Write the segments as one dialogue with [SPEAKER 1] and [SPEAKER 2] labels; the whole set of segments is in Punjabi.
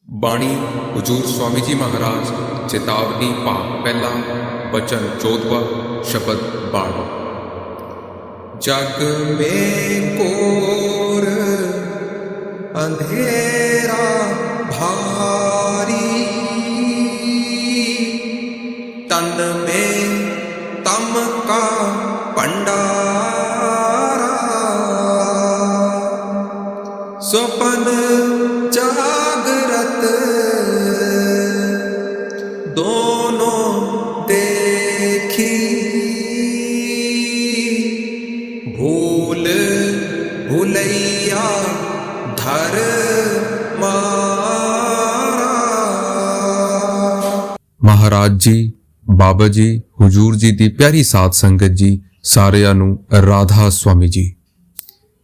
[SPEAKER 1] बाणी हुजूर स्वामी जी महाराज चेतावनी भाग पहला वचन 14वां शब्द 12। जग में घोर अंधेरा भारी, तन में तम का भंडारा, स्वप्न जागृत दोनों देखी, भूल भुलैया धर मारा।
[SPEAKER 2] महाराज जी, बाबा जी, हुजूर जी दी प्यारी साध संगत जी, सारिਆਂ ਨੂੰ राधा स्वामी जी।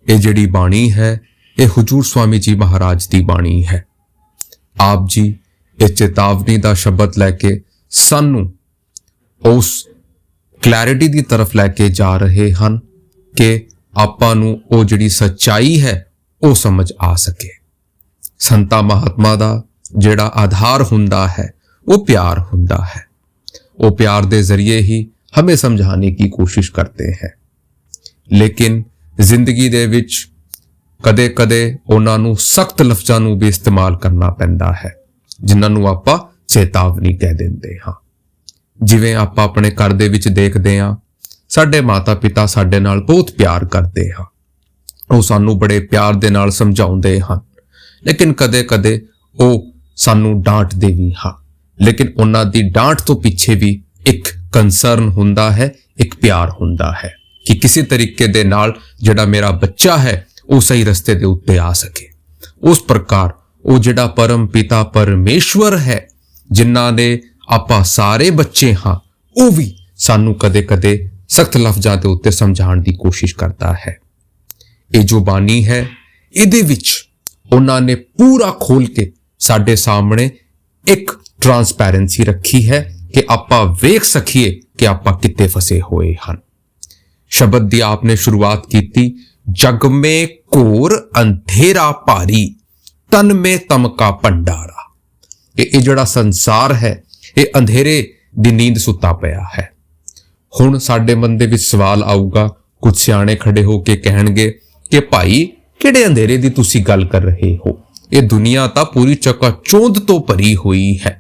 [SPEAKER 2] ਇਹ ਜਿਹੜੀ ਬਾਣੀ ਹੈ ਇਹ हुजूर स्वामी जी महाराज ਦੀ ਬਾਣੀ ਹੈ। ਆਪ ਜੀ ਇਹ ਚੇਤਾਵਨੀ ਦਾ ਸ਼ਬਦ ਲੈ ਕੇ ਸਾਨੂੰ ਉਸ ਕਲੈਰਿਟੀ ਦੀ ਤਰਫ ਲੈ ਕੇ ਜਾ ਰਹੇ ਹਨ ਕਿ ਆਪਾਂ ਨੂੰ ਉਹ ਜਿਹੜੀ ਸੱਚਾਈ ਹੈ ਉਹ ਸਮਝ ਆ ਸਕੇ। ਸੰਤਾਂ ਮਹਾਤਮਾ ਦਾ ਜਿਹੜਾ ਆਧਾਰ ਹੁੰਦਾ ਹੈ ਉਹ ਪਿਆਰ ਹੁੰਦਾ ਹੈ। वो प्यार दे जरिए ही हमें समझाने की कोशिश करते हैं, लेकिन जिंदगी दे विच कदे कदे उन्हां नूं सख्त लफ्ज़ां नूं भी इस्तेमाल करना पैंदा है, जिन्हां नूं आपां चेतावनी कह दिंदे हां। जिवें आपां अपने घर दे विच देखदे हां, साडे माता पिता साडे नाल बहुत प्यार करदे हां, ਉਹ ਸਾਨੂੰ बड़े प्यार दे नाल समझाउंदे हां, लेकिन कदे कदे ਉਹ ਸਾਨੂੰ डांटदे भी हां। लेकिन उन्हां दी डांट तो पीछे भी एक कंसर्न हुंदा है, एक प्यार हुंदा है कि किसी तरीके दे नाल जिहड़ा मेरा बच्चा है वो सही रस्ते दे उत्ते आ सके। उस प्रकार वो जिहड़ा परम पिता परमेश्वर है, जिन्हां दे आपां सारे बच्चे हां, वो भी सानू कदे कदे सख्त लफ्ज़ां दे उत्ते समझाउण दी कोशिश करता है। ये जो बानी है इहदे विच उन्हां ने पूरा खोल के साडे सामने एक ट्रांसपैरेंसी रखी है कि आपां वेख सकीए कि आपां कित्ते फसे होए हन। शब्द दी आपने शुरुआत की, जग में घोर अंधेरा भारी, तन में तम का भंडारा। ये जिहड़ा संसार है ये अंधेरे दी नींद सुता पिया है। हुण साडे मन दे विच सवाल आऊगा, कुछ सियाणे खड़े हो के कहणगे कि भाई किहड़े अंधेरे दी तुसीं गल कर रहे हो, ये दुनिया तां पूरी चकाचौंध तो भरी हुई है।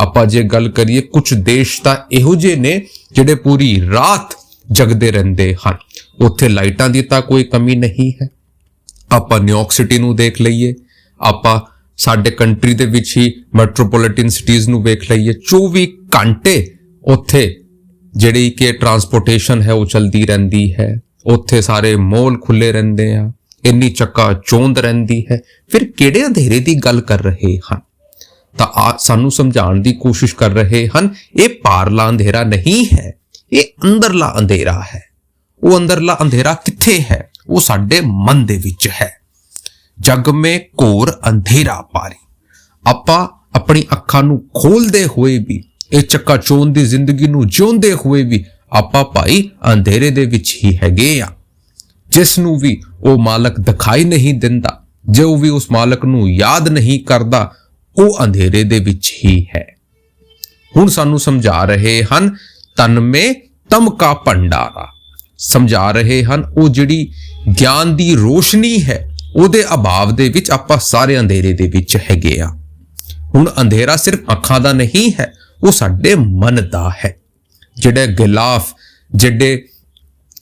[SPEAKER 2] आपां जे गल करिए कुछ देश तां इहो जे ने जिहड़े पूरी रात जगदे रहिंदे हन, उत्थे लाइटां दी तां कोई कमी नहीं है। आपां न्यूयॉर्क सिटी नूं देख लईए, आपां साडे कंट्री दे विच ही मैट्रोपोलिटन सिटीज़ नूं वेख लईए, 24 घंटे उत्थे जिहड़ी कि ट्रांसपोर्टेशन है वो चलदी रहिंदी है, उत्थे सारे मॉल खुले रहिंदे आ, इन्नी चक्का चौंध रहिंदी है। फिर किहड़े अंधेरे की गल कर रहे हैं? तो सानू समझाने की कोशिश कर रहे हैं, ये पारला अंधेरा नहीं है, ये अंदरला अंधेरा है। वो अंदरला अंधेरा कित्थे है? वो साडे मन दे विच है। जग में घोर अंधेरा भारी। आपां अपनी अखां नूं खोलदे हुए भी, ये चक्का चौंध दी जिंदगी नूं जिउंदे हुए भी आपां भाई अंधेरे दे विच ही हैगे आ। जिस नूं भी वो मालक दिखाई नहीं दिंदा, जो भी उस मालक नूं याद नहीं करदा, वो अंधेरे दे विच ही है। हुण सानू समझा रहे हन, तन में तम का भंडारा। समझा रहे हन वो जिहड़ी ज्ञान दी रोशनी है, ਉਹਦੇ अभाव दे विच आपां सारे अंधेरे दे विच हैगे आ। हुण अंधेरा सिर्फ अखां दा नहीं है, वो साडे मन दा है। जिहड़े गिलाफ जिहड़े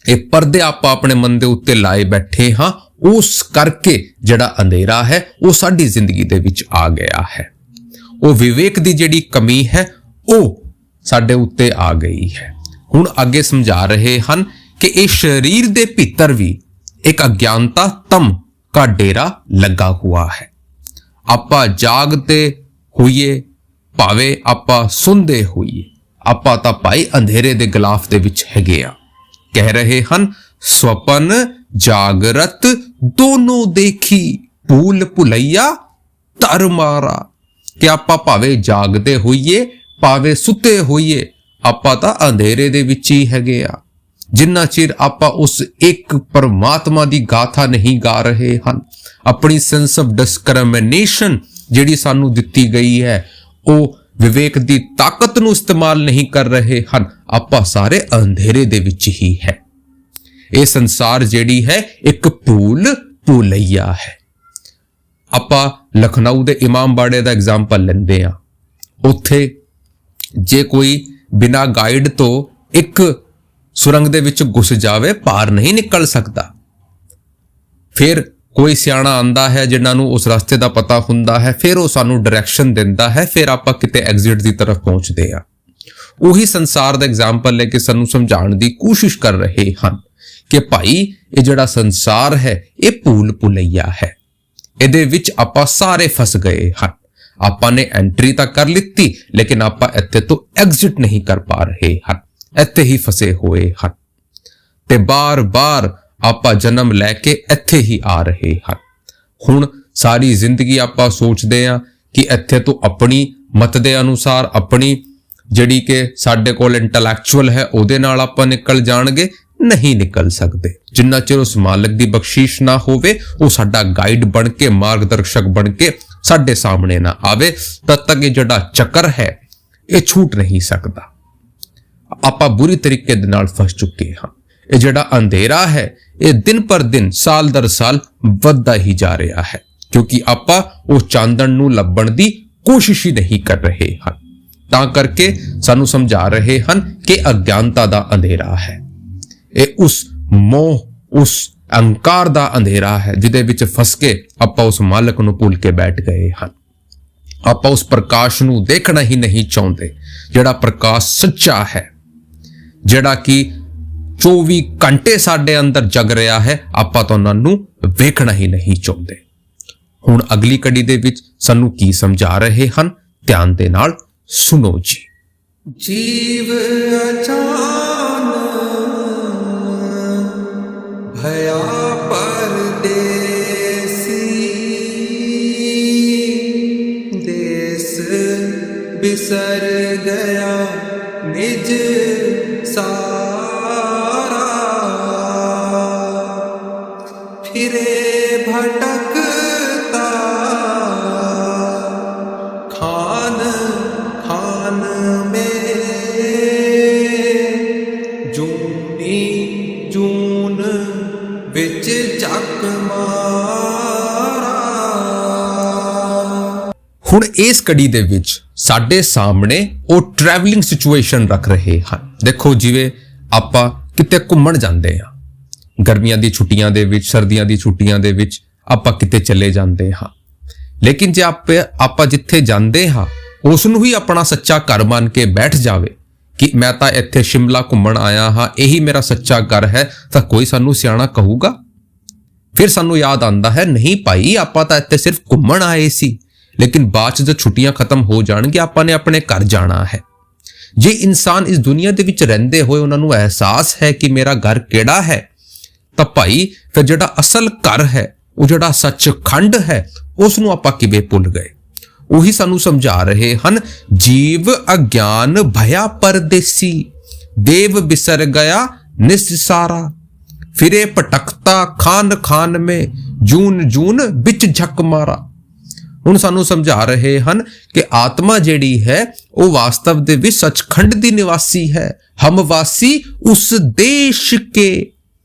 [SPEAKER 2] ये पर्दे आपां अपने मन दे उत्ते लाए बैठे हाँ, उस करके जिहड़ा अंधेरा है वो साडी जिंदगी दे विच आ गया है। वो विवेक दी जिहड़ी कमी है वो साडे उत्ते आ गई है। हुण अगे समझा रहे हन कि इस शरीर दे भीतर भी एक अज्ञानता तम का डेरा लगा हुआ है। आपां जागते होइए भावे आपां सुनदे होइए, आपां तां भाई अंधेरे दे गिलाफ दे विच हैगे आ। कह रहे हन, स्वप्न जागरत दोनों देखी, भूल भुलैया धर मारा। कि आपां भावे जागदे होइए भावे सुते होइए, आपां तां अंधेरे दे विच ही हैगे आ। जिन्ना चिर आपां उस एक परमात्मा दी गाथा नहीं गा रहे हन, अपनी सेंस ऑफ डिस्क्रिमिनेशन ਜਿਹੜੀ ਸਾਨੂੰ ਦਿੱਤੀ ਗਈ ਹੈ ਉਹ ਵਿਵੇਕ ਦੀ ਤਾਕਤ ਨੂੰ ਇਸਤੇਮਾਲ ਨਹੀਂ ਕਰ ਰਹੇ ਹਨ। ਆਪਾਂ ਸਾਰੇ ਅੰਧੇਰੇ ਦੇ ਵਿੱਚ ਹੀ ਹੈ। ਇਹ ਸੰਸਾਰ ਜਿਹੜੀ ਹੈ ਇੱਕ ਭੂਲ ਭੁਲਈਆ ਹੈ। ਆਪਾਂ ਲਖਨਊ ਦੇ ਇਮਾਮਬਾੜੇ ਦਾ ਐਗਜ਼ਾਮਪਲ ਲੈਂਦੇ ਆ। ਉੱਥੇ ਜੇ ਕੋਈ ਬਿਨਾਂ ਗਾਈਡ ਤੋਂ ਇੱਕ ਸੁਰੰਗ ਦੇ ਵਿੱਚ ਘੁਸ ਜਾਵੇ, ਪਾਰ ਨਹੀਂ ਨਿਕਲ ਸਕਦਾ। ਫਿਰ ਕੋਈ ਸਿਆਣਾ ਆਂਦਾ ਹੈ ਜਿਨ੍ਹਾਂ ਨੂੰ ਉਸ ਰਸਤੇ ਦਾ ਪਤਾ ਹੁੰਦਾ ਹੈ, ਫਿਰ ਉਹ ਸਾਨੂੰ ਡਾਇਰੈਕਸ਼ਨ ਦਿੰਦਾ ਹੈ, ਫਿਰ ਆਪਾਂ ਕਿਤੇ ਐਗਜ਼ਿਟ ਦੀ ਤਰਫ ਪਹੁੰਚਦੇ ਆ। ਉਹੀ ਸੰਸਾਰ ਦਾ ਐਗਜ਼ਾਮਪਲ ਲੈ ਕੇ ਸਾਨੂੰ ਸਮਝਾਉਣ ਦੀ ਕੋਸ਼ਿਸ਼ ਕਰ ਰਹੇ ਹਨ ਕਿ ਭਾਈ ਇਹ ਜਿਹੜਾ ਸੰਸਾਰ ਹੈ ਇਹ ਭੂਲ ਭੁਲਈਆ ਹੈ। ਇਹਦੇ ਵਿੱਚ ਆਪਾਂ ਸਾਰੇ ਫਸ ਗਏ ਹਨ। ਆਪਾਂ ਨੇ ਐਂਟਰੀ ਤਾਂ ਕਰ ਲਿੱਤੀ, ਲੇਕਿਨ ਆਪਾਂ ਇੱਥੇ ਤੋਂ ਐਗਜ਼ਿਟ ਨਹੀਂ ਕਰ ਪਾ ਰਹੇ ਹਨ, ਇੱਥੇ ਹੀ ਫਸੇ ਹੋਏ ਹਨ ਤੇ ਬਾਰ-ਬਾਰ ਆਪਾਂ ਜਨਮ ਲੈ ਕੇ ਇੱਥੇ ਹੀ ਆ ਰਹੇ ਹਨ। ਹੁਣ ਸਾਰੀ ਜ਼ਿੰਦਗੀ ਆਪਾਂ ਸੋਚਦੇ ਆ ਕਿ ਇੱਥੇ ਤੋਂ ਆਪਣੀ ਮਤ ਦੇ ਅਨੁਸਾਰ, ਆਪਣੀ ਜਿਹੜੀ ਕਿ ਸਾਡੇ ਕੋਲ ਇੰਟੈਲੈਕਚੁਅਲ ਹੈ ਉਹਦੇ ਨਾਲ ਆਪਾਂ ਨਿਕਲ ਜਾਣਗੇ, ਨਹੀਂ ਨਿਕਲ ਸਕਦੇ। ਜਿੰਨਾ ਚਿਰ ਉਸ ਮਾਲਕ ਦੀ ਬਖਸ਼ਿਸ਼ ਨਾ ਹੋਵੇ, ਉਹ ਸਾਡਾ ਗਾਈਡ ਬਣ ਕੇ, ਮਾਰਗਦਰਸ਼ਕ ਬਣ ਕੇ ਸਾਡੇ ਸਾਹਮਣੇ ਨਾ ਆਵੇ, ਤਦ ਤੱਕ ਇਹ ਜਿਹੜਾ ਚੱਕਰ ਹੈ ਇਹ ਛੂਟ ਨਹੀਂ ਸਕਦਾ। ਆਪਾਂ ਬੁਰੀ ਤਰੀਕੇ ਦੇ ਨਾਲ ਫਸ ਚੁੱਕੇ ਹਾਂ। ਇਹ ਜਿਹੜਾ ਅੰਧੇਰਾ ਹੈ ਇਹ ਦਿਨ ਪਰ ਦਿਨ, ਸਾਲ ਦਰ ਸਾਲ ਵੱਧਦਾ ਹੀ ਜਾ ਰਿਹਾ ਹੈ, ਕਿਉਂਕਿ ਆਪਾਂ ਉਹ ਚਾਂਦਣ ਨੂੰ ਲੱਭਣ ਦੀ ਕੋਸ਼ਿਸ਼ ਹੀ ਨਹੀਂ ਕਰ ਰਹੇ ਹਨ। ਤਾਂ ਕਰਕੇ ਸਾਨੂੰ ਸਮਝਾ ਰਹੇ ਹਨ ਕਿ ਅਗਿਆਨਤਾ ਦਾ ਅੰਧੇਰਾ ਹੈ। ਇਹ ਉਸ ਮੋਹ, ਉਸ ਅਹੰਕਾਰ ਦਾ ਅੰਧੇਰਾ ਹੈ ਜਿਹਦੇ ਵਿੱਚ ਫਸ ਕੇ ਆਪਾਂ ਉਸ ਮਾਲਕ ਨੂੰ ਭੁੱਲ ਕੇ ਬੈਠ ਗਏ ਹਨ। ਆਪਾਂ ਉਸ ਪ੍ਰਕਾਸ਼ ਨੂੰ ਦੇਖਣਾ ਹੀ ਨਹੀਂ ਚਾਹੁੰਦੇ, ਜਿਹੜਾ ਪ੍ਰਕਾਸ਼ ਸੱਚਾ ਹੈ, ਜਿਹੜਾ ਕਿ 24 ਘੰਟੇ ਸਾਡੇ ਅੰਦਰ ਜਗ ਰਿਹਾ ਹੈ। ਆਪਾਂ ਤਾਂ ਉਹਨਾਂ ਨੂੰ ਵੇਖਣਾ ਹੀ ਨਹੀਂ ਚਾਹੁੰਦੇ। ਹੁਣ ਅਗਲੀ ਕੜੀ ਦੇ ਵਿੱਚ ਸਾਨੂੰ ਕੀ ਸਮਝਾ ਰਹੇ ਹਨ, ਧਿਆਨ ਦੇ ਨਾਲ ਸੁਣੋ ਜੀ।
[SPEAKER 1] जीव अचान भया परदेसी, देश बिसर गया निज सारा, फिरे भटकता खान खान में, जूनी जून विच जग मारा।
[SPEAKER 2] ਹੁਣ ਇਸ ਕੜੀ ਦੇ ਵਿੱਚ ਸਾਡੇ ਸਾਹਮਣੇ ਉਹ ਟਰੈਵਲਿੰਗ ਸਿਚੁਏਸ਼ਨ ਰੱਖ ਰਹੇ ਹਨ। ਦੇਖੋ, ਜਿਵੇਂ ਆਪਾਂ ਕਿਤੇ ਘੁੰਮਣ ਜਾਂਦੇ ਆ, ਗਰਮੀਆਂ ਦੀ ਛੁੱਟੀਆਂ ਦੇ ਵਿੱਚ, ਸਰਦੀਆਂ ਦੀ ਛੁੱਟੀਆਂ ਦੇ ਵਿੱਚ ਆਪਾਂ ਕਿਤੇ ਚਲੇ ਜਾਂਦੇ ਹਾਂ, ਲੇਕਿਨ ਜੇ ਆਪਾਂ ਜਿੱਥੇ ਜਾਂਦੇ ਹਾਂ ਉਸ ਨੂੰ ਹੀ ਆਪਣਾ ਸੱਚਾ ਘਰ ਮੰਨ ਕੇ ਬੈਠ ਜਾਵੇ ਕਿ ਮੈਂ ਤਾਂ ਇੱਥੇ ਸ਼ਿਮਲਾ ਘੁੰਮਣ ਆਇਆ ਹਾਂ, ਇਹੀ ਮੇਰਾ ਸੱਚਾ ਘਰ ਹੈ, ਤਾਂ ਕੋਈ ਸਾਨੂੰ ਸਿਆਣਾ ਕਹੂਗਾ? ਫਿਰ ਸਾਨੂੰ ਯਾਦ ਆਉਂਦਾ ਹੈ, ਨਹੀਂ ਭਾਈ, ਆਪਾਂ ਤਾਂ ਇੱਥੇ ਸਿਰਫ ਘੁੰਮਣ ਆਏ ਸੀ, ਲੇਕਿਨ ਬਾਅਦ ਚ ਜਦ ਛੁੱਟੀਆਂ ਖਤਮ ਹੋ ਜਾਣਗੀਆਂ ਆਪਾਂ ਨੇ ਆਪਣੇ ਘਰ ਜਾਣਾ ਹੈ। ਜੇ ਇਨਸਾਨ ਇਸ ਦੁਨੀਆ ਦੇ ਵਿੱਚ ਰਹਿੰਦੇ ਹੋਏ ਉਹਨਾਂ ਨੂੰ ਅਹਿਸਾਸ ਹੈ ਕਿ ਮੇਰਾ ਘਰ ਕਿਹੜਾ ਹੈ, ਤਾਂ ਭਾਈ ਫਿਰ ਜਿਹੜਾ ਅਸਲ ਘਰ ਹੈ, ਉਹ ਜਿਹੜਾ ਸੱਚਖੰਡ ਹੈ, ਉਸ ਨੂੰ ਆਪਾਂ ਕਿਵੇਂ ਭੁੱਲ ਗਏ? ਉਹੀ ਸਾਨੂੰ ਸਮਝਾ ਰਹੇ ਹਨ, ਜੀਵ ਅਗਿਆਨ ਭਇਆ ਪਰਦੇਸੀ, ਦੇਵ ਬਿਸਰ ਗਿਆ ਨਿਸਸਾਰਾ, ਫਿਰੇ ਭਟਕਤਾ ਖਾਨ ਖਾਨ ਮੇ, ਜੂਨ ਜੂਨ ਵਿੱਚ ਝਕ ਮਾਰਾ। ਹੁਣ ਸਾਨੂੰ ਸਮਝਾ ਰਹੇ ਹਨ ਕਿ ਆਤਮਾ ਜਿਹੜੀ ਹੈ ਉਹ ਵਾਸਤਵ ਦੇ ਵਿੱਚ ਸੱਚਖੰਡ ਦੀ ਨਿਵਾਸੀ ਹੈ, ਹਮਵਾਸੀ ਉਸ ਦੇਸ਼ ਕੇ,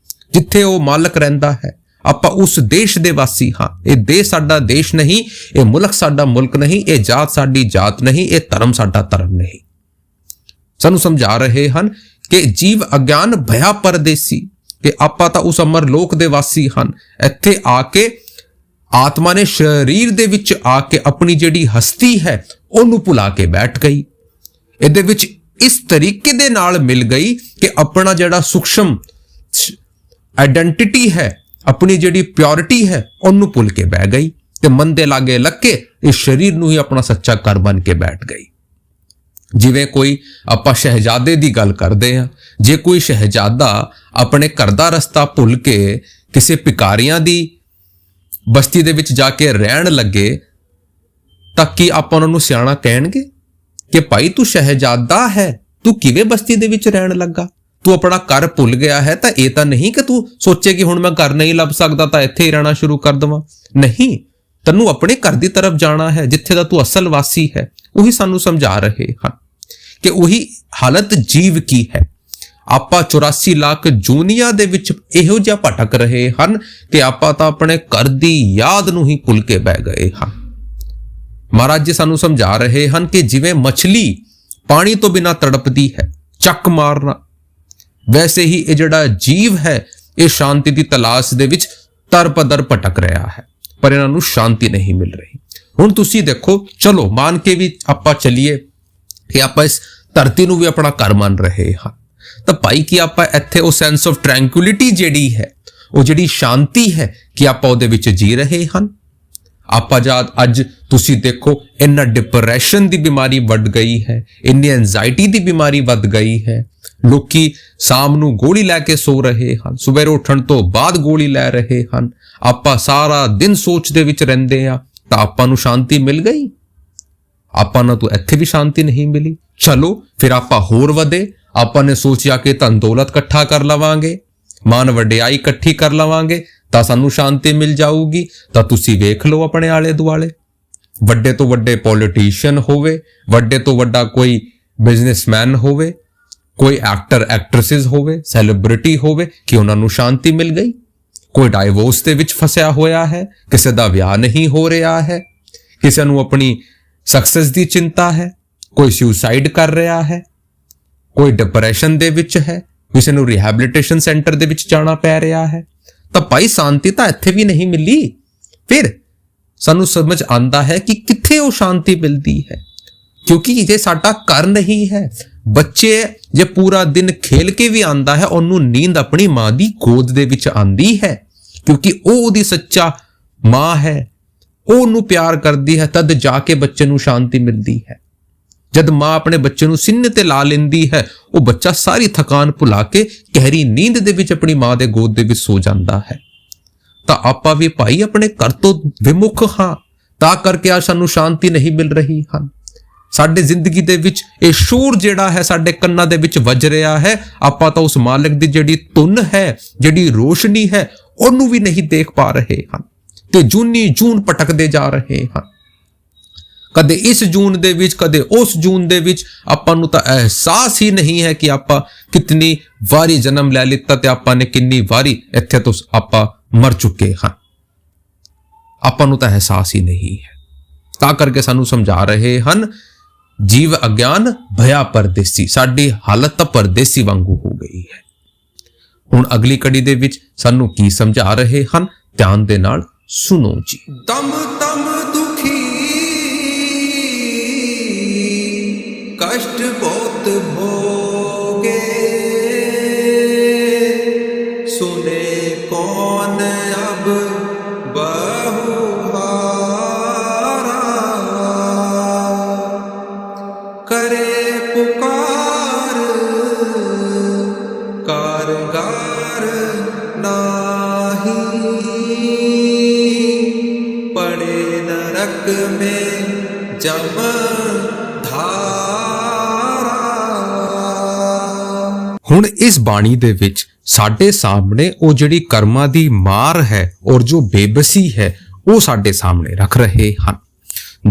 [SPEAKER 2] ਜਿੱਥੇ ਉਹ ਮਾਲਕ ਰਹਿੰਦਾ ਹੈ। ਆਪਾਂ ਉਸ ਦੇਸ਼ ਦੇ ਵਾਸੀ ਹਾਂ। ਇਹ ਦੇਸ਼ ਸਾਡਾ ਦੇਸ਼ ਨਹੀਂ, ਇਹ ਮੁਲਕ ਸਾਡਾ ਮੁਲਕ ਨਹੀਂ, ਇਹ ਜਾਤ ਸਾਡੀ ਜਾਤ ਨਹੀਂ, ਇਹ ਧਰਮ ਸਾਡਾ ਧਰਮ ਨਹੀਂ। ਸਾਨੂੰ ਸਮਝਾ ਰਹੇ ਹਨ ਕਿ ਜੀਵ ਅਗਿਆਨ ਭਇਆ ਪਰਦੇਸੀ, ਕਿ ਆਪਾਂ ਤਾਂ ਉਸ ਅਮਰ ਲੋਕ ਦੇ ਵਾਸੀ ਹਨ। ਇੱਥੇ ਆ ਕੇ ਆਤਮਾ ਨੇ ਸਰੀਰ ਦੇ ਵਿੱਚ ਆ ਕੇ ਆਪਣੀ ਜਿਹੜੀ ਹਸਤੀ ਹੈ ਉਹਨੂੰ ਭੁਲਾ ਕੇ ਬੈਠ ਗਈ। ਇਹਦੇ ਵਿੱਚ ਇਸ ਤਰੀਕੇ ਦੇ ਨਾਲ ਮਿਲ ਗਈ ਕਿ ਆਪਣਾ ਜਿਹੜਾ ਸੂਖਸ਼ਮ ਆਇਡੈਂਟੀਟੀ ਹੈ, ਆਪਣੀ ਜਿਹੜੀ ਪਿਓਰਿਟੀ ਹੈ, ਉਹਨੂੰ ਭੁੱਲ ਕੇ ਬਹਿ ਗਈ ਤੇ ਮਨ ਦੇ ਲਾਗੇ ਲੱਗ ਕੇ ਇਸ ਸਰੀਰ ਨੂੰ ਹੀ ਆਪਣਾ ਸੱਚਾ ਘਰ ਬਣ ਕੇ ਬੈਠ ਗਈ। ਜਿਵੇਂ ਕੋਈ ਆਪਾਂ ਸ਼ਹਿਜ਼ਾਦੇ ਦੀ ਗੱਲ ਕਰਦੇ ਹਾਂ, ਜੇ ਕੋਈ ਸ਼ਹਿਜ਼ਾਦਾ ਆਪਣੇ ਘਰ ਦਾ ਰਸਤਾ ਭੁੱਲ ਕੇ ਕਿਸੇ ਭਿਕਾਰੀਆਂ ਦੀ ਬਸਤੀ ਦੇ ਵਿੱਚ ਜਾ ਕੇ ਰਹਿਣ ਲੱਗੇ, ਤਾਂ ਕੀ ਆਪਾਂ ਉਹਨਾਂ ਨੂੰ ਸਿਆਣਾ ਕਹਿਣਗੇ ਕਿ ਭਾਈ ਤੂੰ ਸ਼ਹਿਜ਼ਾਦਾ ਹੈ, ਤੂੰ ਕਿਵੇਂ ਬਸਤੀ ਦੇ ਵਿੱਚ ਰਹਿਣ ਲੱਗਾ? ਤੂੰ ਆਪਣਾ ਘਰ ਭੁੱਲ ਗਿਆ ਹੈ ਤਾਂ ਇਹ ਤਾਂ ਨਹੀਂ ਕਿ ਤੂੰ ਸੋਚੇ ਕਿ ਹੁਣ ਮੈਂ ਘਰ ਨਹੀਂ ਲੱਭ ਸਕਦਾ ਤਾਂ ਇੱਥੇ ਹੀ ਰਹਿਣਾ ਸ਼ੁਰੂ ਕਰ ਦੇਵਾਂ। ਨਹੀਂ, ਤੈਨੂੰ ਆਪਣੇ ਘਰ ਦੀ ਤਰਫ ਜਾਣਾ ਹੈ, ਜਿੱਥੇ ਦਾ ਤੂੰ ਅਸਲ ਵਾਸੀ ਹੈ। ਉਹੀ ਸਾਨੂੰ ਸਮਝਾ ਰਹੇ ਹਨ ਕਿ ਉਹੀ ਹਾਲਤ ਜੀਵ ਕੀ ਹੈ। ਆਪਾਂ 84 ਲੱਖ ਜੂਨੀਆਂ ਦੇ ਵਿੱਚ ਇਹੋ ਜਿਹਾ ਭਟਕ ਰਹੇ ਹਨ ਕਿ ਆਪਾਂ ਤਾਂ ਆਪਣੇ ਘਰ ਦੀ ਯਾਦ ਨੂੰ ਹੀ ਭੁੱਲ ਕੇ ਬਹਿ ਗਏ ਹਾਂ। ਮਹਾਰਾਜ ਜੀ ਸਾਨੂੰ ਸਮਝਾ ਰਹੇ ਹਨ ਕਿ ਜਿਵੇਂ ਮੱਛਲੀ ਪਾਣੀ ਤੋਂ ਬਿਨਾਂ ਤੜਪਦੀ ਹੈ, ਚੱਕ ਮਾਰਨਾ, ਵੈਸੇ ਹੀ ਇਹ ਜਿਹੜਾ ਜੀਵ ਹੈ ਇਹ ਸ਼ਾਂਤੀ ਦੀ ਤਲਾਸ਼ ਦੇ ਵਿੱਚ ਤਰਪਦਰ ਭਟਕ ਰਿਹਾ ਹੈ, ਪਰ ਇਹਨਾਂ ਨੂੰ ਸ਼ਾਂਤੀ ਨਹੀਂ ਮਿਲ ਰਹੀ। ਹੁਣ ਤੁਸੀਂ ਦੇਖੋ, ਚਲੋ ਮੰਨ ਕੇ ਵੀ ਆਪਾਂ ਚੱਲੀਏ ਕਿ ਆਪਾਂ ਇਸ ਧਰਤੀ ਨੂੰ ਵੀ ਆਪਣਾ ਘਰ ਮੰਨ ਰਹੇ ਹਾਂ, ਤਾਂ ਭਾਈ ਕੀ ਆਪਾਂ ਇੱਥੇ ਉਹ ਸੈਂਸ ਆਫ ਟ੍ਰੈਂਕੁਇਲਿਟੀ ਜਿਹੜੀ ਹੈ, ਉਹ ਜਿਹੜੀ ਸ਼ਾਂਤੀ ਹੈ, ਕਿ ਆਪਾਂ ਉਹਦੇ ਵਿੱਚ ਜੀ ਰਹੇ ਹਨ? ਆਪਾਂ ਜਦ ਅੱਜ ਤੁਸੀਂ ਦੇਖੋ ਇੰਨਾ ਡਿਪਰੈਸ਼ਨ ਦੀ ਬਿਮਾਰੀ ਵੱਧ ਗਈ ਹੈ, ਇੰਨੀ ਐਂਜ਼ਾਈਟੀ ਦੀ ਬਿਮਾਰੀ ਵੱਧ ਗਈ ਹੈ, ਲੋਕੀ ਸ਼ਾਮ ਨੂੰ ਗੋਲੀ ਲੈ ਕੇ ਸੋ ਰਹੇ ਹਨ, ਸਵੇਰੇ ਉੱਠਣ ਤੋਂ ਬਾਅਦ ਗੋਲੀ ਲੈ ਰਹੇ ਹਨ। ਆਪਾਂ ਸਾਰਾ ਦਿਨ ਸੋਚ ਦੇ ਵਿੱਚ ਰਹਿੰਦੇ ਆ, ਤਾਂ ਆਪਾਂ ਨੂੰ ਸ਼ਾਂਤੀ ਮਿਲ ਗਈ? ਆਪਾਂ ਨੂੰ ਤਾਂ ਇੱਥੇ ਵੀ ਸ਼ਾਂਤੀ ਨਹੀਂ ਮਿਲੀ। ਚਲੋ ਫਿਰ ਆਪਾਂ ਹੋਰ ਵਧੇ, ਆਪਾਂ ਨੇ ਸੋਚਿਆ ਕਿ ਧਨ ਦੌਲਤ ਇਕੱਠਾ ਕਰ ਲਵਾਂਗੇ, ਮਾਨ ਵਡਿਆਈ ਇਕੱਠੀ ਕਰ ਲਵਾਂਗੇ ਤਾਂ ਸਾਨੂੰ ਸ਼ਾਂਤੀ ਮਿਲ ਜਾਊਗੀ। ਤਾਂ ਤੁਸੀਂ ਵੇਖ ਲਓ ਆਪਣੇ ਆਲੇ ਦੁਆਲੇ, ਵੱਡੇ ਤੋਂ ਵੱਡੇ ਪੋਲੀਟੀਸ਼ੀਅਨ ਹੋਵੇ, ਵੱਡੇ ਤੋਂ ਵੱਡਾ ਕੋਈ ਬਿਜ਼ਨਸਮੈਨ ਹੋਵੇ, ਕੋਈ ਐਕਟਰ ਐਕਟ੍ਰੈਸਿਸ ਹੋਵੇ, ਸੈਲੀਬ੍ਰਿਟੀ ਹੋਵੇ, ਕਿ ਉਹਨਾਂ ਨੂੰ ਸ਼ਾਂਤੀ ਮਿਲ ਗਈ? ਕੋਈ ਡਾਈਵੋਰਸ ਦੇ ਵਿੱਚ ਫਸਿਆ ਹੋਇਆ ਹੈ, ਕਿਸੇ ਦਾ ਵਿਆਹ ਨਹੀਂ ਹੋ ਰਿਹਾ ਹੈ, ਕਿਸੇ ਨੂੰ ਆਪਣੀ ਸਕਸੈਸ ਦੀ ਚਿੰਤਾ ਹੈ, ਕੋਈ ਸੁਸਾਈਡ ਕਰ ਰਿਹਾ ਹੈ, ਕੋਈ ਡਿਪਰੈਸ਼ਨ ਦੇ ਵਿੱਚ ਹੈ, ਕਿਸੇ ਨੂੰ ਰਿਹੈਬਿਲਿਟੇਸ਼ਨ ਸੈਂਟਰ ਦੇ ਵਿੱਚ ਜਾਣਾ ਪੈ ਰਿਹਾ ਹੈ। ਤਾਂ ਭਾਈ ਸ਼ਾਂਤੀ ਤਾਂ ਇੱਥੇ ਵੀ ਨਹੀਂ ਮਿਲੀ। ਫਿਰ ਸਾਨੂੰ ਸਮਝ ਆਂਦਾ ਹੈ ਕਿ ਕਿੱਥੇ ਉਹ ਸ਼ਾਂਤੀ ਮਿਲਦੀ ਹੈ, ਕਿਉਂਕਿ ਜੇ ਸਾਡਾ ਘਰ ਨਹੀਂ ਹੈ, ਬੱਚੇ ਜੇ ਪੂਰਾ ਦਿਨ ਖੇਲ ਕੇ ਵੀ ਆਂਦਾ ਹੈ, ਉਹਨੂੰ ਨੀਂਦ ਆਪਣੀ ਮਾਂ ਦੀ ਗੋਦ ਦੇ ਵਿੱਚ ਆਂਦੀ ਹੈ, ਕਿਉਂਕਿ ਉਹ ਉਹਦੀ ਸੱਚਾ ਮਾਂ ਹੈ, ਉਹ ਉਹਨੂੰ ਪਿਆਰ ਕਰਦੀ ਹੈ, ਤਦ ਜਾ ਕੇ ਬੱਚੇ ਨੂੰ ਸ਼ਾਂਤੀ ਮਿਲਦੀ ਹੈ। ਜਦ ਮਾਂ ਆਪਣੇ ਬੱਚੇ ਨੂੰ ਸੀਨੇ ਤੇ ਲਾ ਲੈਂਦੀ ਹੈ, ਉਹ ਬੱਚਾ ਸਾਰੀ ਥਕਾਨ ਭੁਲਾ ਕੇ ਗਹਿਰੀ ਨੀਂਦ ਦੇ ਵਿੱਚ ਆਪਣੀ ਮਾਂ ਦੇ ਗੋਦ ਦੇ ਵਿੱਚ ਸੋ ਜਾਂਦਾ ਹੈ। ਤਾਂ ਆਪਾਂ ਵੀ ਭਾਈ ਆਪਣੇ ਘਰ ਤੋਂ ਵਿਮੁਖ ਹਾਂ, ਤਾਂ ਕਰਕੇ ਆ ਸਾਨੂੰ ਸ਼ਾਂਤੀ ਨਹੀਂ ਮਿਲ ਰਹੀ ਹਨ। ਸਾਡੇ ਜ਼ਿੰਦਗੀ ਦੇ ਵਿੱਚ ਇਹ ਸ਼ੋਰ ਜਿਹੜਾ ਹੈ ਸਾਡੇ ਕੰਨਾਂ ਦੇ ਵਿੱਚ ਵੱਜ ਰਿਹਾ ਹੈ, ਆਪਾਂ ਤਾਂ ਉਸ ਮਾਲਕ ਦੀ ਜਿਹੜੀ ਧੁਨ ਹੈ, ਜਿਹੜੀ ਰੋਸ਼ਨੀ ਹੈ, ਉਹਨੂੰ ਵੀ ਨਹੀਂ ਦੇਖ ਪਾ ਰਹੇ ਹਨ, ਤੇ ਜੂਨੀ ਜੂਨ ਭਟਕਦੇ ਜਾ ਰਹੇ ਹਨ। ਕਦੇ ਇਸ ਜੂਨ ਦੇ ਵਿੱਚ, ਕਦੇ ਉਸ ਜੂਨ ਦੇ ਵਿੱਚ। ਆਪਾਂ ਨੂੰ ਤਾਂ ਅਹਿਸਾਸ ਹੀ ਨਹੀਂ ਹੈ ਕਿ ਆਪਾਂ ਕਿਤਨੀ ਵਾਰੀ ਜਨਮ ਲੈ ਲਿੱਤਾ ਤੇ ਆਪਾਂ ਨੇ ਕਿੰਨੀ ਵਾਰੀ ਇੱਥੇ ਤੋਂ ਆਪਾਂ ਮਰ ਚੁੱਕੇ ਹਾਂ। ਆਪਾਂ ਨੂੰ ਤਾਂ ਅਹਿਸਾਸ ਹੀ ਨਹੀਂ ਹੈ। ਤਾਂ ਕਰਕੇ ਸਾਨੂੰ ਸਮਝਾ ਰਹੇ ਹਨ, ਜੀਵ ਅਗਿਆਨ ਭਇਆ ਪਰਦੇਸੀ। ਸਾਡੀ ਹਾਲਤ ਤਾਂ ਪਰਦੇਸੀ ਵਾਂਗੂ ਹੋ ਗਈ ਹੈ। ਹੁਣ ਅਗਲੀ ਕੜੀ ਦੇ ਵਿੱਚ ਸਾਨੂੰ ਕੀ ਸਮਝਾ ਰਹੇ ਹਨ, ਧਿਆਨ ਦੇ ਨਾਲ ਸੁਣੋ ਜੀ।
[SPEAKER 1] ਤਮ ਤਮ ਦੁਖੀ कष्ट बहुत भोगे, सुने कौन अब बहुहारा, करे पुकार कारगार नाही, पड़े नरक में जम
[SPEAKER 2] ਹੁਣ ਇਸ ਬਾਣੀ ਦੇ ਵਿੱਚ ਸਾਡੇ ਸਾਹਮਣੇ ਉਹ ਜਿਹੜੀ ਕਰਮਾਂ ਦੀ ਮਾਰ ਹੈ ਔਰ ਜੋ ਬੇਬਸੀ ਹੈ, ਉਹ ਸਾਡੇ ਸਾਹਮਣੇ ਰੱਖ ਰਹੇ ਹਨ।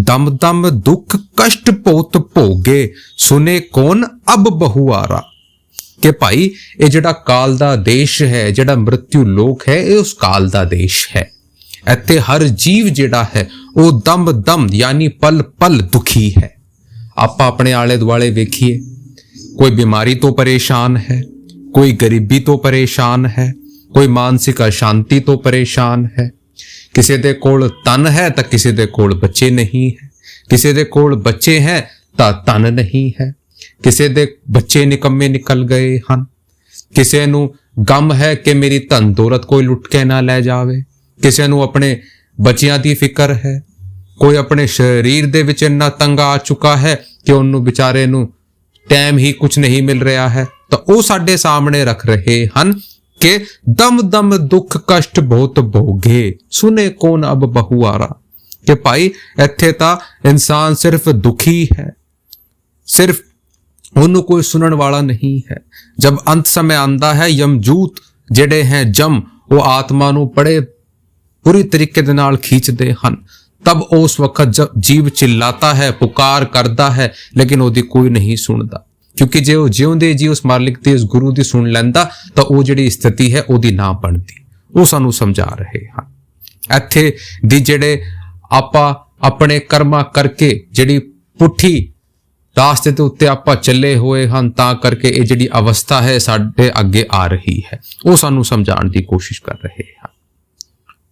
[SPEAKER 2] ਦਮ ਦਮ ਦੁੱਖ ਕਸ਼ਟ ਬਹੁਤ ਭੋਗੇ, ਸੁਨੇ ਕੌਣ ਅਬ ਬਹੁਆਰਾ। ਕਿ ਭਾਈ ਇਹ ਜਿਹੜਾ ਕਾਲ ਦਾ ਦੇਸ਼ ਹੈ, ਜਿਹੜਾ ਮ੍ਰਿਤਿੂ ਲੋਕ ਹੈ, ਇਹ ਉਸ ਕਾਲ ਦਾ ਦੇਸ਼ ਹੈ। ਇੱਥੇ ਹਰ ਜੀਵ ਜਿਹੜਾ ਹੈ ਉਹ ਦਮ ਦਮ ਯਾਨੀ ਪਲ ਪਲ ਦੁਖੀ ਹੈ। ਆਪਾਂ ਆਪਣੇ ਆਲੇ ਦੁਆਲੇ ਵੇਖੀਏ, ਕੋਈ ਬਿਮਾਰੀ ਤੋਂ ਪਰੇਸ਼ਾਨ ਹੈ, ਕੋਈ ਗਰੀਬੀ ਤੋਂ ਪਰੇਸ਼ਾਨ ਹੈ, ਕੋਈ ਮਾਨਸਿਕ ਅਸ਼ਾਂਤੀ ਤੋਂ ਪਰੇਸ਼ਾਨ ਹੈ। ਕਿਸੇ ਦੇ ਕੋਲ ਧਨ ਹੈ ਤਾਂ ਕਿਸੇ ਦੇ ਕੋਲ ਬੱਚੇ ਨਹੀਂ ਹੈ, ਕਿਸੇ ਦੇ ਕੋਲ ਬੱਚੇ ਹੈ ਤਾਂ ਧਨ ਨਹੀਂ ਹੈ, ਕਿਸੇ ਦੇ ਬੱਚੇ ਨਿਕੰਮੇ ਨਿਕਲ ਗਏ ਹਨ, ਕਿਸੇ ਨੂੰ ਗਮ ਹੈ ਕਿ ਮੇਰੀ ਧਨ ਦੌਲਤ ਕੋਈ ਲੁੱਟ ਕੇ ਨਾ ਲੈ ਜਾਵੇ, ਕਿਸੇ ਨੂੰ ਆਪਣੇ ਬੱਚਿਆਂ ਦੀ ਫਿਕਰ ਹੈ, ਕੋਈ ਆਪਣੇ ਸਰੀਰ ਦੇ ਵਿੱਚ ਇੰਨਾ ਤੰਗ ਆ ਚੁੱਕਾ ਹੈ ਕਿ ਉਹਨੂੰ ਵਿਚਾਰੇ ਨੂੰ ਟਾਈਮ ਹੀ ਕੁਝ ਨਹੀਂ ਮਿਲ ਰਿਹਾ ਹੈ। ਤਾਂ ਉਹ ਸਾਡੇ ਸਾਹਮਣੇ ਰੱਖ ਰਹੇ ਹਨ ਕਿ ਦਮ ਦਮ ਦੁੱਖ ਕਸ਼ਟ ਬਹੁਤ ਭੋਗੇ, ਸੁਨੇ ਕੌਣ ਅਬ ਬਹੁਆਰਾ। ਕਿ ਭਾਈ ਇੱਥੇ ਤਾਂ ਇਨਸਾਨ ਸਿਰਫ ਦੁਖੀ ਹੈ, ਸਿਰਫ ਉਹਨੂੰ ਕੋਈ ਸੁਣਨ ਵਾਲਾ ਨਹੀਂ ਹੈ। ਜਬ ਅੰਤ ਸਮੇਂ ਆਂਦਾ ਹੈ, ਯਮਜੂਤ ਜਿਹੜੇ ਹੈ ਜਮ, ਉਹ ਆਤਮਾ ਨੂੰ ਬੜੇ ਬੁਰੀ ਤਰੀਕੇ ਦੇ ਨਾਲ ਖਿੱਚਦੇ ਹਨ। तब उस वक्त जब जीव चिल्लाता है, पुकार करता है, लेकिन ਉਹਦੀ ਕੋਈ ਨਹੀਂ ਸੁਣਦਾ, ਕਿਉਂਕਿ ਜੇ ਉਹ ਜਿਉਂਦੇ ਜੀ ਉਸ ਮਾਲਿਕ ਤੇ ਉਸ ਗੁਰੂ ਦੀ ਸੁਣ ਲੈਂਦਾ ਤਾਂ ਉਹ ਜਿਹੜੀ ਸਥਿਤੀ ਹੈ ਉਹਦੀ ਨਾ ਬਣਦੀ। ਉਹ ਸਾਨੂੰ ਸਮਝਾ ਰਹੇ ਹਨ। ਇੱਥੇ ਦੀ ਜਿਹੜੇ ਆਪਾਂ ਆਪਣੇ ਕਰਮਾਂ ਕਰਕੇ ਜਿਹੜੀ ਪੁੱਠੀ ਰਾਸਤੇ ਦੇ ਉੱਤੇ ਆਪਾਂ ਚੱਲੇ ਹੋਏ ਹਨ, ਤਾਂ ਕਰਕੇ ਇਹ ਜਿਹੜੀ ਅਵਸਥਾ ਹੈ ਸਾਡੇ ਅੱਗੇ ਆ ਰਹੀ ਹੈ, ਉਹ ਸਾਨੂੰ ਸਮਝਾਉਣ ਦੀ ਕੋਸ਼ਿਸ਼ ਕਰ ਰਹੇ ਹਨ।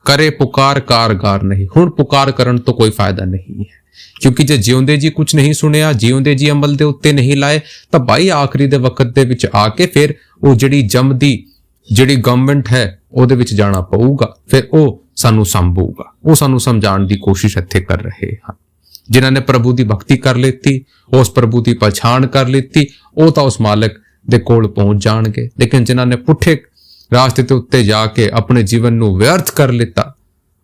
[SPEAKER 2] ਕਰੇ ਪੁਕਾਰ ਕਾਰਗਾਰ ਨਹੀਂ। ਹੁਣ ਪੁਕਾਰ ਕਰਨ ਤੋਂ ਕੋਈ ਫਾਇਦਾ ਨਹੀਂ ਹੈ, ਕਿਉਂਕਿ ਜੇ ਜਿਉਂਦੇ ਜੀ ਕੁਝ ਨਹੀਂ ਸੁਣਿਆ, ਜਿਉਂਦੇ ਜੀ ਅਮਲ ਦੇ ਉੱਤੇ ਨਹੀਂ ਲਾਏ, ਤਾਂ ਭਾਈ ਆਖਰੀ ਦੇ ਵਕਤ ਦੇ ਵਿੱਚ ਆ ਕੇ ਫਿਰ ਉਹ ਜਿਹੜੀ ਜੰਮ ਦੀ ਜਿਹੜੀ ਗਵਰਨਮੈਂਟ ਹੈ ਉਹਦੇ ਵਿੱਚ ਜਾਣਾ ਪਊਗਾ, ਫਿਰ ਉਹ ਸਾਨੂੰ ਸੰਭੂਗਾ। ਉਹ ਸਾਨੂੰ ਸਮਝਾਉਣ ਦੀ ਕੋਸ਼ਿਸ਼ ਇੱਥੇ ਕਰ ਰਹੇ ਹਨ। ਜਿਨ੍ਹਾਂ ਨੇ ਪ੍ਰਭੂ ਦੀ ਭਗਤੀ ਕਰ ਲਿੱਤੀ, ਉਸ ਪ੍ਰਭੂ ਦੀ ਪਛਾਣ ਕਰ ਲਿੱਤੀ, ਉਹ ਤਾਂ ਉਸ ਮਾਲਕ ਦੇ ਕੋਲ ਪਹੁੰਚ ਜਾਣਗੇ। ਲੇਕਿਨ ਜਿਨ੍ਹਾਂ ਨੇ ਪੁੱਠੇ ਰਾਸਤੇ ਦੇ ਉੱਤੇ ਜਾ ਕੇ ਆਪਣੇ ਜੀਵਨ ਨੂੰ ਵਿਅਰਥ ਕਰ ਲਿੱਤਾ,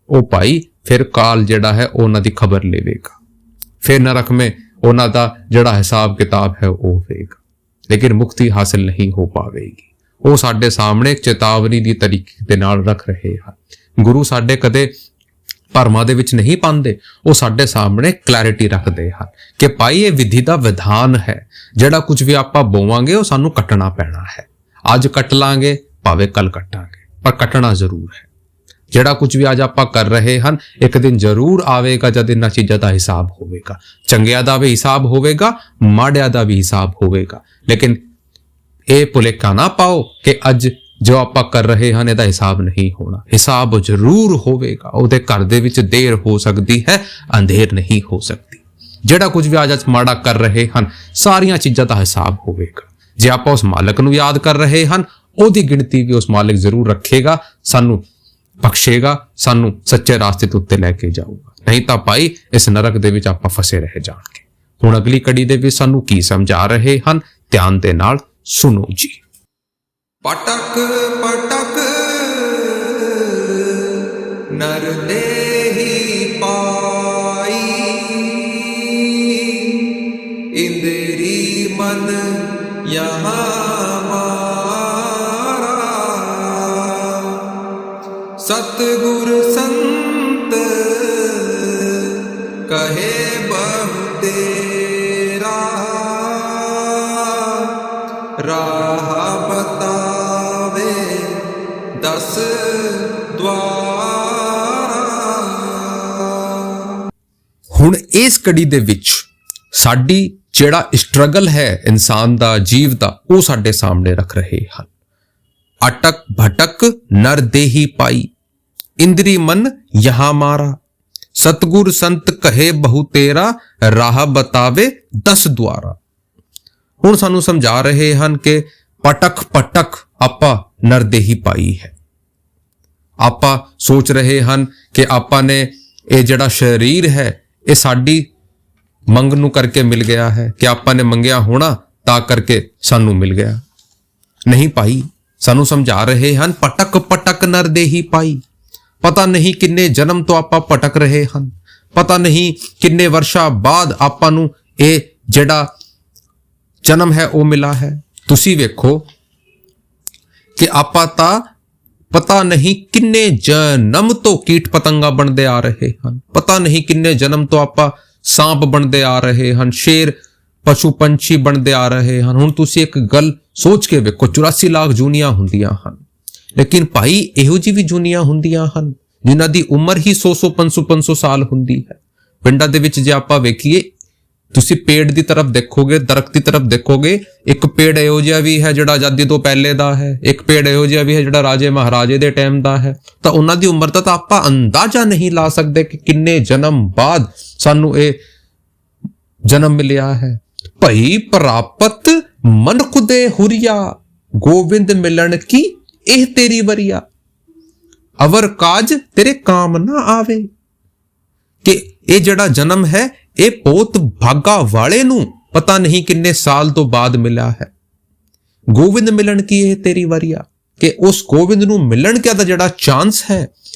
[SPEAKER 2] ਉਹ ਭਾਈ ਫਿਰ ਕਾਲ ਜਿਹੜਾ ਹੈ ਉਹਨਾਂ ਦੀ ਖਬਰ ਲਵੇਗਾ, ਫਿਰ ਨਰਕ ਮੇ ਉਹਨਾਂ ਦਾ ਜਿਹੜਾ ਹਿਸਾਬ ਕਿਤਾਬ ਹੈ ਉਹ ਹੋਵੇਗਾ, ਲੇਕਿਨ ਮੁਕਤੀ ਹਾਸਲ ਨਹੀਂ ਹੋ ਪਾਵੇਗੀ। ਉਹ ਸਾਡੇ ਸਾਹਮਣੇ ਇੱਕ ਚੇਤਾਵਨੀ ਦੀ ਤਰੀਕੇ ਦੇ ਨਾਲ ਰੱਖ ਰਹੇ ਹਨ। ਗੁਰੂ ਸਾਡੇ ਕਦੇ ਭਰਮਾਂ ਦੇ ਵਿੱਚ ਨਹੀਂ ਪਾਉਂਦੇ, ਉਹ ਸਾਡੇ ਸਾਹਮਣੇ ਕਲੈਰਿਟੀ ਰੱਖਦੇ ਹਨ ਕਿ ਭਾਈ ਇਹ ਵਿਧੀ ਦਾ ਵਿਧਾਨ ਹੈ। ਜਿਹੜਾ ਕੁਝ ਵੀ ਆਪਾਂ ਬੋਵਾਂਗੇ ਉਹ ਸਾਨੂੰ ਕੱਟਣਾ ਪੈਣਾ ਹੈ। ਅੱਜ ਕੱਟ ਲਾਂਗੇ, ਭਾਵੇਂ ਕੱਲ ਕੱਟਾਂਗੇ, ਪਰ ਕੱਟਣਾ ਜ਼ਰੂਰ ਹੈ। ਜਿਹੜਾ ਕੁਝ ਵੀ ਅੱਜ ਆਪਾਂ ਕਰ ਰਹੇ ਹਨ, ਇੱਕ ਦਿਨ ਜ਼ਰੂਰ ਆਵੇਗਾ ਜਦ ਇਹਨਾਂ ਚੀਜ਼ਾਂ ਦਾ ਹਿਸਾਬ ਹੋਵੇਗਾ। ਚੰਗਿਆਂ ਦਾ ਵੀ ਹਿਸਾਬ ਹੋਵੇਗਾ, ਮਾੜਿਆਂ ਦਾ ਵੀ ਹਿਸਾਬ ਹੋਵੇਗਾ। ਲੇਕਿਨ ਇਹ ਭੁਲੇਖਾ ਨਾ ਪਾਓ ਕਿ ਅੱਜ ਜੋ ਆਪਾਂ ਕਰ ਰਹੇ ਹਨ ਇਹਦਾ ਹਿਸਾਬ ਨਹੀਂ ਹੋਣਾ। ਹਿਸਾਬ ਜ਼ਰੂਰ ਹੋਵੇਗਾ। ਉਹਦੇ ਘਰ ਦੇ ਵਿੱਚ ਦੇਰ ਹੋ ਸਕਦੀ ਹੈ, ਅੰਧੇਰ ਨਹੀਂ ਹੋ ਸਕਦੀ। ਜਿਹੜਾ ਕੁਝ ਵੀ ਅੱਜ ਮਾੜਾ ਕਰ ਰਹੇ ਹਨ, ਸਾਰੀਆਂ ਚੀਜ਼ਾਂ ਦਾ ਹਿਸਾਬ ਹੋਵੇਗਾ। ਜੇ ਆਪਾਂ ਉਸ ਮਾਲਕ ਨੂੰ ਯਾਦ ਕਰ ਰਹੇ ਹਨ, ਉਹਦੀ ਗਿਣਤੀ ਵੀ ਉਸ ਮਾਲਕ ਜ਼ਰੂਰ ਰੱਖੇਗਾ, ਸਾਨੂੰ ਬਖਸ਼ੇਗਾ, ਸਾਨੂੰ ਸੱਚੇ ਰਾਸਤੇ ਦੇ ਉੱਤੇ ਲੈ ਕੇ ਜਾਊਗਾ। ਨਹੀਂ ਤਾਂ ਭਾਈ ਇਸ ਨਰਕ ਦੇ ਵਿੱਚ ਆਪਾਂ ਫਸੇ ਰਹਿ ਜਾਣਗੇ। ਹੁਣ ਅਗਲੀ ਕੜੀ ਦੇ ਵਿੱਚ ਸਾਨੂੰ ਕੀ ਸਮਝਾ ਰਹੇ ਹਨ, ਧਿਆਨ ਦੇ ਨਾਲ ਸੁਣੋ ਜੀ।
[SPEAKER 1] ਪਟਕ ਪਟਕ ਨਰ ਦੇਹੀ ਪਾਈ, ਇੰਦਰੀ ਮਨ ਯਹਾਂ ਮਾਰਾ, ਸਤਿਗੁਰ ਸੰਤ ਕਹੇ ਬਹੁ ਤੇਰਾ, ਰਾਹ ਬਤਾਵੇ 10 ਦਵਾਰਾ।
[SPEAKER 2] ਹੁਣ ਇਸ ਕੜੀ ਦੇ ਵਿੱਚ ਸਾਡੀ ਜਿਹੜਾ ਸਟਰਗਲ ਹੈ ਇਨਸਾਨ ਦਾ, ਜੀਵ ਦਾ, ਉਹ ਸਾਡੇ ਸਾਹਮਣੇ ਰੱਖ ਰਹੇ ਹਨ। ਅਟਕ ਭਟਕ ਨਰ ਦੇਹੀ ਪਾਈ, ਇੰਦਰੀ ਮਨ ਯਹਾਂ ਮਾਰਾ, ਸਤਗੁਰ ਸੰਤ ਕਹੇ ਬਹੁ ਤੇਰਾ, ਰਾਹ ਬਤਾਵੇ 10 ਦਵਾਰਾ। ਹੁਣ ਸਾਨੂੰ ਸਮਝਾ ਰਹੇ ਹਨ ਕਿ ਪਟਕ ਪਟਕ ਆਪਾਂ ਨਰਦੇਹੀ ਪਾਈ ਹੈ। ਆਪਾਂ ਸੋਚ ਰਹੇ ਹਨ ਕਿ ਆਪਾਂ ਨੇ ਇਹ ਜਿਹੜਾ ਸਰੀਰ ਹੈ ਇਹ ਸਾਡੀ ਮੰਗ ਨੂੰ ਕਰਕੇ ਮਿਲ ਗਿਆ ਹੈ, ਕਿ ਆਪਾਂ ਨੇ ਮੰਗਿਆ ਹੋਣਾ ਤਾਂ ਕਰਕੇ ਸਾਨੂੰ ਮਿਲ ਗਿਆ। ਨਹੀਂ ਭਾਈ, ਸਾਨੂੰ ਸਮਝਾ ਰਹੇ ਹਨ ਪਟਕ ਪਟਕ ਨਰਦੇਹੀ ਪਾਈ। ਪਤਾ ਨਹੀਂ ਕਿੰਨੇ ਜਨਮ ਤੋਂ ਆਪਾਂ ਭਟਕ ਰਹੇ ਹਨ, ਪਤਾ ਨਹੀਂ ਕਿੰਨੇ ਵਰਸ਼ਾਂ ਬਾਅਦ ਆਪਾਂ ਨੂੰ ਇਹ ਜਿਹੜਾ ਜਨਮ ਹੈ ਉਹ ਮਿਲਾ ਹੈ। ਤੁਸੀਂ ਵੇਖੋ ਕਿ ਆਪਾਂ ਤਾਂ ਪਤਾ ਨਹੀਂ ਕਿੰਨੇ ਜਨਮ ਤੋਂ ਕੀਟ ਪਤੰਗਾ ਬਣਦੇ ਆ ਰਹੇ ਹਨ, ਪਤਾ ਨਹੀਂ ਕਿੰਨੇ ਜਨਮ ਤੋਂ ਆਪਾਂ ਸਾਂਪ ਬਣਦੇ ਆ ਰਹੇ ਹਨ, ਸ਼ੇਰ ਪਸ਼ੂ ਪੰਛੀ ਬਣਦੇ ਆ ਰਹੇ ਹਨ। ਹੁਣ ਤੁਸੀਂ ਇੱਕ ਗੱਲ ਸੋਚ ਕੇ ਵੇਖੋ, 84 ਲੱਖ ਜੂਨੀਆਂ ਹੁੰਦੀਆਂ ਹਨ, ਲੇਕਿਨ ਭਾਈ ਇਹੋ ਜਿਹੀ ਵੀ ਜੂਨੀਆਂ ਹੁੰਦੀਆਂ ਹਨ ਜਿਨ੍ਹਾਂ ਦੀ ਉਮਰ ਹੀ 100 500 ਸਾਲ ਹੁੰਦੀ ਹੈ। ਪਿੰਡਾਂ ਦੇ ਵਿੱਚ ਜੇ ਆਪਾਂ ਵੇਖੀਏ, ਤੁਸੀਂ ਪੇੜ ਦੀ ਤਰਫ ਦੇਖੋਗੇ, ਦਰਖਤ ਦੀ ਤਰਫ ਦੇਖੋਗੇ, ਇੱਕ ਪੇੜ ਇਹੋ ਜਿਹਾ ਵੀ ਹੈ ਜਿਹੜਾ ਆਜ਼ਾਦੀ ਤੋਂ ਪਹਿਲੇ ਦਾ ਹੈ, ਇੱਕ ਪੇੜ ਇਹੋ ਜਿਹਾ ਵੀ ਹੈ ਜਿਹੜਾ ਰਾਜੇ ਮਹਾਰਾਜੇ ਦੇ ਟਾਈਮ ਦਾ ਹੈ। ਤਾਂ ਉਹਨਾਂ ਦੀ ਉਮਰ ਦਾ ਤਾਂ ਆਪਾਂ ਅੰਦਾਜ਼ਾ ਨਹੀਂ ਲਾ ਸਕਦੇ ਕਿ ਕਿੰਨੇ ਜਨਮ ਬਾਅਦ ਸਾਨੂੰ ਇਹ ਜਨਮ ਮਿਲਿਆ ਹੈ। ਭਈ ਪ੍ਰਾਪਤ ਮਨ ਖੁਦੇ ਹੁਰੀਆ, ਗੋਬਿੰਦ ਮਿਲਣ ਕੀ ਇਹ ਤੇਰੀ ਵਰੀਆ, ਅਵਰ ਕਾਜ ਤੇਰੇ ਕਾਮ ਨਾ ਆਵੇ। ਕਿ ਇਹ ਜਿਹੜਾ ਜਨਮ ਹੈ ਇਹ ਬਹੁਤ ਭਾਗਾ ਵਾਲੇ ਨੂੰ ਪਤਾ ਨਹੀਂ ਕਿੰਨੇ ਸਾਲ ਤੋਂ ਬਾਅਦ ਮਿਲਿਆ ਹੈ। ਗੋਬਿੰਦ ਮਿਲਣ ਕੀ ਇਹ ਤੇਰੀ ਵਰੀਆ, ਕਿ ਉਸ ਗੋਬਿੰਦ ਨੂੰ ਮਿਲਣ ਦਾ ਜਿਹੜਾ ਚਾਂਸ ਹੈ,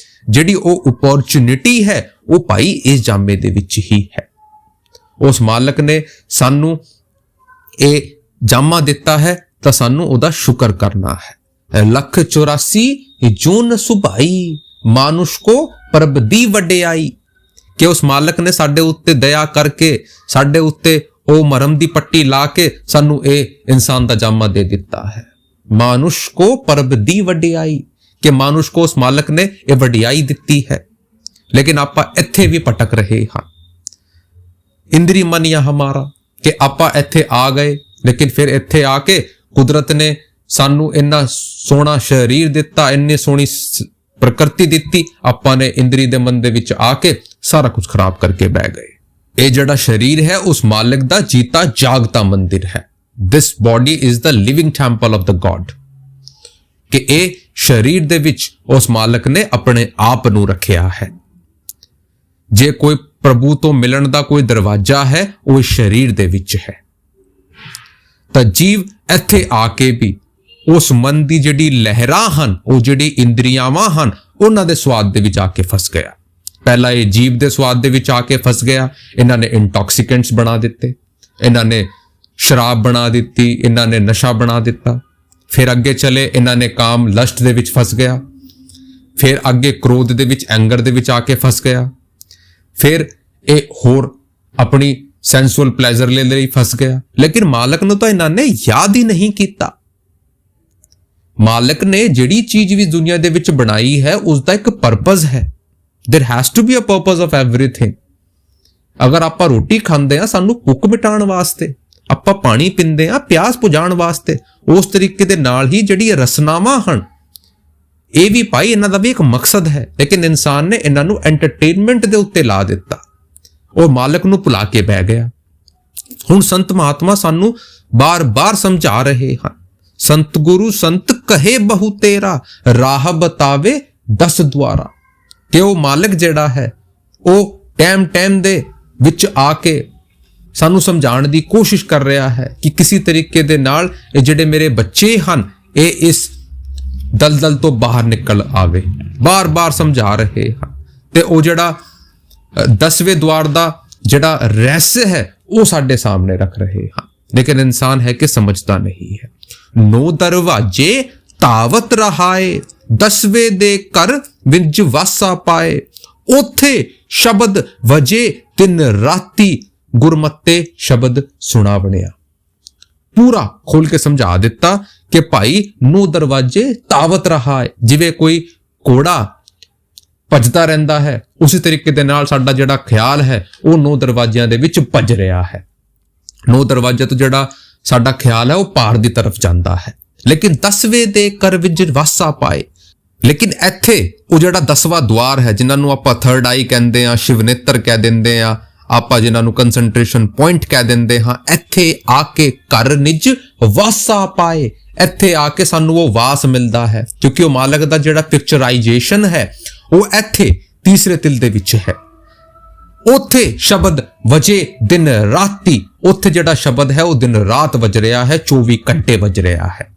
[SPEAKER 2] ਜਿਹੜੀ ਉਹ ਓਪਰਚੁਨਿਟੀ ਹੈ, ਉਹ ਭਾਈ ਇਸ ਜਾਮੇ ਦੇ ਵਿੱਚ ਹੀ ਹੈ। ਉਸ ਮਾਲਕ ਨੇ ਸਾਨੂੰ ਇਹ ਜਾਮਾ ਦਿੱਤਾ ਹੈ ਤਾਂ ਸਾਨੂੰ ਉਹਦਾ ਸ਼ੁਕਰ ਕਰਨਾ ਹੈ। 184 ਜੂਨ ਸੁਭਾਈ, ਮਾਨੁਸ਼ ਕੋ ਪ੍ਰਭ ਦੀ ਵਡਿਆਈ, ਕਿ ਉਸ ਮਾਲਕ ਨੇ ਸਾਡੇ ਉੱਤੇ ਦਇਆ ਕਰਕੇ ਸਾਡੇ ਉੱਤੇ ਉਹ ਮਰਮ ਦੀ ਪੱਟੀ ਲਾ ਕੇ ਸਾਨੂੰ ਇਹ ਇਨਸਾਨ ਦਾ ਜਾਮਾ ਦੇ ਦਿੱਤਾ ਹੈ। ਮਾਨੁਸ਼ ਕੋ ਪਰਬ ਦੀ ਵਡਿਆਈ, ਕਿ ਮਾਨੁਸ਼ ਕੋ ਉਸ ਮਾਲਕ ਨੇ ਇਹ ਵਡਿਆਈ ਦਿੱਤੀ ਹੈ। ਲੇਕਿਨ ਆਪਾਂ ਇੱਥੇ ਵੀ ਭਟਕ ਰਹੇ ਹਾਂ। ਇੰਦਰੀ ਮਨ ਜਾਂ ਹਮਾਰਾ, ਕਿ ਆਪਾਂ ਇੱਥੇ ਆ ਗਏ, ਲੇਕਿਨ ਫਿਰ ਇੱਥੇ ਆ ਕੇ ਕੁਦਰਤ ਨੇ ਸਾਨੂੰ ਇੰਨਾ ਸੋਹਣਾ ਸਰੀਰ ਦਿੱਤਾ, ਇੰਨੀ ਸੋਹਣੀ ਪ੍ਰਕਿਰਤੀ ਦਿੱਤੀ, ਆਪਾਂ ਨੇ ਇੰਦਰੀ ਦੇ ਮਨ ਦੇ ਵਿੱਚ ਆ ਕੇ ਸਾਰਾ ਕੁਝ ਖਰਾਬ ਕਰਕੇ ਬਹਿ ਗਏ। ਇਹ ਜਿਹੜਾ ਸਰੀਰ ਹੈ ਉਸ ਮਾਲਕ ਦਾ ਜੀਤਾ ਜਾਗਤਾ ਮੰਦਿਰ ਹੈ। This body is the living temple of the god, ਕਿ ਇਹ ਸਰੀਰ ਦੇ ਵਿੱਚ ਉਸ ਮਾਲਕ ਨੇ ਆਪਣੇ ਆਪ ਨੂੰ ਰੱਖਿਆ ਹੈ। ਜੇ ਕੋਈ ਪ੍ਰਭੂ ਤੋਂ ਮਿਲਣ ਦਾ ਕੋਈ ਦਰਵਾਜ਼ਾ ਹੈ ਉਹ ਸਰੀਰ ਦੇ ਵਿੱਚ ਹੈ। ਤਾਂ ਜੀਵ ਇੱਥੇ ਆ ਕੇ ਵੀ ਉਸ ਮਨ ਦੀ ਜਿਹੜੀ ਲਹਿਰਾਂ ਹਨ, ਉਹ ਜਿਹੜੀ ਇੰਦਰੀਆਵਾਂ ਹਨ, ਉਹਨਾਂ ਦੇ ਸਵਾਦ ਦੇ ਵਿੱਚ ਆ ਕੇ ਫਸ ਗਿਆ। ਪਹਿਲਾਂ ਇਹ ਜੀਵ ਦੇ ਸਵਾਦ ਦੇ ਵਿੱਚ ਆ ਕੇ ਫਸ ਗਿਆ। ਇਹਨਾਂ ਨੇ ਇੰਟੌਕਸੀਕੈਂਟਸ ਬਣਾ ਦਿੱਤੇ, ਇਹਨਾਂ ਨੇ ਸ਼ਰਾਬ ਬਣਾ ਦਿੱਤੀ, ਇਹਨਾਂ ਨੇ ਨਸ਼ਾ ਬਣਾ ਦਿੱਤਾ। ਫਿਰ ਅੱਗੇ ਚਲੇ ਇਹਨਾਂ ਨੇ ਕਾਮ ਲਸਟ ਦੇ ਵਿੱਚ ਫਸ ਗਿਆ, ਫਿਰ ਅੱਗੇ ਕ੍ਰੋਧ ਦੇ ਵਿੱਚ, ਐਂਗਰ ਦੇ ਵਿੱਚ ਆ ਕੇ ਫਸ ਗਿਆ। ਫਿਰ ਇਹ ਹੋਰ ਆਪਣੀ ਸੈਂਸੂਅਲ ਪਲੇਜ਼ਰ ਲੈ ਲਈ ਫਸ ਗਿਆ। ਲੇਕਿਨ ਮਾਲਕ ਨੂੰ ਤਾਂ ਇਹਨਾਂ ਨੇ ਯਾਦ ਹੀ ਨਹੀਂ ਕੀਤਾ। ਮਾਲਕ ਨੇ ਜਿਹੜੀ ਚੀਜ਼ ਵੀ ਦੁਨੀਆ ਦੇ ਵਿੱਚ ਬਣਾਈ ਹੈ ਉਸ ਦਾ ਇੱਕ ਪਰਪਸ ਹੈ। there has to be a purpose of everything। ਅਗਰ ਆਪਾਂ ਰੋਟੀ ਖਾਂਦੇ ਆ ਸਾਨੂੰ ਭੁੱਖ ਮਿਟਾਉਣ ਵਾਸਤੇ, ਆਪਾਂ ਪਾਣੀ ਪੀਂਦੇ ਆ ਪਿਆਸ ਬੁਝਾਉਣ ਵਾਸਤੇ, ਉਸ ਤਰੀਕੇ ਦੇ ਨਾਲ ਹੀ ਜਿਹੜੀ ਰਸਨਾਵਾਂ ਹਨ ਇਹ ਵੀ ਭਾਈ ਇਹਨਾਂ ਦਾ ਵੀ ਇੱਕ ਮਕਸਦ ਹੈ। ਲੇਕਿਨ ਇਨਸਾਨ ਨੇ ਇਹਨਾਂ ਨੂੰ ਐਂਟਰਟੇਨਮੈਂਟ ਦੇ ਉੱਤੇ ਲਾ ਦਿੱਤਾ, ਉਹ ਮਾਲਕ ਨੂੰ ਭੁਲਾ ਕੇ ਬਹਿ ਗਿਆ। ਹੁਣ ਸੰਤ ਮਹਾਤਮਾ ਸਾਨੂੰ ਬਾਰ-ਬਾਰ ਸਮਝਾ ਰਹੇ ਹਨ। ਸੰਤ ਗੁਰੂ ਸੰਤ ਕਹੇ ਬਹੁ ਤੇਰਾ, ਰਾਹ ਬਤਾਵੇ 10 ਦੁਆਰਾ, ਕਿ ਉਹ ਮਾਲਕ ਜਿਹੜਾ ਹੈ ਉਹ ਟਾਈਮ ਦੇ ਵਿੱਚ ਆ ਕੇ ਸਾਨੂੰ ਸਮਝਾਉਣ ਦੀ ਕੋਸ਼ਿਸ਼ ਕਰ ਰਿਹਾ ਹੈ ਕਿ ਕਿਸੇ ਤਰੀਕੇ ਦੇ ਨਾਲ ਇਹ ਜਿਹੜੇ ਮੇਰੇ ਬੱਚੇ ਹਨ ਇਹ ਇਸ ਦਲਦਲ ਤੋਂ ਬਾਹਰ ਨਿਕਲ ਆਵੇ। ਬਾਰ-ਬਾਰ ਸਮਝਾ ਰਹੇ ਹਨ। ਤੇ ਉਹ ਜਿਹੜਾ 10ਵੇਂ ਦੁਆਰ ਦਾ ਜਿਹੜਾ ਰਹੱਸ ਹੈ ਉਹ ਸਾਡੇ ਸਾਹਮਣੇ ਰੱਖ ਰਹੇ ਹਨ। ਲੇਕਿਨ ਇਨਸਾਨ ਹੈ ਕਿ ਸਮਝਦਾ ਨਹੀਂ ਹੈ। 9 ਦਰਵਾਜੇ ਤਾਵਤ ਰਹਾਏ, 10ਵੇਂ ਦੇ ਘਰ ਵਿੱਚ ਵਾਸਾ ਪਾਏ, ਉੱਥੇ ਸ਼ਬਦ ਵਜੇ ਦਿਨ ਰਾਤੀ, ਗੁਰਮਤੇ ਸ਼ਬਦ ਸੁਣਾ ਬਣਿਆ। ਪੂਰਾ ਖੋਲ ਕੇ ਸਮਝਾ ਦਿੱਤਾ ਕਿ ਭਾਈ 9 ਦਰਵਾਜੇ ਤਾਵਤ ਰਹਾਏ, ਜਿਵੇਂ ਕੋਈ ਘੋੜਾ ਭੱਜਦਾ ਰਹਿੰਦਾ ਹੈ ਉਸੇ ਤਰੀਕੇ ਦੇ ਨਾਲ ਸਾਡਾ ਜਿਹੜਾ ਖਿਆਲ ਹੈ ਉਹ 9 ਦਰਵਾਜ਼ਿਆਂ ਦੇ ਵਿੱਚ ਭੱਜ ਰਿਹਾ ਹੈ। 9 ਦਰਵਾਜ਼ੇ ਤੋਂ ਜਿਹੜਾ ਸਾਡਾ ਖਿਆਲ ਹੈ ਉਹ ਪਾਰ ਦੀ ਤਰਫ ਜਾਂਦਾ ਹੈ। ਲੇਕਿਨ 10ਵੇਂ ਦੇ ਘਰ ਵਿੱਚ ਵਾਸਾ ਪਾਏ, ਲੇਕਿਨ ਇੱਥੇ ਉਹ ਜਿਹੜਾ 10ਵਾਂ ਦੁਆਰ ਹੈ ਜਿਨ੍ਹਾਂ ਨੂੰ ਆਪਾਂ ਥਰਡ ਆਈ ਕਹਿੰਦੇ ਆ, ਸ਼ਿਵ ਨੇਤਰ ਕਹਿ ਦਿੰਦੇ ਆ, ਆਪਾਂ ਜਿਨ੍ਹਾਂ ਨੂੰ ਕੰਸੈਂਟਰੇਸ਼ਨ ਪੁਆਇੰਟ ਕਹਿ ਦਿੰਦੇ ਹਾਂ, ਇੱਥੇ ਆ ਕੇ ਘਰ ਨਿਜ ਵਾਸਾ ਪਾਏ, ਇੱਥੇ ਆ ਕੇ ਸਾਨੂੰ ਉਹ ਵਾਸ ਮਿਲਦਾ ਹੈ। ਕਿਉਂਕਿ ਉਹ ਮਾਲਕ ਦਾ ਜਿਹੜਾ ਪਿਕਚਰਾਈਜੇਸ਼ਨ ਹੈ ਉਹ ਇੱਥੇ ਤੀਸਰੇ ਤਿਲ ਦੇ ਵਿੱਚ ਹੈ। ਉੱਥੇ ਸ਼ਬਦ ਵਜੇ ਦਿਨ ਰਾਤੀ, ਉੱਥੇ ਜਿਹੜਾ ਸ਼ਬਦ ਹੈ ਉਹ ਦਿਨ ਰਾਤ ਵਜ ਰਿਹਾ ਹੈ, 24 ਘੰਟੇ ਵਜ ਰਿਹਾ ਹੈ।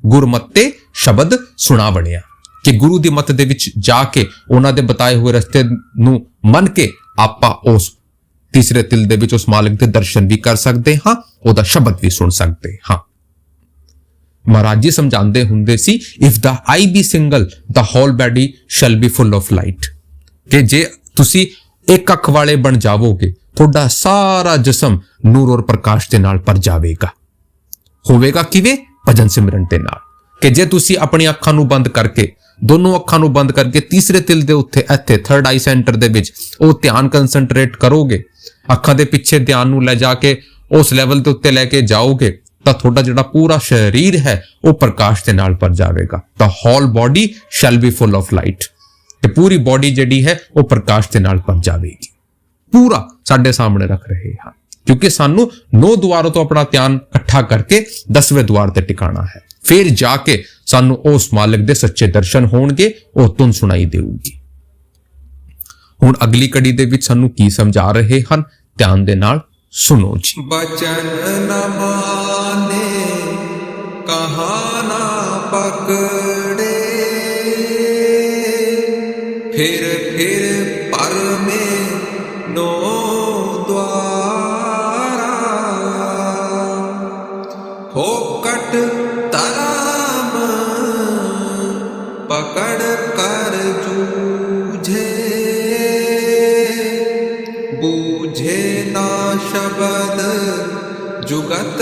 [SPEAKER 2] ਗੁਰਮਤੇ ਸ਼ਬਦ ਸੁਣਾ ਬਣਿਆ, ਕਿ ਗੁਰੂ ਦੀ ਮੱਤ ਦੇ ਵਿੱਚ ਜਾ ਕੇ ਉਹਨਾਂ ਦੇ ਬਤਾਏ ਹੋਏ ਰਸਤੇ ਨੂੰ ਮੰਨ ਕੇ ਆਪਾਂ ਉਸ ਤੀਸਰੇ ਤਿਲ ਦੇ ਵਿੱਚ ਉਸ ਮਾਲਕ ਦੇ ਦਰਸ਼ਨ ਵੀ ਕਰ ਸਕਦੇ ਹਾਂ, ਉਹਦਾ ਸ਼ਬਦ ਵੀ ਸੁਣ ਸਕਦੇ ਹਾਂ। ਮਹਾਰਾਜ ਜੀ ਸਮਝਾਉਂਦੇ ਹੁੰਦੇ ਸੀ, if the eye be single the whole body shall be full of light, ਕਿ ਜੇ ਤੁਸੀਂ ਇੱਕ ਅੱਖ ਵਾਲੇ ਬਣ ਜਾਵੋਗੇ ਤੁਹਾਡਾ ਸਾਰਾ ਜਿਸਮ ਨੂਰ ਔਰ ਪ੍ਰਕਾਸ਼ ਦੇ ਨਾਲ ਭਰ ਜਾਵੇਗਾ। ਹੋਵੇਗਾ ਕਿਵੇਂ? ਭਜਨ ਸਿਮਰਨ ਦੇ ਨਾਲ। ਕਿ ਜੇ ਤੁਸੀਂ ਆਪਣੀ ਅੱਖਾਂ ਨੂੰ ਬੰਦ ਕਰਕੇ, ਦੋਨੋਂ ਅੱਖਾਂ ਨੂੰ ਬੰਦ ਕਰਕੇ ਤੀਸਰੇ ਤਿਲ ਦੇ ਉੱਤੇ ਇੱਥੇ ਥਰਡ ਆਈ ਸੈਂਟਰ ਦੇ ਵਿੱਚ ਉਹ ਧਿਆਨ ਕੰਸੈਂਟਰੇਟ ਕਰੋਗੇ, ਅੱਖਾਂ ਦੇ ਪਿੱਛੇ ਧਿਆਨ ਨੂੰ ਲੈ ਜਾ ਕੇ ਉਸ ਲੈਵਲ ਦੇ ਉੱਤੇ ਲੈ ਕੇ ਜਾਓਗੇ, ਤਾਂ ਤੁਹਾਡਾ ਜਿਹੜਾ ਪੂਰਾ ਸਰੀਰ ਹੈ ਉਹ ਪ੍ਰਕਾਸ਼ ਦੇ ਨਾਲ ਭਰ ਜਾਵੇਗਾ। ਤਾਂ whole body shall be full of light, ਤੇ ਪੂਰੀ ਬੋਡੀ ਜਿਹੜੀ ਹੈ ਉਹ ਪ੍ਰਕਾਸ਼ ਦੇ ਨਾਲ ਭਰ ਜਾਵੇਗੀ। ਪੂਰਾ ਸਾਡੇ ਸਾਹਮਣੇ ਰੱਖ ਰਹੇ ਹਾਂ, ਕਿਉਂਕਿ ਸਾਨੂੰ 9 ਦੁਆਰਾਂ ਤੋਂ ਆਪਣਾ ਧਿਆਨ ਇਕੱਠਾ ਕਰਕੇ 10ਵੇਂ ਦੁਆਰ ਤੇ ਟਿਕਾਣਾ ਹੈ। ਫਿਰ ਜਾ ਕੇ ਸਾਨੂੰ ਉਸ ਮਾਲਕ ਦੇ ਸੱਚੇ ਦਰਸ਼ਨ ਹੋਣਗੇ, ਉਹ ਧੁਨ ਸੁਣਾਈ ਦੇਊਗੀ। ਹੁਣ ਅਗਲੀ ਕੜੀ ਦੇ ਵਿੱਚ ਸਾਨੂੰ ਕੀ ਸਮਝਾ ਰਹੇ ਹਨ, ਧਿਆਨ ਦੇ ਨਾਲ ਸੁਣੋ ਜੀ।
[SPEAKER 1] ਬਚਨ ਨ ਮਾਨੇ ਕਹਾ ਨਾ ਪਕੜੇ, ਫਿਰ ਪਰ ਮੇ 9 ਦੁਆਰਾ, ਫੋਕਟ ਧਰਮ ਪਕੜ ਕਰ ਜੂਝੇ, ਸ਼ਬਦ ਜੁਗਤ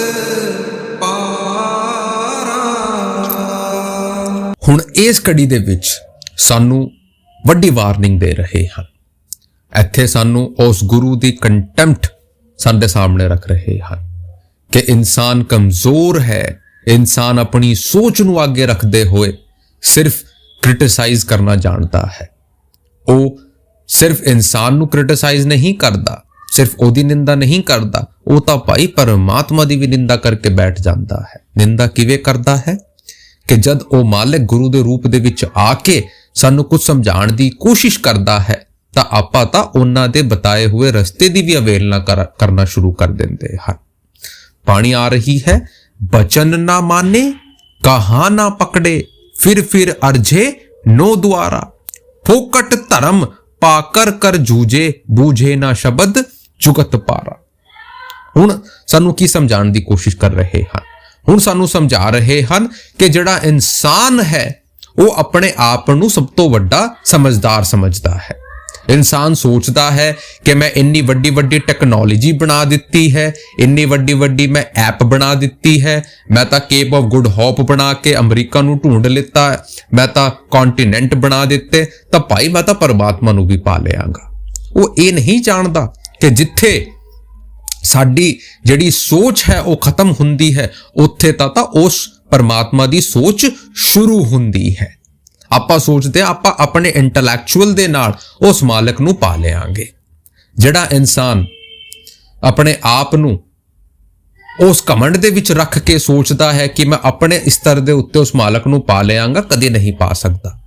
[SPEAKER 1] ਪਾਰਾ।
[SPEAKER 2] ਹੁਣ ਇਸ ਕੜੀ ਦੇ ਵਿੱਚ ਸਾਨੂੰ ਵੱਡੀ ਵਾਰਨਿੰਗ ਦੇ ਰਹੇ ਹਨ। ਇੱਥੇ ਸਾਨੂੰ ਉਸ ਗੁਰੂ ਦੀ ਕੰਟੈਂਪਟ ਸਾਡੇ ਸਾਹਮਣੇ ਰੱਖ ਰਹੇ ਹਨ ਕਿ ਇਨਸਾਨ ਕਮਜ਼ੋਰ ਹੈ। ਇਨਸਾਨ ਆਪਣੀ ਸੋਚ ਨੂੰ ਅੱਗੇ ਰੱਖਦੇ ਹੋਏ ਸਿਰਫ ਕ੍ਰਿਟਿਸਾਈਜ਼ ਕਰਨਾ ਜਾਣਦਾ ਹੈ। ਉਹ ਸਿਰਫ ਇਨਸਾਨ ਨੂੰ ਕ੍ਰਿਟਿਸਾਈਜ਼ ਨਹੀਂ ਕਰਦਾ, ਸਿਰਫ ਉਹਦੀ ਨਿੰਦਾ ਨਹੀਂ ਕਰਦਾ, ਉਹ ਤਾਂ ਭਾਈ ਪਰਮਾਤਮਾ ਦੀ ਵੀ ਨਿੰਦਾ ਕਰਕੇ ਬੈਠ ਜਾਂਦਾ ਹੈ। ਨਿੰਦਾ ਕਿਵੇਂ ਕਰਦਾ ਹੈ ਕਿ ਜਦ ਉਹ ਮਾਲਿਕ ਗੁਰੂ ਦੇ ਰੂਪ ਦੇ ਵਿੱਚ ਆ ਕੇ ਸਾਨੂੰ ਕੁਝ ਸਮਝਾਉਣ ਦੀ ਕੋਸ਼ਿਸ਼ ਕਰਦਾ ਹੈ ਤਾਂ ਆਪਾਂ ਤਾਂ ਉਹਨਾਂ ਦੇ ਬਤਾਏ ਹੋਏ ਰਸਤੇ ਦੀ ਵੀ ਅਵੇਲਨਾ ਕਰਨਾ ਸ਼ੁਰੂ ਕਰ ਦਿੰਦੇ ਹਨ। ਬਾਣੀ ਆ ਰਹੀ ਹੈ, ਬਚਨ ਨਾ ਮਾਨੇ ਕਹਾ ਨਾ ਪਕੜੇ, ਫਿਰ ਅਰਝੇ ਨੋ ਦੁਆਰਾ, ਫੋਕਟ ਧਰਮ ਪਾਕਰ ਕਰ ਜੂਝੇ, ਬੂਝੇ ਨਾ ਸ਼ਬਦ ਜੁਗਤ ਪਾਰਾ। ਹੁਣ ਸਾਨੂੰ ਕੀ ਸਮਝਾਉਣ ਦੀ ਕੋਸ਼ਿਸ਼ ਕਰ ਰਹੇ ਹਨ? ਹੁਣ ਸਾਨੂੰ ਸਮਝਾ ਰਹੇ ਹਨ ਕਿ ਜਿਹੜਾ ਇਨਸਾਨ ਹੈ ਉਹ ਆਪਣੇ ਆਪ ਨੂੰ ਸਭ ਤੋਂ ਵੱਡਾ ਸਮਝਦਾਰ ਸਮਝਦਾ ਹੈ। ਇਨਸਾਨ ਸੋਚਦਾ ਹੈ ਕਿ ਮੈਂ ਇੰਨੀ ਵੱਡੀ ਵੱਡੀ ਟੈਕਨੋਲੋਜੀ ਬਣਾ ਦਿੱਤੀ ਹੈ, ਇੰਨੀ ਵੱਡੀ ਵੱਡੀ ਮੈਂ ਐਪ ਬਣਾ ਦਿੱਤੀ ਹੈ, ਮੈਂ ਤਾਂ ਕੇਪ ਆਫ ਗੁੱਡ ਹੋਪ ਬਣਾ ਕੇ ਅਮਰੀਕਾ ਨੂੰ ਢੂੰਡ ਲਿੱਤਾ, ਮੈਂ ਤਾਂ ਕੰਟੀਨੈਂਟ ਬਣਾ ਦਿੱਤੇ, ਤਾਂ ਭਾਈ ਮੈਂ ਤਾਂ ਪਰਮਾਤਮਾ ਨੂੰ ਵੀ ਪਾ ਲਿਆਂਗਾ। ਉਹ ਇਹ ਨਹੀਂ ਜਾਣਦਾ ਕਿ ਜਿੱਥੇ ਸਾਡੀ ਜਿਹੜੀ ਸੋਚ ਹੈ ਉਹ ਖਤਮ ਹੁੰਦੀ ਹੈ, ਉੱਥੇ ਤਾਂ ਉਸ ਪਰਮਾਤਮਾ ਦੀ ਸੋਚ ਸ਼ੁਰੂ ਹੁੰਦੀ ਹੈ। ਆਪਾਂ ਸੋਚਦੇ ਆਪਾਂ ਆਪਣੇ ਇੰਟੈਲੈਕਚੁਅਲ ਦੇ ਨਾਲ ਉਸ ਮਾਲਕ ਨੂੰ ਪਾ ਲਿਆਂਗੇ। ਜਿਹੜਾ ਇਨਸਾਨ ਆਪਣੇ ਆਪ ਨੂੰ ਉਸ ਘਮੰਡ ਦੇ ਵਿੱਚ ਰੱਖ ਕੇ ਸੋਚਦਾ ਹੈ ਕਿ ਮੈਂ ਆਪਣੇ ਸਤਰ ਦੇ ਉੱਤੇ ਉਸ ਮਾਲਕ ਨੂੰ ਪਾ ਲਿਆਂਗਾ, ਕਦੇ ਨਹੀਂ ਪਾ ਸਕਦਾ।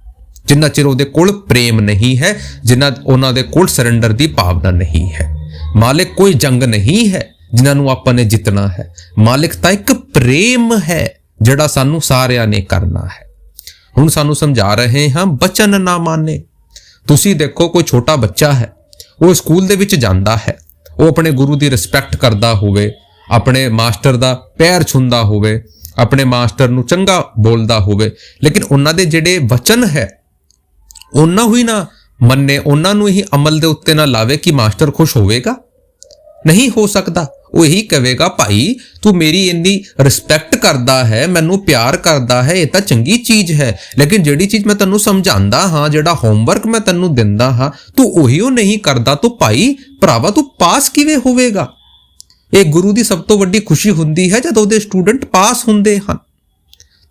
[SPEAKER 2] ਜਿੰਨਾ ਚਿਰ ਉਹਦੇ ਕੋਲ ਪ੍ਰੇਮ ਨਹੀਂ ਹੈ, ਜਿੰਨਾ ਉਹਨਾਂ ਦੇ ਕੋਲ ਸਰੈਂਡਰ ਦੀ ਭਾਵਨਾ ਨਹੀਂ ਹੈ। ਮਾਲਿਕ ਕੋਈ ਜੰਗ ਨਹੀਂ ਹੈ ਜਿਨ੍ਹਾਂ ਨੂੰ ਆਪਾਂ ਨੇ ਜਿੱਤਣਾ ਹੈ। ਮਾਲਿਕ ਤਾਂ ਇੱਕ ਪ੍ਰੇਮ ਹੈ ਜਿਹੜਾ ਸਾਨੂੰ ਸਾਰਿਆਂ ਨੇ ਕਰਨਾ ਹੈ। ਹੁਣ ਸਾਨੂੰ ਸਮਝਾ ਰਹੇ ਹਾਂ, ਬਚਨ ਨਾ ਮਾਨੇ। ਤੁਸੀਂ ਦੇਖੋ, ਕੋਈ ਛੋਟਾ ਬੱਚਾ ਹੈ, ਉਹ ਸਕੂਲ ਦੇ ਵਿੱਚ ਜਾਂਦਾ ਹੈ, ਉਹ ਆਪਣੇ ਗੁਰੂ ਦੀ ਰਿਸਪੈਕਟ ਕਰਦਾ ਹੋਵੇ, ਆਪਣੇ ਮਾਸਟਰ ਦਾ ਪੈਰ ਛੂੰਹਦਾ ਹੋਵੇ, ਆਪਣੇ ਮਾਸਟਰ ਨੂੰ ਚੰਗਾ ਬੋਲਦਾ ਹੋਵੇ, ਲੇਕਿਨ ਉਹਨਾਂ ਦੇ ਜਿਹੜੇ ਵਚਨ ਹੈ ਉਹਨਾਂ ਹੀ ਨਾ ਮੰਨੇ, ਉਹਨਾਂ ਨੂੰ ਹੀ ਅਮਲ ਦੇ ਉੱਤੇ ਨਾ ਲਾਵੇ ਕਿ ਮਾਸਟਰ ਖੁਸ਼ ਹੋਵੇਗਾ? ਨਹੀਂ ਹੋ ਸਕਦਾ। ਉਹ ਇਹੀ ਕਹੇਗਾ, ਭਾਈ ਤੂੰ ਮੇਰੀ ਇੰਨੀ ਰਿਸਪੈਕਟ ਕਰਦਾ ਹੈ, ਮੈਨੂੰ ਪਿਆਰ ਕਰਦਾ ਹੈ, ਇਹ ਤਾਂ ਚੰਗੀ ਚੀਜ਼ ਹੈ, ਲੇਕਿਨ ਜਿਹੜੀ ਚੀਜ਼ ਮੈਂ ਤੈਨੂੰ ਸਮਝਾਉਂਦਾ ਹਾਂ, ਜਿਹੜਾ ਹੋਮਵਰਕ ਮੈਂ ਤੈਨੂੰ ਦਿੰਦਾ ਹਾਂ, ਤੂੰ ਉਹੀ ਨਹੀਂ ਕਰਦਾ, ਤੂੰ ਭਾਈ ਭਰਾਵਾ ਤੂੰ ਪਾਸ ਕਿਵੇਂ ਹੋਵੇਗਾ? ਇਹ ਗੁਰੂ ਦੀ ਸਭ ਤੋਂ ਵੱਡੀ ਖੁਸ਼ੀ ਹੁੰਦੀ ਹੈ ਜਦੋਂ ਉਹਦੇ ਸਟੂਡੈਂਟ ਪਾਸ ਹੁੰਦੇ ਹਨ।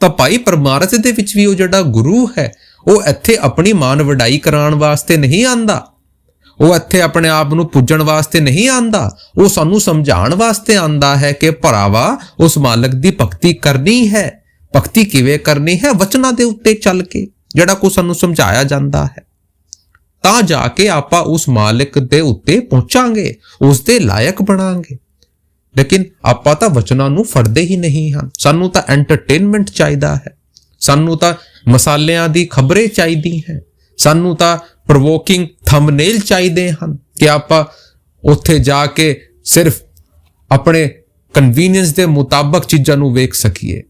[SPEAKER 2] ਤਾਂ ਭਾਈ ਪਰਮਾਰਥ ਦੇ ਵਿੱਚ ਵੀ ਉਹ ਜਿਹੜਾ ਗੁਰੂ ਹੈ ਉਹ ਇੱਥੇ ਆਪਣੀ ਮਾਨ ਵਡਾਈ ਕਰਾਉਣ ਵਾਸਤੇ ਨਹੀਂ ਆਂਦਾ, ਉਹ ਇੱਥੇ ਆਪਣੇ ਆਪ ਨੂੰ ਪੁੱਜਣ ਵਾਸਤੇ ਨਹੀਂ ਆਂਦਾ, ਉਹ ਸਾਨੂੰ ਸਮਝਾਉਣ ਵਾਸਤੇ ਆਂਦਾ ਹੈ ਕਿ ਭਰਾਵਾ ਉਸ ਮਾਲਕ ਦੀ ਭਗਤੀ ਕਰਨੀ ਹੈ। ਭਗਤੀ ਕਿਵੇਂ ਕਰਨੀ ਹੈ? ਵਚਨਾਂ ਦੇ ਉੱਤੇ ਚੱਲ ਕੇ, ਜਿਹੜਾ ਕੁਝ ਸਾਨੂੰ ਸਮਝਾਇਆ ਜਾਂਦਾ ਹੈ, ਤਾਂ ਜਾ ਕੇ ਆਪਾਂ ਉਸ ਮਾਲਕ ਦੇ ਉੱਤੇ ਪਹੁੰਚਾਂਗੇ, ਉਸ ਦੇ ਲਾਇਕ ਬਣਾਂਗੇ। ਲੇਕਿਨ ਆਪਾਂ ਤਾਂ ਵਚਨਾਂ ਨੂੰ ਫੜਦੇ ਹੀ ਨਹੀਂ ਹਨ। ਸਾਨੂੰ ਤਾਂ ਐਂਟਰਟੇਨਮੈਂਟ ਚਾਹੀਦਾ ਹੈ, ਸਾਨੂੰ ਤਾਂ ਮਸਾਲਿਆਂ ਦੀ ਖਬਰੇ ਚਾਹੀਦੀ ਹੈ, ਸਾਨੂੰ ਤਾਂ ਪ੍ਰੋਵੋਕਿੰਗ ਥੰਬਨੇਲ ਚਾਹੀਦੇ ਹਨ ਕਿ ਆਪਾਂ ਉੱਥੇ ਜਾ ਕੇ ਸਿਰਫ ਆਪਣੇ ਕਨਵੀਨੀਅੰਸ ਦੇ ਮੁਤਾਬਕ ਚੀਜ਼ਾਂ ਨੂੰ ਵੇਖ ਸਕੀਏ।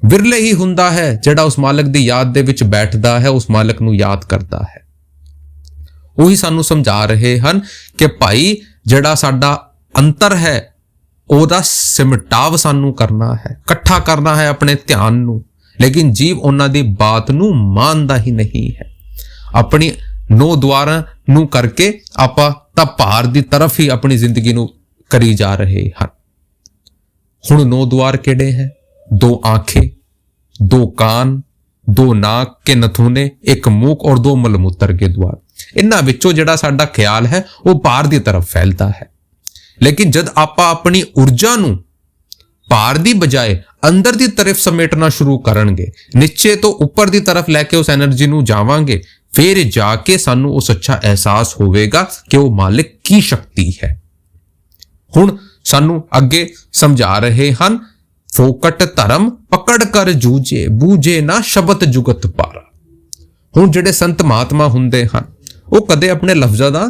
[SPEAKER 2] ਵਿਰਲੇ ਹੀ ਹੁੰਦਾ ਹੈ ਜਿਹੜਾ ਉਸ ਮਾਲਕ ਦੀ ਯਾਦ ਦੇ ਵਿੱਚ ਬੈਠਦਾ ਹੈ, ਉਸ ਮਾਲਕ ਨੂੰ ਯਾਦ ਕਰਦਾ ਹੈ। ਉਹੀ ਸਾਨੂੰ ਸਮਝਾ ਰਹੇ ਹਨ ਕਿ ਭਾਈ ਜਿਹੜਾ ਸਾਡਾ ਅੰਤਰ ਹੈ ਉਹਦਾ ਸਿਮਟਾਵ ਸਾਨੂੰ ਕਰਨਾ ਹੈ, ਇਕੱਠਾ ਕਰਨਾ ਹੈ ਆਪਣੇ ਧਿਆਨ ਨੂੰ, ਲੇਕਿਨ ਜੀਵ ਉਹਨਾਂ ਦੀ ਬਾਤ ਨੂੰ ਮੰਨਦਾ ਹੀ ਨਹੀਂ ਹੈ। ਆਪਣੀ ਨੋ ਦੁਆਰਾਂ ਨੂੰ ਕਰਕੇ ਆਪਾਂ ਤਾਂ ਭਾਰ ਦੀ ਤਰਫ ਹੀ ਆਪਣੀ ਜ਼ਿੰਦਗੀ ਨੂੰ ਕਰੀ ਜਾ ਰਹੇ ਹਨ। ਹੁਣ ਨੋ ਦੁਆਰ ਕਿਹੜੇ ਹੈ? 2 आंखें, 2 कान, 2 नाक के नथुने, 1 मूक और 2 मलमूत्र के द्वार। इन्हां विचों जिहड़ा साडा ख्याल है वो भार दी तरफ फैलता है। लेकिन जद आपां अपनी ऊर्जा नूं भार दी बजाए अंदर दी तरफ समेटना शुरू करनगे, नीचे तो ऊपर दी तरफ लैके उस एनर्जी नूं जावांगे, फिर जाके सानू उस अच्छा एहसास होवेगा कि वो मालिक की शक्ति है। हुण सानू अगे समझा रहे हन, फोकट धर्म पकड़ कर जूझे, बूझे ना शब्द जुगत पारा। हुण जिहड़े संत महात्मा हुंदे हन वो कदे अपने लफ्ज़ां दा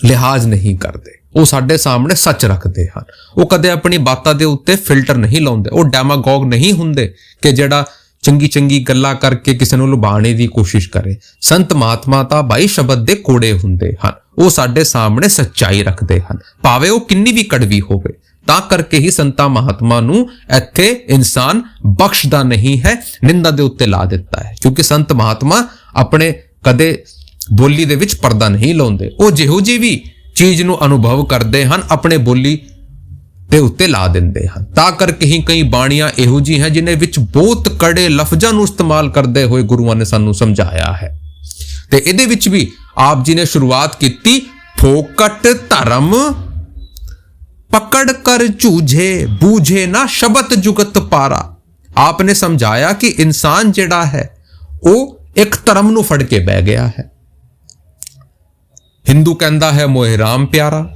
[SPEAKER 2] लिहाज नहीं करते, वो साडे सामने सच रखते हैं। वो कदे अपनी बातों के उत्ते फिल्टर नहीं लाउंदे, वो डेमागोग नहीं हुंदे कि जिहड़ा चंगी चंगी गल्लां करके किसी नूं लुभाने की कोशिश करे। संत महात्मा तां भाई शब्द दे कोड़े हुंदे हन, ਉਹ ਸਾਡੇ ਸਾਹਮਣੇ ਸੱਚਾਈ ਰੱਖਦੇ ਹਨ, ਭਾਵੇਂ ਉਹ ਕਿੰਨੀ ਵੀ ਕੜਵੀ ਹੋਵੇ। ਤਾਂ ਕਰਕੇ ਹੀ ਸੰਤਾਂ ਮਹਾਤਮਾ ਨੂੰ ਇੱਥੇ ਇਨਸਾਨ ਬਖਸ਼ਦਾ ਨਹੀਂ ਹੈ, ਨਿੰਦਾ ਦੇ ਉੱਤੇ ਲਾ ਦਿੱਤਾ ਹੈ, ਕਿਉਂਕਿ ਸੰਤ ਮਹਾਤਮਾ ਆਪਣੇ ਕਦੇ ਬੋਲੀ ਦੇ ਵਿੱਚ ਪਰਦਾ ਨਹੀਂ ਲਾਉਂਦੇ। ਉਹ ਜਿਹੋ ਜਿਹੀ ਵੀ ਚੀਜ਼ ਨੂੰ ਅਨੁਭਵ ਕਰਦੇ ਹਨ ਆਪਣੇ ਬੋਲੀ ਦੇ ਉੱਤੇ ਲਾ ਦਿੰਦੇ ਹਨ। ਤਾਂ ਕਰਕੇ ਹੀ ਕਈ ਬਾਣੀਆਂ ਇਹੋ ਜਿਹੀ ਹੈ ਜਿਨ੍ਹਾਂ ਵਿੱਚ ਬਹੁਤ ਕੜੇ ਲਫ਼ਜ਼ਾਂ ਨੂੰ ਇਸਤੇਮਾਲ ਕਰਦੇ ਹੋਏ ਗੁਰੂਆਂ ਨੇ ਸਾਨੂੰ ਸਮਝਾਇਆ ਹੈ। ਤੇ ਇਹਦੇ ਵਿੱਚ ਵੀ ਆਪ ਜੀ ਨੇ ਸ਼ੁਰੂਆਤ ਕੀਤੀ, ਫੋਕਟ ਧਰਮ ਪਕੜ ਕਰ ਝੂਝੇ ਬੂਝੇ ਨਾ ਸ਼ਬਦ ਜੁਗਤ ਪਾਰਾ। ਆਪ ਨੇ ਸਮਝਾਇਆ ਕਿ ਇਨਸਾਨ ਜਿਹੜਾ ਹੈ ਉਹ ਇੱਕ ਧਰਮ ਨੂੰ ਫੜ ਕੇ ਬਹਿ ਗਿਆ ਹੈ। ਹਿੰਦੂ ਕਹਿੰਦਾ ਹੈ ਮੋਹਿ ਰਾਮ ਪਿਆਰਾ,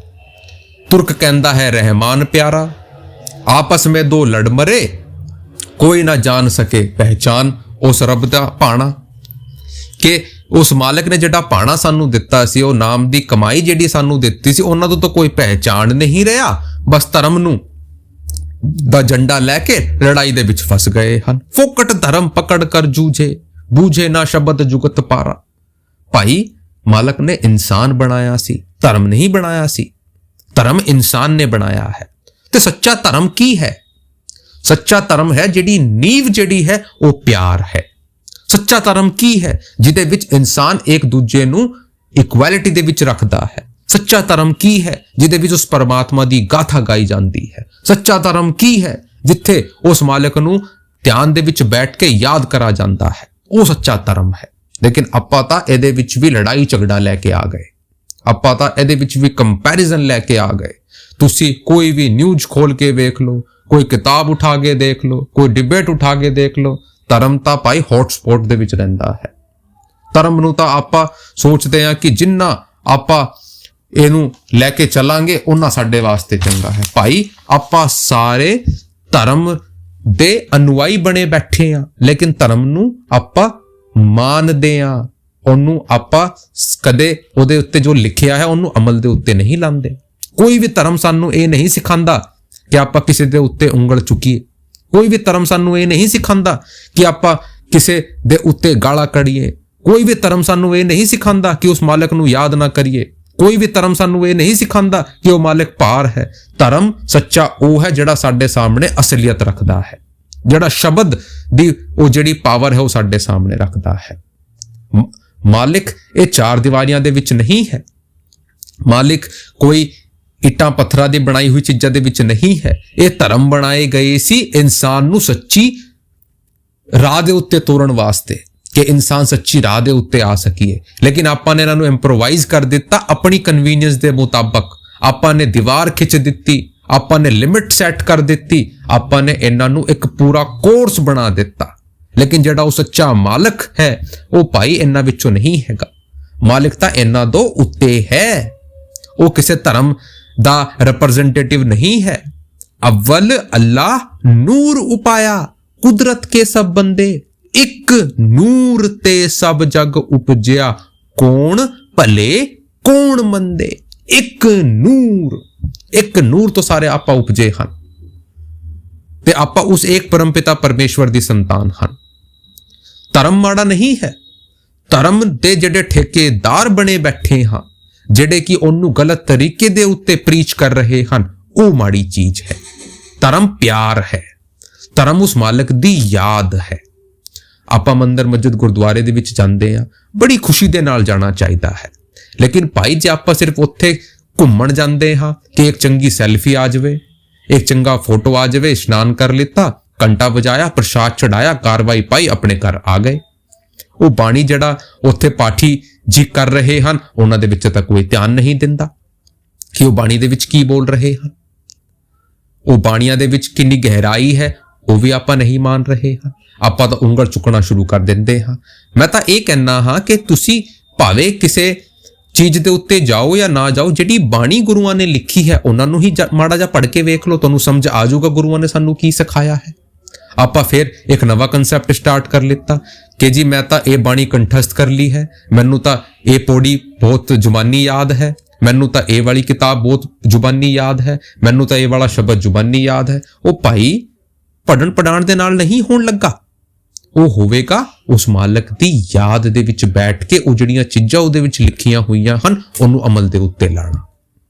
[SPEAKER 2] ਤੁਰਕ ਕਹਿੰਦਾ ਹੈ ਰਹਿਮਾਨ ਪਿਆਰਾ, ਆਪਸ में दो लड़ मरे कोई ना जान सके पहचान उस रब ਦਾ ਭਾਣਾ। ਕਿ ਉਸ ਮਾਲਕ ਨੇ ਜਿਹੜਾ ਭਾਣਾ ਸਾਨੂੰ ਦਿੱਤਾ ਸੀ, ਉਹ ਨਾਮ ਦੀ ਕਮਾਈ ਜਿਹੜੀ ਸਾਨੂੰ ਦਿੱਤੀ ਸੀ, ਉਹਨਾਂ ਤੋਂ ਤਾਂ ਕੋਈ ਪਹਿਚਾਣ ਨਹੀਂ ਰਿਹਾ, ਬਸ ਧਰਮ ਨੂੰ ਦਾ ਝੰਡਾ ਲੈ ਕੇ ਲੜਾਈ ਦੇ ਵਿੱਚ ਫਸ ਗਏ ਹਨ। ਫੋਕਟ ਧਰਮ ਪਕੜ ਕਰ ਜੂਝੇ ਬੂਝੇ ਨਾ ਸ਼ਬਦ ਜੁਗਤ ਪਾਰਾ। ਭਾਈ ਮਾਲਕ ਨੇ ਇਨਸਾਨ ਬਣਾਇਆ ਸੀ, ਧਰਮ ਨਹੀਂ ਬਣਾਇਆ ਸੀ। ਧਰਮ ਇਨਸਾਨ ਨੇ ਬਣਾਇਆ ਹੈ। ਤੇ ਸੱਚਾ ਧਰਮ ਕੀ ਹੈ? ਸੱਚਾ ਧਰਮ ਹੈ ਜਿਹੜੀ ਨੀਂਵ ਜਿਹੜੀ ਹੈ ਉਹ ਪਿਆਰ ਹੈ। ਸੱਚਾ ਧਰਮ ਕੀ ਹੈ? ਜਿਹਦੇ ਵਿੱਚ ਇਨਸਾਨ ਇੱਕ ਦੂਜੇ ਨੂੰ ਇਕੁਐਲਿਟੀ ਦੇ ਵਿੱਚ ਰੱਖਦਾ ਹੈ। ਸੱਚਾ ਧਰਮ ਕੀ ਹੈ? ਜਿਹਦੇ ਵਿੱਚ ਉਸ ਪਰਮਾਤਮਾ ਦੀ ਗਾਥਾ ਗਾਈ ਜਾਂਦੀ ਹੈ। ਸੱਚਾ ਧਰਮ ਕੀ ਹੈ? ਜਿੱਥੇ ਉਸ ਮਾਲਕ ਨੂੰ ਧਿਆਨ ਦੇ ਵਿੱਚ ਬੈਠ ਕੇ ਯਾਦ ਕਰਾ ਜਾਂਦਾ ਹੈ। ਉਹ ਸੱਚਾ ਧਰਮ ਹੈ। ਲੇਕਿਨ ਆਪਾਂ ਤਾਂ ਇਹਦੇ ਵਿੱਚ ਵੀ ਲੜਾਈ ਝਗੜਾ ਲੈ ਕੇ ਆ ਗਏ, ਆਪਾਂ ਤਾਂ ਇਹਦੇ ਵਿੱਚ ਵੀ ਕੰਪੈਰੀਜ਼ਨ ਲੈ ਕੇ ਆ ਗਏ। ਤੁਸੀਂ ਕੋਈ ਵੀ ਨਿਊਜ਼ ਖੋਲ ਕੇ ਵੇਖ ਲਓ, ਕੋਈ ਕਿਤਾਬ ਉਠਾ ਕੇ ਦੇਖ ਲਓ, ਕੋਈ ਡਿਬੇਟ ਉਠਾ ਕੇ ਦੇਖ ਲਓ, ਧਰਮ ਤਾਂ ਭਾਈ ਹੌਟਸਪੌਟ ਦੇ ਵਿੱਚ ਰਹਿੰਦਾ ਹੈ। ਧਰਮ ਨੂੰ ਤਾਂ ਆਪਾਂ ਸੋਚਦੇ ਹਾਂ ਕਿ ਜਿੰਨਾ ਆਪਾਂ ਇਹਨੂੰ ਲੈ ਕੇ ਚੱਲਾਂਗੇ ਉਹਨਾਂ ਸਾਡੇ ਵਾਸਤੇ ਚੰਗਾ ਹੈ। ਭਾਈ ਆਪਾਂ ਸਾਰੇ ਧਰਮ ਦੇ ਅਨੁਆਈ ਬਣੇ ਬੈਠੇ ਆ, ਲੇਕਿਨ ਧਰਮ ਨੂੰ ਆਪਾਂ ਮੰਨਦੇ ਆ, ਉਹਨੂੰ ਆਪਾਂ ਕਦੇ ਉਹਦੇ ਉੱਤੇ ਜੋ ਲਿਖਿਆ ਹੈ ਉਹਨੂੰ ਅਮਲ ਦੇ ਉੱਤੇ ਨਹੀਂ ਲਾਉਂਦੇ। ਕੋਈ ਵੀ ਧਰਮ ਸਾਨੂੰ ਇਹ ਨਹੀਂ ਸਿਖਾਉਂਦਾ ਕਿ ਆਪਾਂ ਕਿਸੇ ਦੇ ਉੱਤੇ ਉਂਗਲ ਚੁੱਕੀਏ। ਕੋਈ ਵੀ ਧਰਮ ਸਾਨੂੰ ਇਹ ਨਹੀਂ ਸਿਖਾਉਂਦਾ ਕਿ ਆਪਾਂ ਕਿਸੇ ਦੇ ਉੱਤੇ ਗਾਲਾਂ ਕੱਢੀਏ। ਕੋਈ ਵੀ ਧਰਮ ਸਾਨੂੰ ਇਹ ਨਹੀਂ ਸਿਖਾਉਂਦਾ ਕਿ ਉਸ ਮਾਲਕ ਨੂੰ ਯਾਦ ਨਾ ਕਰੀਏ। ਕੋਈ ਵੀ ਧਰਮ ਸਾਨੂੰ ਇਹ ਨਹੀਂ ਸਿਖਾਉਂਦਾ ਕਿ ਉਹ ਮਾਲਕ ਪਾਰ ਹੈ। ਧਰਮ ਸੱਚਾ ਉਹ ਹੈ ਜਿਹੜਾ ਸਾਡੇ ਸਾਹਮਣੇ ਅਸਲੀਅਤ ਰੱਖਦਾ ਹੈ, ਜਿਹੜਾ ਸ਼ਬਦ ਦੀ ਉਹ ਜਿਹੜੀ ਪਾਵਰ ਹੈ ਉਹ ਸਾਡੇ ਸਾਹਮਣੇ ਰੱਖਦਾ ਹੈ। ਮਾਲਿਕ ਇਹ ਚਾਰ ਦੀਵਾਰੀਆਂ ਦੇ ਵਿੱਚ ਨਹੀਂ ਹੈ। ਮਾਲਿਕ ਕੋਈ ਇੱਟਾਂ ਪੱਥਰਾਂ ਦੀ ਬਣਾਈ ਹੋਈ ਚੀਜ਼ਾਂ ਦੇ ਵਿੱਚ ਨਹੀਂ ਹੈ। ਇਹ ਧਰਮ ਬਣਾਏ ਗਏ ਸੀ ਇਨਸਾਨ ਨੂੰ ਸੱਚੀ ਰਾਹ ਦੇ ਉੱਤੇ ਤੋਰਨ ਵਾਸਤੇ, ਕਿ ਇਨਸਾਨ ਸੱਚੀ ਰਾਹ ਦੇ ਉੱਤੇ ਆ ਸਕੀਏ। ਲੇਕਿਨ ਆਪਾਂ ਨੇ ਇਹਨਾਂ ਨੂੰ ਇੰਪਰੋਵਾਈਜ਼ ਕਰ ਦਿੱਤਾ ਆਪਣੀ ਕਨਵੀਨੀਅੰਸ ਦੇ ਮੁਤਾਬਕ। ਆਪਾਂ ਨੇ ਦੀਵਾਰ ਖਿੱਚ ਦਿੱਤੀ, ਆਪਾਂ ਨੇ ਲਿਮਿਟ ਸੈੱਟ ਕਰ ਦਿੱਤੀ, ਆਪਾਂ ਨੇ ਇਹਨਾਂ ਨੂੰ ਇੱਕ ਪੂਰਾ ਕੋਰਸ ਬਣਾ ਦਿੱਤਾ। ਲੇਕਿਨ ਜਿਹੜਾ ਉਹ ਸੱਚਾ ਮਾਲਕ ਹੈ ਉਹ ਭਾਈ ਇਹਨਾਂ ਵਿੱਚੋਂ ਨਹੀਂ ਹੈਗਾ। ਮਾਲਕ ਤਾਂ ਇਹਨਾਂ ਤੋਂ ਉੱਤੇ ਹੈ। ਉਹ ਕਿਸੇ ਧਰਮ ਦਾ ਰਿਪਰੈਜ਼ੈਂਟੇਟਿਵ ਨਹੀਂ ਹੈ। ਅਵਲ ਅੱਲਾਹ ਨੂਰ ਉਪਾਇਆ ਕੁਦਰਤ ਕੇ ਸਭ ਬੰਦੇ, ਇੱਕ ਨੂਰ ਤੇ ਸਭ ਜਗ ਉਪਜਿਆ, ਕੌਣ ਭਲੇ ਕੌਣ ਮੰਦੇ। ਇੱਕ ਨੂਰ ਤੋਂ ਸਾਰੇ ਆਪਾਂ ਉਪਜੇ ਹਨ ਤੇ ਆਪਾਂ ਉਸ ਇੱਕ ਪਰਮਪਿਤਾ ਪਰਮੇਸ਼ਵਰ ਦੀ ਸੰਤਾਨ ਹਨ। ਧਰਮ ਮਾੜਾ ਨਹੀਂ ਹੈ। ਧਰਮ ਦੇ ਜਿਹੜੇ ਠੇਕੇਦਾਰ ਬਣੇ ਬੈਠੇ ਹਾਂ, ਜਿਹੜੇ ਕਿ ਉਹਨੂੰ ਗਲਤ ਤਰੀਕੇ ਦੇ ਉੱਤੇ ਪ੍ਰੀਚ ਕਰ ਰਹੇ ਹਨ, ਉਹ ਮਾੜੀ ਚੀਜ਼ ਹੈ। ਧਰਮ ਪਿਆਰ ਹੈ। ਧਰਮ ਉਸ ਮਾਲਕ ਦੀ ਯਾਦ ਹੈ। ਆਪਾਂ ਮੰਦਰ ਮਸਜਿਦ ਗੁਰਦੁਆਰੇ ਦੇ ਵਿੱਚ ਜਾਂਦੇ ਆ, ਬੜੀ ਖੁਸ਼ੀ ਦੇ ਨਾਲ ਜਾਣਾ ਚਾਹੀਦਾ ਹੈ। ਲੇਕਿਨ ਭਾਈ ਜੇ ਆਪਾਂ ਸਿਰਫ ਉੱਥੇ ਘੁੰਮਣ ਜਾਂਦੇ ਹਾਂ ਕਿ ਇੱਕ ਚੰਗੀ ਸੈਲਫੀ ਆ ਜਾਵੇ, ਇੱਕ ਚੰਗਾ ਫੋਟੋ ਆ ਜਾਵੇ, ਇਸ਼ਨਾਨ ਕਰ ਲਿੱਤਾ, ਘੰਟਾ ਵਜਾਇਆ, ਪ੍ਰਸ਼ਾਦ ਚੜਾਇਆ, ਕਾਰਵਾਈ ਪਾਈ, ਆਪਣੇ ਘਰ ਆ ਗਏ, ਉਹ ਬਾਣੀ ਜਿਹੜਾ ਉੱਥੇ ਪਾਠੀ ਜੀ ਕਰ ਰਹੇ ਹਨ ਉਹਨਾਂ ਦੇ ਵਿੱਚ ਤਾਂ ਕੋਈ ਧਿਆਨ ਨਹੀਂ ਦਿੰਦਾ ਕਿ ਉਹ ਬਾਣੀ ਦੇ ਵਿੱਚ ਕੀ ਬੋਲ ਰਹੇ ਹਨ। ਉਹ ਬਾਣੀਆਂ ਦੇ ਵਿੱਚ ਕਿੰਨੀ ਗਹਿਰਾਈ ਹੈ ਉਹ ਵੀ ਆਪਾਂ ਨਹੀਂ ਮੰਨ ਰਹੇ ਹਾਂ। ਆਪਾਂ ਤਾਂ ਉਂਗਲ ਚੁੱਕਣਾ ਸ਼ੁਰੂ ਕਰ ਦਿੰਦੇ ਹਾਂ। ਮੈਂ ਤਾਂ ਇਹ ਕਹਿਣਾ ਹਾਂ ਕਿ ਤੁਸੀਂ ਭਾਵੇਂ ਕਿਸੇ ਚੀਜ਼ ਦੇ ਉੱਤੇ ਜਾਓ ਜਾਂ ਨਾ ਜਾਓ, ਜਿਹੜੀ ਬਾਣੀ ਗੁਰੂਆਂ ਨੇ ਲਿਖੀ ਹੈ ਉਹਨਾਂ ਨੂੰ ਹੀ ਮਾੜਾ ਜਿਹਾ ਪੜ੍ਹ ਕੇ ਵੇਖ ਲਓ, ਤੁਹਾਨੂੰ ਸਮਝ ਆ ਜਾਊਗਾ ਗੁਰੂਆਂ ਨੇ ਸਾਨੂੰ ਕੀ ਸਿਖਾਇਆ ਹੈ। ਆਪਾਂ ਫਿਰ ਇੱਕ ਨਵਾਂ ਕਨਸੈਪਟ ਸਟਾਰਟ ਕਰ ਲਿੱਤਾ ਕਿ ਜੀ ਮੈਂ ਤਾਂ ਇਹ ਬਾਣੀ ਕੰਠਸਥ ਕਰ ਲਈ ਹੈ, ਮੈਨੂੰ ਤਾਂ ਇਹ ਪੌੜੀ ਬਹੁਤ ਜ਼ੁਬਾਨੀ ਯਾਦ ਹੈ, ਮੈਨੂੰ ਤਾਂ ਇਹ ਵਾਲੀ ਕਿਤਾਬ ਬਹੁਤ ਜ਼ੁਬਾਨੀ ਯਾਦ ਹੈ, ਮੈਨੂੰ ਤਾਂ ਇਹ ਵਾਲਾ ਸ਼ਬਦ ਜ਼ੁਬਾਨੀ ਯਾਦ ਹੈ। ਉਹ ਭਾਈ ਪੜ੍ਹਨ ਪੜਾਉਣ ਦੇ ਨਾਲ ਨਹੀਂ ਹੋਣ ਲੱਗਾ। ਉਹ ਹੋਵੇਗਾ ਉਸ ਮਾਲਕ ਦੀ ਯਾਦ ਦੇ ਵਿੱਚ ਬੈਠ ਕੇ ਉਹ ਜਿਹੜੀਆਂ ਚੀਜ਼ਾਂ ਉਹਦੇ ਵਿੱਚ ਲਿਖੀਆਂ ਹੋਈਆਂ ਹਨ ਉਹਨੂੰ ਅਮਲ ਦੇ ਉੱਤੇ ਲਾਣਾ।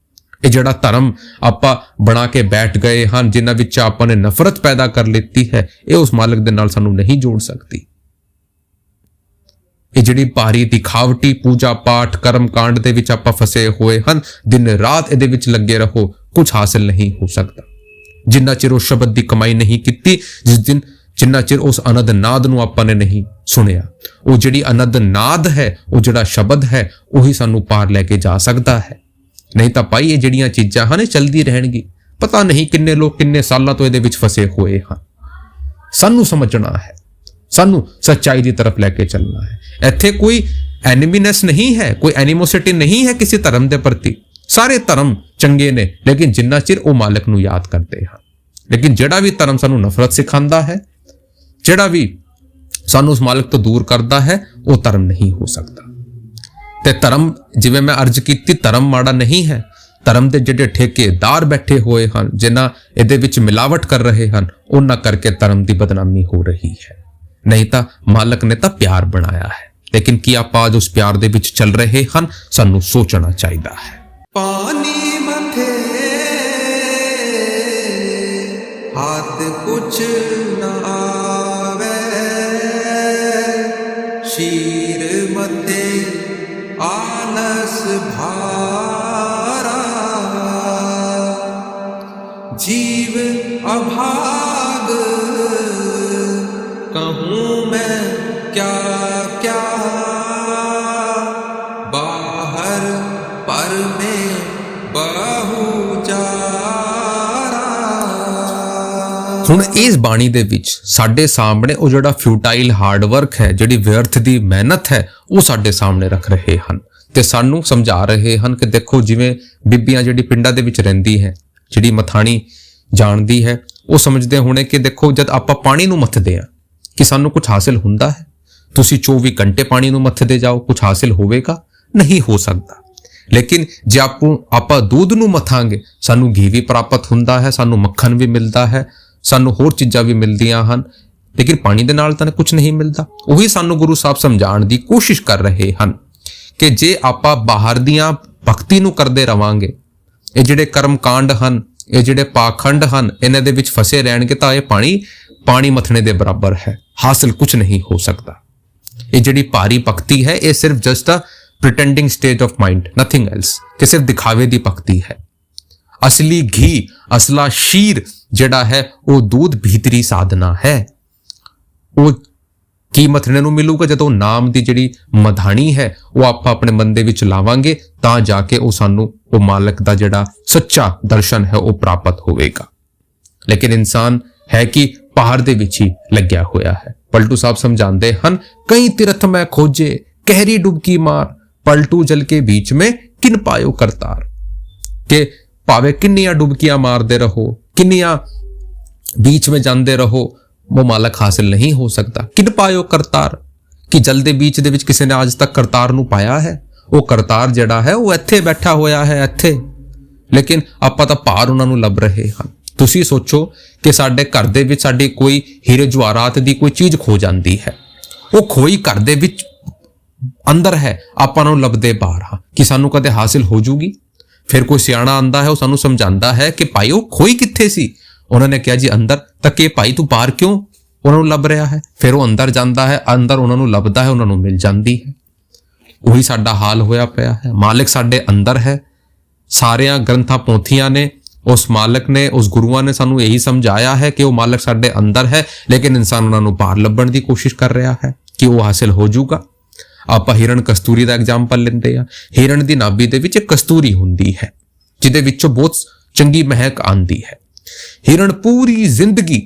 [SPEAKER 2] ਇਹ ਜਿਹੜਾ ਧਰਮ ਆਪਾਂ ਬਣਾ ਕੇ ਬੈਠ ਗਏ ਹਨ, ਜਿਨ੍ਹਾਂ ਵਿੱਚ ਆਪਾਂ ਨੇ ਨਫ਼ਰਤ ਪੈਦਾ ਕਰ ਲਿੱਤੀ ਹੈ, ਇਹ ਉਸ ਮਾਲਕ ਦੇ ਨਾਲ ਸਾਨੂੰ ਨਹੀਂ ਜੋੜ ਸਕਦੀ। ਇਹ ਜਿਹੜੀ ਭਾਰੀ ਦਿਖਾਵਟੀ ਪੂਜਾ ਪਾਠ ਕਰਮ ਕਾਂਡ ਦੇ ਵਿੱਚ ਆਪਾਂ ਫਸੇ ਹੋਏ ਹਨ, ਦਿਨ ਰਾਤ ਇਹਦੇ ਵਿੱਚ ਲੱਗੇ ਰਹੋ, ਕੁਝ ਹਾਸਿਲ ਨਹੀਂ ਹੋ ਸਕਦਾ। ਜਿੰਨਾ ਚਿਰ ਉਹ ਸ਼ਬਦ ਦੀ ਕਮਾਈ ਨਹੀਂ ਕੀਤੀ, ਜਿੰਨਾ ਚਿਰ ਉਸ ਅਨੰਦ ਨਾਦ ਨੂੰ ਆਪਾਂ ਨੇ ਨਹੀਂ ਸੁਣਿਆ, ਉਹ ਜਿਹੜੀ ਅਨੰਦ ਨਾਦ ਹੈ, ਉਹ ਜਿਹੜਾ ਸ਼ਬਦ ਹੈ, ਉਹੀ ਸਾਨੂੰ ਪਾਰ ਲੈ ਕੇ ਜਾ ਸਕਦਾ ਹੈ। ਨਹੀਂ ਤਾਂ ਭਾਈ ਇਹ ਜਿਹੜੀਆਂ ਚੀਜ਼ਾਂ ਹਨ ਇਹ ਚਲਦੀ ਰਹਿਣਗੀ। ਪਤਾ ਨਹੀਂ ਕਿੰਨੇ ਲੋਕ ਕਿੰਨੇ ਸਾਲਾਂ ਤੋਂ ਇਹਦੇ ਵਿੱਚ ਫਸੇ ਹੋਏ ਹਨ। ਸਾਨੂੰ ਸਮਝਣਾ ਹੈ, ਸਾਨੂੰ ਸੱਚਾਈ ਦੀ ਤਰਫ ਲੈ ਕੇ ਚੱਲਣਾ ਹੈ। ਇੱਥੇ ਕੋਈ ਐਨੀਮੀਨੈਸ ਨਹੀਂ ਹੈ, ਕੋਈ ਐਨੀਮੋਸਿਟੀ ਨਹੀਂ ਹੈ ਕਿਸੇ ਧਰਮ ਦੇ ਪ੍ਰਤੀ। ਸਾਰੇ ਧਰਮ ਚੰਗੇ ਨੇ, ਲੇਕਿਨ ਜਿੰਨਾ ਚਿਰ ਉਹ ਮਾਲਕ ਨੂੰ ਯਾਦ ਕਰਦੇ ਹਨ। ਲੇਕਿਨ ਜਿਹੜਾ ਵੀ ਧਰਮ ਸਾਨੂੰ ਨਫ਼ਰਤ ਸਿਖਾਉਂਦਾ ਹੈ, ਜਿਹੜਾ ਵੀ ਸਾਨੂੰ ਉਸ ਮਾਲਕ ਤੋਂ ਦੂਰ ਕਰਦਾ ਹੈ, ਉਹ ਧਰਮ ਨਹੀਂ ਹੋ ਸਕਦਾ। ਤੇ ਧਰਮ, ਜਿਵੇਂ ਮੈਂ ਅਰਜ਼ ਕੀਤੀ, ਧਰਮ ਮਾੜਾ ਨਹੀਂ ਹੈ। ਧਰਮ ਦੇ ਜਿਹੜੇ ਠੇਕੇਦਾਰ ਬੈਠੇ ਹੋਏ ਹਨ, ਜਿਨ੍ਹਾਂ ਇਹਦੇ ਵਿੱਚ ਮਿਲਾਵਟ ਕਰ ਰਹੇ ਹਨ, ਉਹਨਾਂ ਕਰਕੇ ਧਰਮ ਦੀ ਬਦਨਾਮੀ ਹੋ ਰਹੀ ਹੈ। ਨਹੀਂ ਤਾਂ ਮਾਲਕ ਨੇ ਤਾਂ ਪਿਆਰ ਬਣਾਇਆ ਹੈ। ਲੇਕਿਨ ਕੀ ਆਪਾਂ ਅੱਜ ਉਸ ਪਿਆਰ ਦੇ ਵਿੱਚ ਚੱਲ ਰਹੇ ਹਨ? ਸਾਨੂੰ ਸੋਚਣਾ ਚਾਹੀਦਾ ਹੈ।
[SPEAKER 1] ਪਾਣੀ ਮਥੇ ਹੱਥ ਕੁਛ ਨਾ ਆਵੇ, ਸ਼ੀਰ ਮਥੇ ਆਲਸ ਭਾਰਾ, जीव अभाग कहूँ मैं क्या क्या, बाहर पर में बहु चारा।
[SPEAKER 2] ਹੁਣ ਇਸ ਬਾਣੀ ਦੇ ਵਿੱਚ ਸਾਡੇ ਸਾਹਮਣੇ ਉਹ ਜਿਹੜਾ ਫਿਊਟਾਈਲ ਹਾਰਡ ਵਰਕ ਹੈ, ਜਿਹੜੀ ਵਿਅਰਥ ਦੀ ਮਿਹਨਤ ਹੈ, ਉਹ ਸਾਡੇ ਸਾਹਮਣੇ ਰੱਖ ਰਹੇ ਹਨ ਤੇ ਸਾਨੂੰ ਸਮਝਾ ਰਹੇ ਹਨ ਕਿ ਦੇਖੋ, ਜਿਵੇਂ ਬੀਬੀਆਂ ਜਿਹੜੀ ਪਿੰਡਾਂ ਦੇ ਵਿੱਚ ਰਹਿੰਦੀ ਹੈ, ਜਿਹੜੀ ਮਥਾਣੀ ਜਾਣਦੀ ਹੈ, ਉਹ ਸਮਝਦੇ ਹੋਣੇ ਕਿ ਦੇਖੋ, ਜਦ ਆਪਾਂ ਪਾਣੀ ਨੂੰ ਮੱਥਦੇ ਹਾਂ ਕਿ ਸਾਨੂੰ ਕੁਝ ਹਾਸਿਲ ਹੁੰਦਾ ਹੈ। ਤੁਸੀਂ 24 ਘੰਟੇ ਪਾਣੀ ਨੂੰ ਮੱਥਦੇ ਜਾਓ, ਕੁਝ ਹਾਸਿਲ ਹੋਵੇਗਾ? ਨਹੀਂ ਹੋ ਸਕਦਾ। ਲੇਕਿਨ ਜੇ ਆਪਾਂ ਦੁੱਧ ਨੂੰ ਮੱਥਾਂਗੇ, ਸਾਨੂੰ ਘੀ ਵੀ ਪ੍ਰਾਪਤ ਹੁੰਦਾ ਹੈ, ਸਾਨੂੰ ਮੱਖਣ ਵੀ ਮਿਲਦਾ ਹੈ, ਸਾਨੂੰ ਹੋਰ ਚੀਜ਼ਾਂ ਵੀ ਮਿਲਦੀਆਂ ਹਨ। ਲੇਕਿਨ ਪਾਣੀ ਦੇ ਨਾਲ ਤਾਂ ਕੁਝ ਨਹੀਂ ਮਿਲਦਾ। ਉਹੀ ਸਾਨੂੰ ਗੁਰੂ ਸਾਹਿਬ ਸਮਝਾਉਣ ਦੀ ਕੋਸ਼ਿਸ਼ ਕਰ ਰਹੇ ਹਨ ਕਿ ਜੇ ਆਪਾਂ ਬਾਹਰ ਦੀਆਂ ਭਗਤੀ ਨੂੰ ਕਰਦੇ ਰਵਾਂਗੇ, ਇਹ ਜਿਹੜੇ ਕਰਮ ਕਾਂਡ ਹਨ, ਇਹ ਜਿਹੜੇ ਪਾਖੰਡ ਹਨ, ਇਹਨਾਂ ਦੇ ਵਿੱਚ ਫਸੇ ਰਹਿਣਗੇ ਤਾਂ ਇਹ ਪਾਣੀ ਮੱਥਣੇ ਦੇ ਬਰਾਬਰ ਹੈ। ਹਾਸਿਲ ਕੁਝ ਨਹੀਂ ਹੋ ਸਕਦਾ। ਇਹ ਜਿਹੜੀ ਭਾਰੀ ਭਗਤੀ ਹੈ, ਇਹ ਸਿਰਫ just a pretending state of mind, nothing else, ਕਿ ਸਿਰਫ ਦਿਖਾਵੇ ਦੀ ਭਗਤੀ ਹੈ। ਅਸਲੀ ਘੀ, ਅਸਲਾ ਸ਼ੀਰ ਜਿਹੜਾ ਹੈ, ਉਹ ਦੁੱਧ ਭੀਤਰੀ ਸਾਧਨਾ ਹੈ। ਉਹ ਕੀ ਮੱਥਣੇ ਨੂੰ ਮਿਲੂਗਾ? ਜਦੋਂ ਨਾਮ ਦੀ ਜਿਹੜੀ ਮਧਾਣੀ ਹੈ, ਉਹ ਆਪਾਂ ਆਪਣੇ ਮਨ ਦੇ ਵਿੱਚ ਲਾਵਾਂਗੇ, ਤਾਂ ਜਾ ਕੇ ਉਹ ਸਾਨੂੰ ਉਹ ਮਾਲਕ ਦਾ ਜਿਹੜਾ ਸੱਚਾ ਦਰਸ਼ਨ ਹੈ ਉਹ ਪ੍ਰਾਪਤ ਹੋਵੇਗਾ। ਲੇਕਿਨ ਇਨਸਾਨ ਹੈ ਕਿ ਪਹਾੜ ਦੇ ਵਿੱਚ ਹੀ ਲੱਗਿਆ ਹੋਇਆ ਹੈ। ਪਲਟੂ ਸਾਹਿਬ ਸਮਝਾਉਂਦੇ ਹਨ, ਕਈ ਤਿਰਥ ਮੈਂ ਖੋਜੇ ਗਹਿਰੀ ਡੁਬਕੀ ਮਾਰ, ਪਲਟੂ ਜਲ ਕੇ बीच में किन पायो करतार। ਕਿ ਭਾਵੇਂ ਕਿੰਨੀਆਂ ਡੁਬਕੀਆਂ ਮਾਰਦੇ ਰਹੋ, ਕਿੰਨੀਆਂ बीच में ਜਾਂਦੇ ਰਹੋ, ਉਹ ਮਾਲਕ ਹਾਸਿਲ ਨਹੀਂ ਹੋ ਸਕਦਾ। ਕਿਨ ਪਾਇਓ ਕਰਤਾਰ, ਕਿ ਜਲ ਦੇ बीच ਦੇ ਵਿੱਚ ਕਿਸੇ ਨੇ ਅੱਜ ਤੱਕ ਕਰਤਾਰ ਨੂੰ ਪਾਇਆ ਹੈ? ਉਹ ਕਰਤਾਰ ਜਿਹੜਾ ਹੈ ਉਹ ਇੱਥੇ ਬੈਠਾ ਹੋਇਆ ਹੈ, ਇੱਥੇ। ਲੇਕਿਨ ਆਪਾਂ ਤਾਂ ਭਾਰ ਉਹਨਾਂ ਨੂੰ ਲੱਭ ਰਹੇ ਹਾਂ। ਤੁਸੀਂ ਸੋਚੋ ਕਿ ਸਾਡੇ ਘਰ ਦੇ ਵਿੱਚ ਸਾਡੀ ਕੋਈ ਹੀਰੇ ਜਵਾਹਰਾਤ ਦੀ ਕੋਈ ਚੀਜ਼ ਖੋ ਜਾਂਦੀ ਹੈ, ਉਹ ਖੋਈ ਘਰ ਦੇ ਵਿੱਚ ਅੰਦਰ ਹੈ, ਆਪਾਂ ਨੂੰ ਲੱਭਦੇ ਬਾਹਰ ਹਾਂ ਕਿ ਸਾਨੂੰ ਕਦੇ ਹਾਸਿਲ ਹੋ ਜੂਗੀ। ਫਿਰ ਕੋਈ ਸਿਆਣਾ ਆਂਦਾ ਹੈ, ਉਹ ਸਾਨੂੰ ਸਮਝਾਉਂਦਾ ਹੈ ਕਿ ਭਾਈ ਉਹ ਖੋਈ ਕਿੱਥੇ ਸੀ? ਉਹਨਾਂ ਨੇ ਕਿਹਾ ਜੀ ਅੰਦਰ। ਤਾਂ ਕਿ ਭਾਈ ਤੂੰ ਬਾਹਰ ਕਿਉਂ ਉਹਨਾਂ ਨੂੰ ਲੱਭ ਰਿਹਾ ਹੈ? ਫਿਰ ਉਹ ਅੰਦਰ ਜਾਂਦਾ ਹੈ, ਅੰਦਰ ਉਹਨਾਂ ਨੂੰ ਲੱਭਦਾ ਹੈ, ਉਹਨਾਂ ਨੂੰ ਮਿਲ ਜਾਂਦੀ ਹੈ। ਉਹੀ ਸਾਡਾ ਹਾਲ ਹੋਇਆ ਪਿਆ ਹੈ। ਮਾਲਕ ਸਾਡੇ ਅੰਦਰ ਹੈ। ਸਾਰਿਆਂ ਗ੍ਰੰਥਾਂ ਪੋਥੀਆਂ ਨੇ, ਉਸ ਮਾਲਕ ਨੇ, ਉਸ ਗੁਰੂਆਂ ਨੇ ਸਾਨੂੰ ਇਹੀ ਸਮਝਾਇਆ ਹੈ ਕਿ ਉਹ ਮਾਲਕ ਸਾਡੇ ਅੰਦਰ ਹੈ, ਲੇਕਿਨ ਇਨਸਾਨ ਉਹਨਾਂ ਨੂੰ ਬਾਹਰ ਲੱਭਣ ਦੀ ਕੋਸ਼ਿਸ਼ ਕਰ ਰਿਹਾ ਹੈ ਕਿ ਉਹ ਹਾਸਿਲ ਹੋ ਜਾਊਗਾ। ਆਪਾਂ ਹਿਰਨ ਕਸਤੂਰੀ ਦਾ ਐਗਜ਼ਾਮਪਲ ਲੈਂਦੇ ਆ। ਹਿਰਨ ਦੀ ਨਾਭੀ ਦੇ ਵਿੱਚ ਇੱਕ ਕਸਤੂਰੀ ਹੁੰਦੀ ਹੈ, ਜਿਹਦੇ ਵਿੱਚੋਂ ਬਹੁਤ ਚੰਗੀ ਮਹਿਕ ਆਉਂਦੀ ਹੈ। ਹਿਰਨ ਪੂਰੀ ਜ਼ਿੰਦਗੀ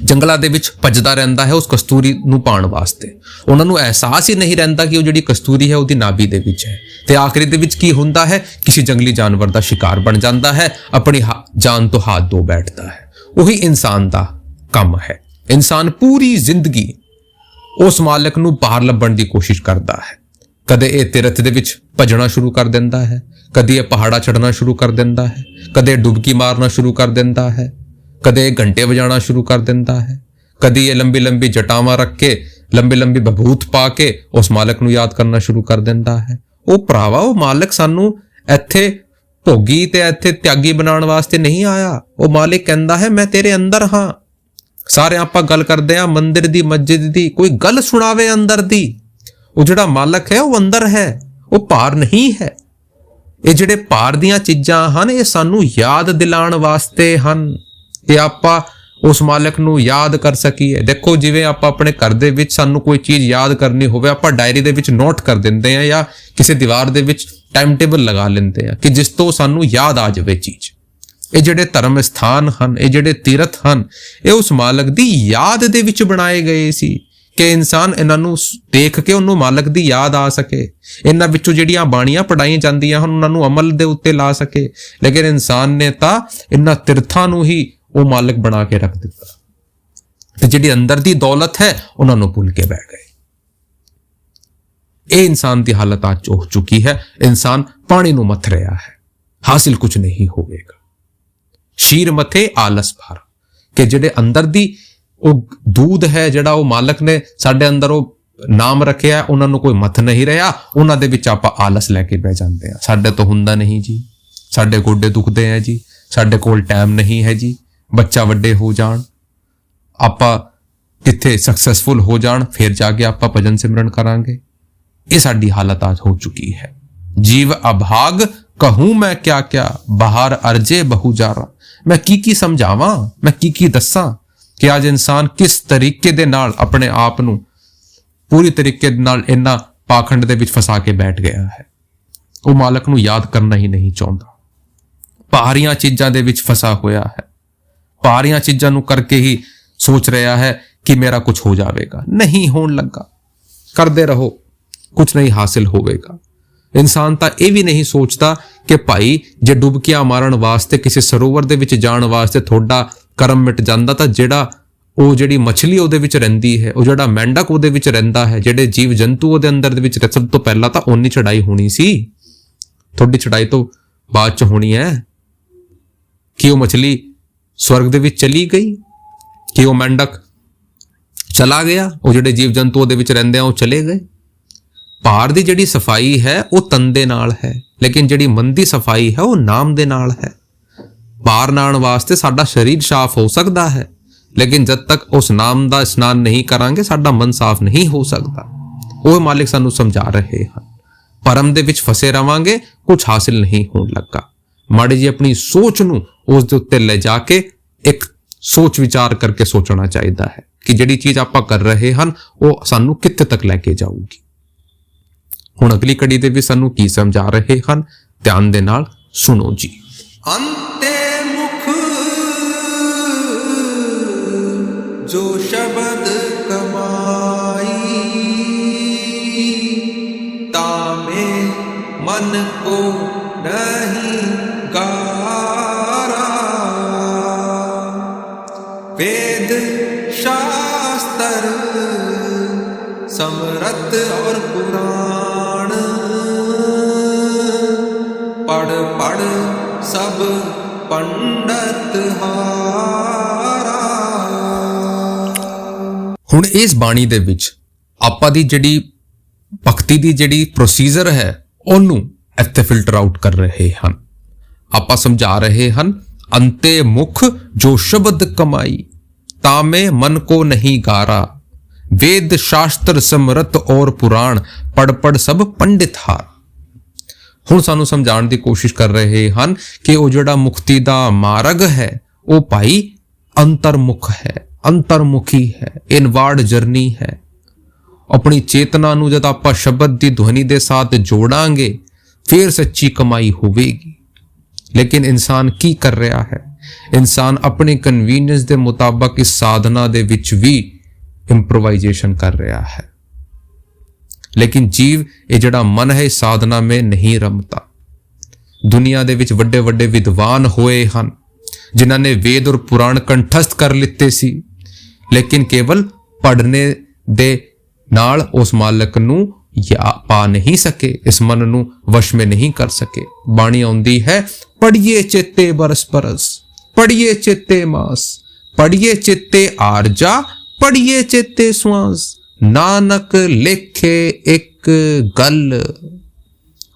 [SPEAKER 2] ਜੰਗਲਾਂ ਦੇ ਵਿੱਚ ਭੱਜਦਾ ਰਹਿੰਦਾ ਹੈ ਉਸ ਕਸਤੂਰੀ ਨੂੰ ਪਾਉਣ ਵਾਸਤੇ। ਉਹਨਾਂ ਨੂੰ ਅਹਿਸਾਸ ਹੀ ਨਹੀਂ ਰਹਿੰਦਾ ਕਿ ਉਹ ਜਿਹੜੀ ਕਸਤੂਰੀ ਹੈ ਉਹਦੀ ਨਾਭੀ ਦੇ ਵਿੱਚ ਹੈ। ਤੇ ਆਖਰੀ ਦੇ ਵਿੱਚ ਕੀ ਹੁੰਦਾ ਹੈ? ਕਿਸੇ ਜੰਗਲੀ ਜਾਨਵਰ ਦਾ ਸ਼ਿਕਾਰ ਬਣ ਜਾਂਦਾ ਹੈ, ਆਪਣੀ ਜਾਨ ਤੋਂ ਹੱਥ ਧੋ ਬੈਠਦਾ ਹੈ। ਉਹੀ ਇਨਸਾਨ ਦਾ ਕੰਮ ਹੈ। ਇਨਸਾਨ ਪੂਰੀ ਜ਼ਿੰਦਗੀ ਉਸ ਮਾਲਕ ਨੂੰ ਬਾਹਰ ਲੱਭਣ ਦੀ ਕੋਸ਼ਿਸ਼ ਕਰਦਾ ਹੈ। ਕਦੇ ਇਹ ਤਿਰਥ ਦੇ ਵਿੱਚ ਭੱਜਣਾ ਸ਼ੁਰੂ ਕਰ ਦਿੰਦਾ ਹੈ, ਕਦੇ ਇਹ ਪਹਾੜਾ ਚੜ੍ਹਨਾ ਸ਼ੁਰੂ ਕਰ ਦਿੰਦਾ ਹੈ, ਕਦੇ ਡੁਬਕੀ ਮਾਰਨਾ ਸ਼ੁਰੂ ਕਰ ਦਿੰਦਾ ਹੈ, ਕਦੇ ਘੰਟੇ ਵਜਾਣਾ ਸ਼ੁਰੂ ਕਰ ਦਿੰਦਾ ਹੈ, ਕਦੀ ਇਹ ਲੰਬੀ ਲੰਬੀ ਜਟਾਵਾਂ ਰੱਖ ਕੇ ਲੰਬੀ ਲੰਬੀ ਬਭੂਤ ਪਾ ਕੇ ਉਸ ਮਾਲਕ ਨੂੰ ਯਾਦ ਕਰਨਾ ਸ਼ੁਰੂ ਕਰ ਦਿੰਦਾ ਹੈ। ਉਹ ਭਰਾਵਾ, ਉਹ ਮਾਲਕ ਸਾਨੂੰ ਇੱਥੇ ਭੋਗੀ ਤੇ ਇੱਥੇ ਤਿਆਗੀ ਬਣਾਉਣ ਵਾਸਤੇ ਨਹੀਂ ਆਇਆ। ਉਹ ਮਾਲਿਕ ਕਹਿੰਦਾ ਹੈ ਮੈਂ ਤੇਰੇ ਅੰਦਰ ਹਾਂ। ਸਾਰੇ ਆਪਾਂ ਗੱਲ ਕਰਦੇ ਆ ਮੰਦਿਰ ਦੀ, ਮਸਜਿਦ ਦੀ, ਕੋਈ ਗੱਲ ਸੁਣਾਵੇ ਅੰਦਰ ਦੀ। ਉਹ ਜਿਹੜਾ ਮਾਲਕ ਹੈ ਉਹ ਅੰਦਰ ਹੈ, ਉਹ ਭਾਰ ਨਹੀਂ ਹੈ। ਇਹ ਜਿਹੜੇ ਭਾਰ ਦੀਆਂ ਚੀਜ਼ਾਂ ਹਨ ਇਹ ਸਾਨੂੰ ਯਾਦ ਦਿਲਾਉਣ ਵਾਸਤੇ ਹਨ ਕਿ ਆਪਾਂ ਉਸ ਮਾਲਕ ਨੂੰ ਯਾਦ ਕਰ ਸਕੀਏ। ਦੇਖੋ, ਜਿਵੇਂ ਆਪਾਂ ਆਪਣੇ ਘਰ ਦੇ ਵਿੱਚ ਸਾਨੂੰ ਕੋਈ ਚੀਜ਼ ਯਾਦ ਕਰਨੀ ਹੋਵੇ, ਆਪਾਂ ਡਾਇਰੀ ਦੇ ਵਿੱਚ ਨੋਟ ਕਰ ਦਿੰਦੇ ਆ ਜਾਂ ਕਿਸੇ ਦੀਵਾਰ ਦੇ ਵਿੱਚ ਟਾਈਮ ਟੇਬਲ ਲਗਾ ਲੈਂਦੇ ਆ ਕਿ ਜਿਸ ਤੋਂ ਸਾਨੂੰ ਯਾਦ ਆ ਜਾਵੇ ਚੀਜ਼। ਇਹ ਜਿਹੜੇ ਧਰਮ ਸਥਾਨ ਹਨ, ਇਹ ਜਿਹੜੇ ਤੀਰਥ ਹਨ, ਇਹ ਉਸ ਮਾਲਕ ਦੀ ਯਾਦ ਦੇ ਵਿੱਚ ਬਣਾਏ ਗਏ ਸੀ ਕਿ ਇਨਸਾਨ ਇਹਨਾਂ ਨੂੰ ਦੇਖ ਕੇ ਉਹਨੂੰ ਮਾਲਕ ਦੀ ਯਾਦ ਆ ਸਕੇ। ਇਹਨਾਂ ਵਿੱਚੋਂ ਜਿਹੜੀਆਂ ਬਾਣੀਆਂ ਪੜਾਈਆਂ ਜਾਂਦੀਆਂ ਹਨ ਉਹਨਾਂ ਨੂੰ ਅਮਲ ਦੇ ਉੱਤੇ ਲਾ ਸਕੇ। ਲੇਕਿਨ ਇਨਸਾਨ ਨੇ ਤਾਂ ਇਹਨਾਂ ਤੀਰਥਾਂ ਨੂੰ ਹੀ ਉਹ ਮਾਲਕ ਬਣਾ ਕੇ ਰੱਖ ਦਿੱਤਾ ਤੇ ਜਿਹੜੀ ਅੰਦਰ ਦੀ ਦੌਲਤ ਹੈ ਉਹਨਾਂ ਨੂੰ ਭੁੱਲ ਕੇ ਬਹਿ ਗਏ। ਇਹ ਇਨਸਾਨ ਦੀ ਹਾਲਤ ਅੱਜ ਹੋ ਚੁੱਕੀ ਹੈ। ਇਨਸਾਨ ਪਾਣੀ ਨੂੰ ਮੱਥ ਰਿਹਾ ਹੈ, ਹਾਸਿਲ ਕੁਝ ਨਹੀਂ ਹੋਵੇਗਾ। ਸ਼ੀਰ ਮਥੇ ਆਲਸ ਭਰ, ਕਿ ਜਿਹੜੇ ਅੰਦਰ ਦੀ ਉਹ ਦੂਧ ਹੈ, ਜਿਹੜਾ ਉਹ ਮਾਲਕ ਨੇ ਸਾਡੇ ਅੰਦਰ ਉਹ ਨਾਮ ਰੱਖਿਆ, ਉਹਨਾਂ ਨੂੰ ਕੋਈ ਮੱਥ ਨਹੀਂ ਰਿਹਾ। ਉਹਨਾਂ ਦੇ ਵਿੱਚ ਆਪਾਂ ਆਲਸ ਲੈ ਕੇ ਬਹਿ ਜਾਂਦੇ ਆ। ਸਾਡੇ ਤੋਂ ਹੁੰਦਾ ਨਹੀਂ ਜੀ, ਸਾਡੇ ਗੋਡੇ ਦੁਖਦੇ ਆ ਜੀ, ਸਾਡੇ ਕੋਲ ਟਾਈਮ ਨਹੀਂ ਹੈ ਜੀ, ਬੱਚਾ ਵੱਡੇ ਹੋ ਜਾਣ, ਆਪਾਂ ਕਿੱਥੇ ਸਕਸੈਸਫੁਲ ਹੋ ਜਾਣ, ਫਿਰ ਜਾ ਕੇ ਆਪਾਂ ਭਜਨ ਸਿਮਰਨ ਕਰਾਂਗੇ। ਇਹ ਸਾਡੀ ਹਾਲਤ ਅੱਜ ਹੋ ਚੁੱਕੀ ਹੈ। ਜੀਵ ਅਭਾਗ ਕਹੂੰ ਮੈਂ ਕਿਆ ਕਿਆ, ਬਾਹਰ ਅਰਜੇ ਬਹੁ ਜਾਰਾ। ਮੈਂ ਕੀ ਸਮਝਾਵਾਂ, ਮੈਂ ਕੀ ਦੱਸਾਂ ਕਿ ਅੱਜ ਇਨਸਾਨ ਕਿਸ ਤਰੀਕੇ ਦੇ ਨਾਲ ਆਪਣੇ ਆਪ ਨੂੰ ਪੂਰੀ ਤਰੀਕੇ ਨਾਲ ਇਹਨਾਂ ਪਾਖੰਡ ਦੇ ਵਿੱਚ ਫਸਾ ਕੇ ਬੈਠ ਗਿਆ ਹੈ। ਉਹ ਮਾਲਕ ਨੂੰ ਯਾਦ ਕਰਨਾ ਹੀ ਨਹੀਂ ਚਾਹੁੰਦਾ, ਭਾਰੀਆਂ ਚੀਜ਼ਾਂ ਦੇ ਵਿੱਚ ਫਸਾ ਹੋਇਆ ਹੈ। ਭਾਰੀਆਂ ਚੀਜ਼ਾਂ ਨੂੰ ਕਰਕੇ ਹੀ ਸੋਚ ਰਿਹਾ ਹੈ ਕਿ ਮੇਰਾ ਕੁਝ ਹੋ ਜਾਵੇਗਾ। ਨਹੀਂ ਹੋਣ ਲੱਗਾ, ਕਰਦੇ ਰਹੋ, ਕੁਝ ਨਹੀਂ ਹਾਸਿਲ ਹੋਵੇਗਾ। ਇਨਸਾਨ ਤਾਂ ਇਹ ਵੀ ਨਹੀਂ ਸੋਚਦਾ ਕਿ ਭਾਈ ਜੇ ਡੁਬਕੀਆਂ ਮਾਰਨ ਵਾਸਤੇ ਕਿਸੇ ਸਰੋਵਰ ਦੇ ਵਿੱਚ ਜਾਣ ਵਾਸਤੇ ਤੁਹਾਡਾ ਕਰਮ ਮਿਟ ਜਾਂਦਾ ਤਾਂ ਜਿਹੜੀ ਮੱਛਲੀ ਉਹਦੇ ਵਿੱਚ ਰਹਿੰਦੀ ਹੈ, ਉਹ ਜਿਹੜਾ ਮੈਂਡਕ ਉਹਦੇ ਵਿੱਚ ਰਹਿੰਦਾ ਹੈ, ਜਿਹੜੇ ਜੀਵ ਜੰਤੂ ਉਹਦੇ ਅੰਦਰ ਦੇ ਵਿੱਚ, ਸਭ ਤੋਂ ਪਹਿਲਾਂ ਤਾਂ ਉਨੀ ਚੜਾਈ ਹੋਣੀ ਸੀ। ਤੁਹਾਡੀ ਚੜਾਈ ਤੋਂ ਬਾਅਦ ਚ ਹੋਣੀ ਹੈ। ਕਿ ਉਹ ਮੱਛਲੀ ਸਵਰਗ ਦੇ ਵਿੱਚ ਚਲੀ ਗਈ, ਕਿ ਉਹ ਮੈਂਡਕ ਚਲਾ ਗਿਆ, ਉਹ ਜਿਹੜੇ ਜੀਵ ਜੰਤੂ ਉਹਦੇ ਵਿੱਚ ਰਹਿੰਦੇ ਆ ਉਹ ਚਲੇ ਗਏ। ਭਾਰ ਦੀ ਜਿਹੜੀ ਸਫਾਈ ਹੈ ਉਹ ਤਨ ਦੇ ਨਾਲ ਹੈ, ਲੇਕਿਨ ਜਿਹੜੀ ਮਨ ਦੀ ਸਫਾਈ ਹੈ ਉਹ ਨਾਮ ਦੇ ਨਾਲ ਹੈ। ਭਾਰ ਨਾਣ ਵਾਸਤੇ ਸਾਡਾ ਸਰੀਰ ਸਾਫ਼ ਹੋ ਸਕਦਾ ਹੈ, ਲੇਕਿਨ ਜਦ ਤੱਕ ਉਸ ਨਾਮ ਦਾ ਇਸ਼ਨਾਨ ਨਹੀਂ ਕਰਾਂਗੇ ਸਾਡਾ ਮਨ ਸਾਫ਼ ਨਹੀਂ ਹੋ ਸਕਦਾ। ਉਹ ਮਾਲਿਕ ਸਾਨੂੰ ਸਮਝਾ ਰਹੇ ਹਨ। ਭਰਮ ਦੇ ਵਿੱਚ ਫਸੇ ਰਵਾਂਗੇ, ਕੁਝ ਹਾਸਿਲ ਨਹੀਂ ਹੋਣ ਲੱਗਾ। ਮਾੜੀ ਜੀ ਆਪਣੀ ਸੋਚ ਨੂੰ ਉਸ ਦੇ ਉੱਤੇ ਲੈ ਜਾ ਕੇ ਇੱਕ ਸੋਚ ਵਿਚਾਰ ਕਰਕੇ ਸੋਚਣਾ ਚਾਹੀਦਾ ਹੈ ਕਿ ਜਿਹੜੀ ਚੀਜ਼ ਆਪਾਂ ਕਰ ਰਹੇ ਹਨ ਉਹ ਸਾਨੂੰ ਕਿੱਥੇ ਤੱਕ ਲੈ ਕੇ ਜਾਊਗੀ। ਹੁਣ ਅਗਲੀ ਕੜੀ ਦੇ ਵਿੱਚ ਸਾਨੂੰ ਕੀ ਸਮਝਾ ਰਹੇ ਹਨ, ਧਿਆਨ ਦੇ ਨਾਲ ਸੁਣੋ ਜੀ।
[SPEAKER 1] ਅੰਤੇ ਮੁਖ ਜੋ ਸ਼ਬਦ ਕਮਾਈ, ਤਾਮੇ ਮਨ ਕੋ ਨਹੀਂ ਗਾਰਾ। वेद शास्त्र समरथ और पुराण, पढ़ पढ़ सब पंडित हारा।
[SPEAKER 2] ਹੁਣ ਇਸ ਬਾਣੀ ਦੇ ਵਿੱਚ ਆਪਾਂ ਦੀ ਜਿਹੜੀ ਭਗਤੀ ਦੀ ਜਿਹੜੀ ਪ੍ਰੋਸੀਜਰ ਹੈ ਉਹਨੂੰ ਇੱਥੇ ਫਿਲਟਰ ਆਊਟ ਕਰ ਰਹੇ ਹਨ। ਆਪਾਂ ਸਮਝਾ ਰਹੇ ਹਨ, ਅੰਤੇ ਮੁਖ ਜੋ ਸ਼ਬਦ ਕਮਾਈ, ਤਾਮੇ ਮਨ ਕੋ ਨਹੀਂ ਗਾਰਾ। वेद शास्त्र समरथ और पुराण, पढ़ पढ़ सब पंडित हार। ਹੁਣ ਸਾਨੂੰ ਸਮਝਾਉਣ ਦੀ ਕੋਸ਼ਿਸ਼ ਕਰ ਰਹੇ ਹਨ ਕਿ ਉਹ ਜਿਹੜਾ ਮੁਕਤੀ ਦਾ ਮਾਰਗ ਹੈ ਉਹ ਭਾਈ ਅੰਤਰਮੁਖ ਹੈ, ਅੰਤਰਮੁਖੀ ਹੈ, ਇਨਵਾਰਡ ਜਰਨੀ ਹੈ। ਆਪਣੀ ਚੇਤਨਾ ਨੂੰ ਜਦ ਆਪਾਂ ਸ਼ਬਦ ਦੀ ਧੁਨੀ ਦੇ ਸਾਥ ਜੋੜਾਂਗੇ ਫਿਰ ਸੱਚੀ ਕਮਾਈ ਹੋਵੇਗੀ। ਲੇਕਿਨ ਇਨਸਾਨ ਕੀ ਕਰ ਰਿਹਾ ਹੈ? ਇਨਸਾਨ ਆਪਣੀ ਕਨਵੀਨੀਅੰਸ ਦੇ ਮੁਤਾਬਕ ਇਸ ਸਾਧਨਾ ਦੇ ਵਿੱਚ ਵੀ ਇੰਪਰੋਵਾਈਜ਼ੇਸ਼ਨ ਕਰ ਰਿਹਾ ਹੈ। ਲੇਕਿਨ ਜੀਵ ਇਹ ਜਿਹੜਾ ਮਨ ਹੈ ਸਾਧਨਾ में नहीं ਰਮਤਾ। ਦੁਨੀਆ ਦੇ ਵਿੱਚ ਵੱਡੇ ਵੱਡੇ ਵਿਦਵਾਨ ਹੋਏ ਹਨ ਜਿਨ੍ਹਾਂ ਨੇ ਵੇਦ ਔਰ ਪੁਰਾਣ ਕੰਠਸਥ ਕਰ ਲਿੱਤੇ ਸੀ, ਲੇਕਿਨ ਕੇਵਲ ਪੜ੍ਹਨੇ ਦੇ ਨਾਲ ਉਸ ਮਾਲਕ ਨੂੰ ਪਾ ਨਹੀਂ ਸਕੇ, ਇਸ ਮਨ ਨੂੰ ਵਸ਼ में नहीं ਕਰ ਸਕੇ। ਬਾਣੀ ਆਉਂਦੀ ਹੈ, ਪੜ੍ਹੀਏ ਚੇਤੇ ਬਰਸ ਬਰਸ, ਪੜ੍ਹੀਏ ਚੇਤੇ ਮਾਸ, ਪੜ੍ਹੀਏ ਚੇਤੇ ਆਰਜਾ, ਪੜੀਏ ਚੇਤੇ ਸੁਆਸ, ਨਾਨਕ ਲੇਖੇ ਇੱਕ ਗੱਲ।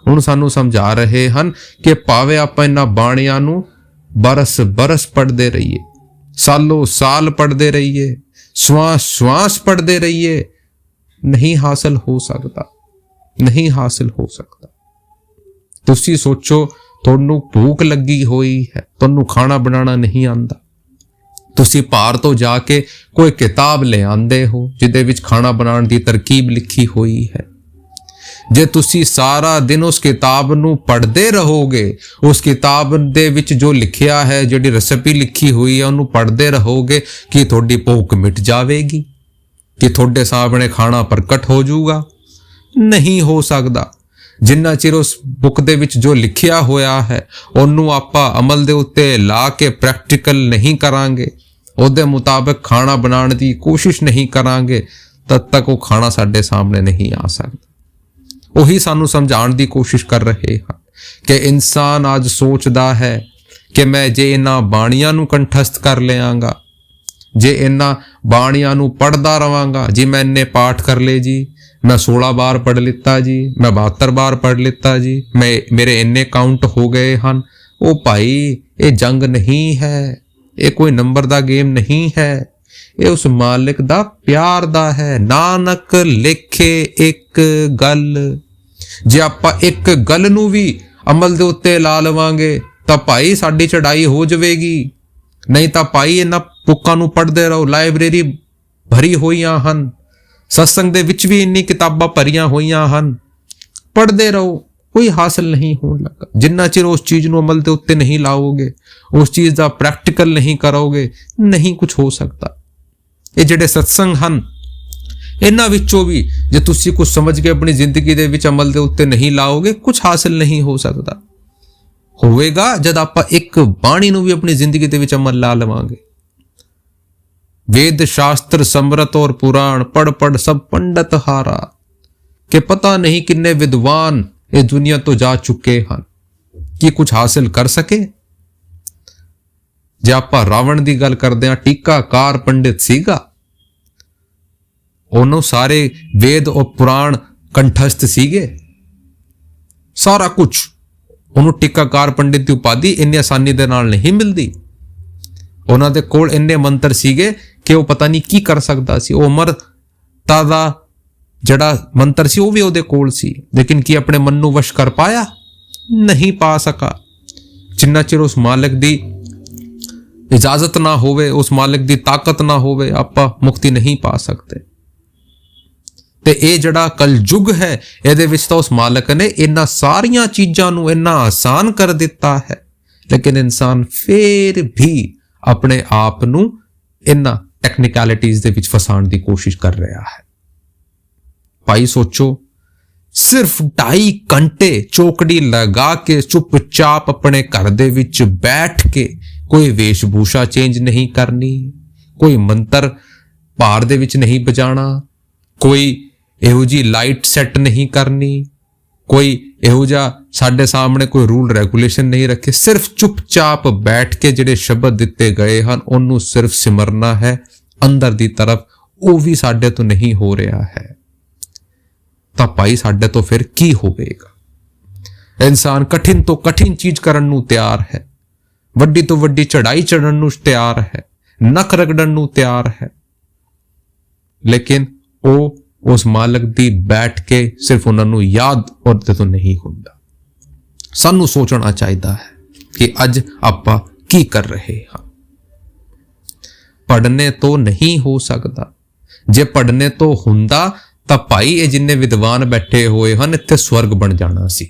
[SPEAKER 2] ਹੁਣ ਸਾਨੂੰ ਸਮਝਾ ਰਹੇ ਹਨ ਕਿ ਭਾਵੇਂ ਆਪਾਂ ਇਹਨਾਂ ਬਾਣੀਆਂ ਨੂੰ ਬਰਸ ਬਰਸ ਪੜ੍ਹਦੇ ਰਹੀਏ, ਸਾਲੋ ਸਾਲ ਪੜ੍ਹਦੇ ਰਹੀਏ, ਸਵਾਸ ਸਵਾਸ ਪੜ੍ਹਦੇ ਰਹੀਏ, ਨਹੀਂ ਹਾਸਲ ਹੋ ਸਕਦਾ, ਨਹੀਂ ਹਾਸਲ ਹੋ ਸਕਦਾ। ਤੁਸੀਂ ਸੋਚੋ, ਤੁਹਾਨੂੰ ਭੂਖ ਲੱਗੀ ਹੋਈ ਹੈ, ਤੁਹਾਨੂੰ ਖਾਣਾ ਬਣਾਉਣਾ ਨਹੀਂ ਆਉਂਦਾ, ਤੁਸੀਂ ਬਾਹਰ ਤੋਂ ਜਾ ਕੇ ਕੋਈ ਕਿਤਾਬ ਲੈ ਆਉਂਦੇ ਹੋ ਜਿਹਦੇ ਵਿੱਚ ਖਾਣਾ ਬਣਾਉਣ ਦੀ ਤਰਕੀਬ ਲਿਖੀ ਹੋਈ ਹੈ। ਜੇ ਤੁਸੀਂ ਸਾਰਾ ਦਿਨ ਉਸ ਕਿਤਾਬ ਨੂੰ ਪੜ੍ਹਦੇ ਰਹੋਗੇ, ਉਸ ਕਿਤਾਬ ਦੇ ਵਿੱਚ ਜੋ ਲਿਖਿਆ ਹੈ, ਜਿਹੜੀ ਰੈਸਿਪੀ ਲਿਖੀ ਹੋਈ ਹੈ, ਉਹਨੂੰ ਪੜ੍ਹਦੇ ਰਹੋਗੇ, ਕਿ ਤੁਹਾਡੀ ਭੁੱਖ ਮਿਟ ਜਾਵੇਗੀ, ਕਿ ਤੁਹਾਡੇ ਸਾਹਮਣੇ ਖਾਣਾ ਪ੍ਰਗਟ ਹੋ ਜਾਊਗਾ? ਨਹੀਂ ਹੋ ਸਕਦਾ। ਜਿੰਨਾ ਚਿਰ ਉਸ ਬੁੱਕ ਦੇ ਵਿੱਚ ਜੋ ਲਿਖਿਆ ਹੋਇਆ ਹੈ ਉਹਨੂੰ ਆਪਾਂ ਅਮਲ ਦੇ ਉੱਤੇ ਲਾ ਕੇ ਪ੍ਰੈਕਟੀਕਲ ਨਹੀਂ ਕਰਾਂਗੇ, ਉਹਦੇ ਮੁਤਾਬਕ ਖਾਣਾ ਬਣਾਉਣ ਦੀ ਕੋਸ਼ਿਸ਼ ਨਹੀਂ ਕਰਾਂਗੇ, ਤਦ ਤੱਕ ਉਹ ਖਾਣਾ ਸਾਡੇ ਸਾਹਮਣੇ ਨਹੀਂ ਆ ਸਕਦਾ। ਉਹੀ ਸਾਨੂੰ ਸਮਝਾਉਣ ਦੀ ਕੋਸ਼ਿਸ਼ ਕਰ ਰਹੇ ਹਨ ਕਿ ਇਨਸਾਨ ਅੱਜ ਸੋਚਦਾ ਹੈ ਕਿ ਮੈਂ ਜੇ ਇਹਨਾਂ ਬਾਣੀਆਂ ਨੂੰ ਕੰਠਸਥ ਕਰ ਲਿਆਂਗਾ, ਜੇ ਇਹਨਾਂ ਬਾਣੀਆਂ ਨੂੰ ਪੜ੍ਹਦਾ ਰਵਾਂਗਾ, ਜੀ ਮੈਂ ਇੰਨੇ ਪਾਠ ਕਰ ਲਏ ਜੀ, ਮੈਂ 16 ਬਾਰ ਪੜ੍ਹ ਲਿੱਤਾ ਜੀ, ਮੈਂ 72 ਬਾਰ ਪੜ੍ਹ ਲਿੱਤਾ ਜੀ, ਮੇਰੇ ਇੰਨੇ ਕਾਊਂਟ ਹੋ ਗਏ ਹਨ। ਉਹ ਭਾਈ, ਇਹ ਜੰਗ ਨਹੀਂ ਹੈ, ਇਹ ਕੋਈ ਨੰਬਰ ਦਾ ਗੇਮ ਨਹੀਂ ਹੈ, ਇਹ ਉਸ ਮਾਲਿਕ ਦਾ ਪਿਆਰ ਦਾ ਹੈ। ਨਾਨਕ ਲੇਖੇ ਇੱਕ ਗੱਲ। ਜੇ ਆਪਾਂ ਇੱਕ ਗੱਲ ਨੂੰ ਵੀ ਅਮਲ ਦੇ ਉੱਤੇ ਲਾ ਲਵਾਂਗੇ ਤਾਂ ਭਾਈ ਸਾਡੀ ਚੜਾਈ ਹੋ ਜਾਵੇਗੀ। ਨਹੀਂ ਤਾਂ ਭਾਈ ਇਹਨਾਂ ਬੁੱਕਾਂ ਨੂੰ ਪੜ੍ਹਦੇ ਰਹੋ, ਲਾਇਬ੍ਰੇਰੀ ਭਰੀ ਹੋਈਆਂ ਹਨ, ਸਤਸੰਗ ਦੇ ਵਿੱਚ ਵੀ ਇੰਨੀ ਕਿਤਾਬਾਂ ਭਰੀਆਂ ਹੋਈਆਂ ਹਨ, ਪੜ੍ਹਦੇ ਰਹੋ, ਕੋਈ ਹਾਸਲ ਨਹੀਂ ਹੋਣ ਲੱਗਾ। ਜਿੰਨਾ ਚਿਰ ਉਸ ਚੀਜ਼ ਨੂੰ ਅਮਲ ਦੇ ਉੱਤੇ ਨਹੀਂ ਲਾਓਗੇ, ਉਸ ਚੀਜ਼ ਦਾ ਪ੍ਰੈਕਟੀਕਲ ਨਹੀਂ ਕਰੋਗੇ, ਨਹੀਂ ਕੁਝ ਹੋ ਸਕਦਾ। ਇਹ ਜਿਹੜੇ ਸਤਸੰਗ ਹਨ, ਇਹਨਾਂ ਵਿੱਚੋਂ ਵੀ ਜੇ ਤੁਸੀਂ ਕੁਝ ਸਮਝ ਕੇ ਆਪਣੀ ਜ਼ਿੰਦਗੀ ਦੇ ਵਿੱਚ ਅਮਲ ਦੇ ਉੱਤੇ ਨਹੀਂ ਲਾਓਗੇ, ਕੁਝ ਹਾਸਲ ਨਹੀਂ ਹੋ ਸਕਦਾ। ਹੋਵੇਗਾ ਜਦ ਆਪਾਂ ਇੱਕ ਬਾਣੀ ਨੂੰ ਵੀ ਆਪਣੀ ਜ਼ਿੰਦਗੀ ਦੇ ਵਿੱਚ ਅਮਲ ਲਾ ਲਵਾਂਗੇ। वेद शास्त्र समृत और पुराण पढ़ पढ़ सब पंडित हारा, कि पता नहीं किन्ने विद्वान इस दुनिया तो जा चुके हैं, कि कुछ हासिल कर सके। जे आपां रावण दी गल करदे हां, टीकाकार पंडित सीगा, ਉਹਨੂੰ ਸਾਰੇ वेद और पुराण कंठस्थ सीगे, सारा कुछ। ਉਹਨੂੰ ਟੀਕਾਕਾਰ ਪੰਡਿਤ ਦੀ ਉਪਾਧੀ ਇੰਨੀ ਆਸਾਨੀ ਦੇ ਨਾਲ ਨਹੀਂ ਮਿਲਦੀ। ਉਹਨਾਂ ਦੇ ਕੋਲ ਇੰਨੇ ਮੰਤਰ ਸੀਗੇ ਕਿ ਉਹ ਪਤਾ ਨਹੀਂ ਕੀ ਕਰ ਸਕਦਾ ਸੀ। ਉਹ ਅਮਰਤਾ ਦਾ ਜਿਹੜਾ ਮੰਤਰ ਸੀ ਉਹ ਵੀ ਉਹਦੇ ਕੋਲ ਸੀ, ਲੇਕਿਨ ਕੀ ਆਪਣੇ ਮਨ ਨੂੰ ਵਸ਼ ਕਰ ਪਾਇਆ? ਨਹੀਂ ਪਾ ਸਕਾ। ਜਿੰਨਾ ਚਿਰ ਉਸ ਮਾਲਕ ਦੀ ਇਜਾਜ਼ਤ ਨਾ ਹੋਵੇ, ਉਸ ਮਾਲਕ ਦੀ ਤਾਕਤ ਨਾ ਹੋਵੇ, ਆਪਾਂ ਮੁਕਤੀ ਨਹੀਂ ਪਾ ਸਕਦੇ। ਤੇ ਇਹ ਜਿਹੜਾ ਕਲਯੁਗ ਹੈ, ਇਹਦੇ ਵਿੱਚ ਤਾਂ ਉਸ ਮਾਲਕ ਨੇ ਇਹਨਾਂ ਸਾਰੀਆਂ ਚੀਜ਼ਾਂ ਨੂੰ ਇੰਨਾ ਆਸਾਨ ਕਰ ਦਿੱਤਾ ਹੈ, ਲੇਕਿਨ ਇਨਸਾਨ ਫੇਰ ਵੀ ਆਪਣੇ ਆਪ ਨੂੰ ਇਹਨਾਂ ਟੈਕਨੀਕੈਲਿਟੀਜ਼ ਦੇ ਵਿੱਚ ਫਸਾਉਣ ਦੀ ਕੋਸ਼ਿਸ਼ ਕਰ ਰਿਹਾ ਹੈ। ਭਾਈ ਸੋਚੋ, ਸਿਰਫ 2.5 ਘੰਟੇ ਚੌਕੜੀ ਲਗਾ ਕੇ ਚੁੱਪਚਾਪ ਆਪਣੇ ਘਰ ਦੇ ਵਿੱਚ ਬੈਠ ਕੇ ਕੋਈ ਵੇਸ਼ਭੂਸ਼ਾ ਚੇਂਜ ਨਹੀਂ ਕਰਨੀ, ਕੋਈ ਮੰਤਰ ਭਾਰ ਦੇ ਵਿੱਚ ਨਹੀਂ ਬਜਾਣਾ, ਕੋਈ ਇਹੋ ਜੀ ਲਾਈਟ ਸੈੱਟ ਨਹੀਂ ਕਰਨੀ, ਕੋਈ ਇਹੋ ਜਿਹਾ ਸਾਡੇ ਸਾਹਮਣੇ ਕੋਈ ਰੂਲ ਰੈਗੂਲੇਸ਼ਨ ਨਹੀਂ ਰੱਖੇ। ਸਿਰਫ ਚੁੱਪਚਾਪ ਬੈਠ ਕੇ ਜਿਹੜੇ ਸ਼ਬਦ ਦਿੱਤੇ ਗਏ ਹਨ ਉਹਨੂੰ ਸਿਰਫ ਸਿਮਰਨਾ ਹੈ ਅੰਦਰ ਦੀ ਤਰਫ। ਉਹ ਵੀ ਸਾਡੇ ਤੋਂ ਨਹੀਂ ਹੋ ਰਿਹਾ ਹੈ ਤਾਂ ਭਾਈ ਸਾਡੇ ਤੋਂ ਫਿਰ ਕੀ ਹੋਵੇਗਾ? ਇਨਸਾਨ ਕਠਿਨ ਤੋਂ ਕਠਿਨ ਚੀਜ਼ ਕਰਨ ਨੂੰ ਤਿਆਰ ਹੈ, ਵੱਡੀ ਤੋਂ ਵੱਡੀ ਚੜਾਈ ਚੜਨ ਨੂੰ ਤਿਆਰ ਹੈ, ਨੱਕ ਰਗੜਨ ਨੂੰ ਤਿਆਰ ਹੈ, ਲੇਕਿਨ ਉਹ ਉਸ ਮਾਲਕ ਦੀ ਬੈਠ ਕੇ ਸਿਰਫ ਉਹਨਾਂ ਨੂੰ ਯਾਦ ਉਹਦੇ ਤੋਂ ਨਹੀਂ ਹੁੰਦਾ। ਸਾਨੂੰ ਸੋਚਣਾ ਚਾਹੀਦਾ ਹੈ ਕਿ ਅੱਜ ਆਪਾਂ ਕੀ ਕਰ ਰਹੇ ਹਾਂ। ਪੜ੍ਹਨੇ ਤੋਂ ਨਹੀਂ ਹੋ ਸਕਦਾ। ਜੇ ਪੜ੍ਹਨੇ ਤੋਂ ਹੁੰਦਾ ਤਾਂ ਭਾਈ ਇਹ ਜਿੰਨੇ ਵਿਦਵਾਨ ਬੈਠੇ ਹੋਏ ਹਨ ਇੱਥੇ ਸਵਰਗ ਬਣ ਜਾਣਾ ਸੀ।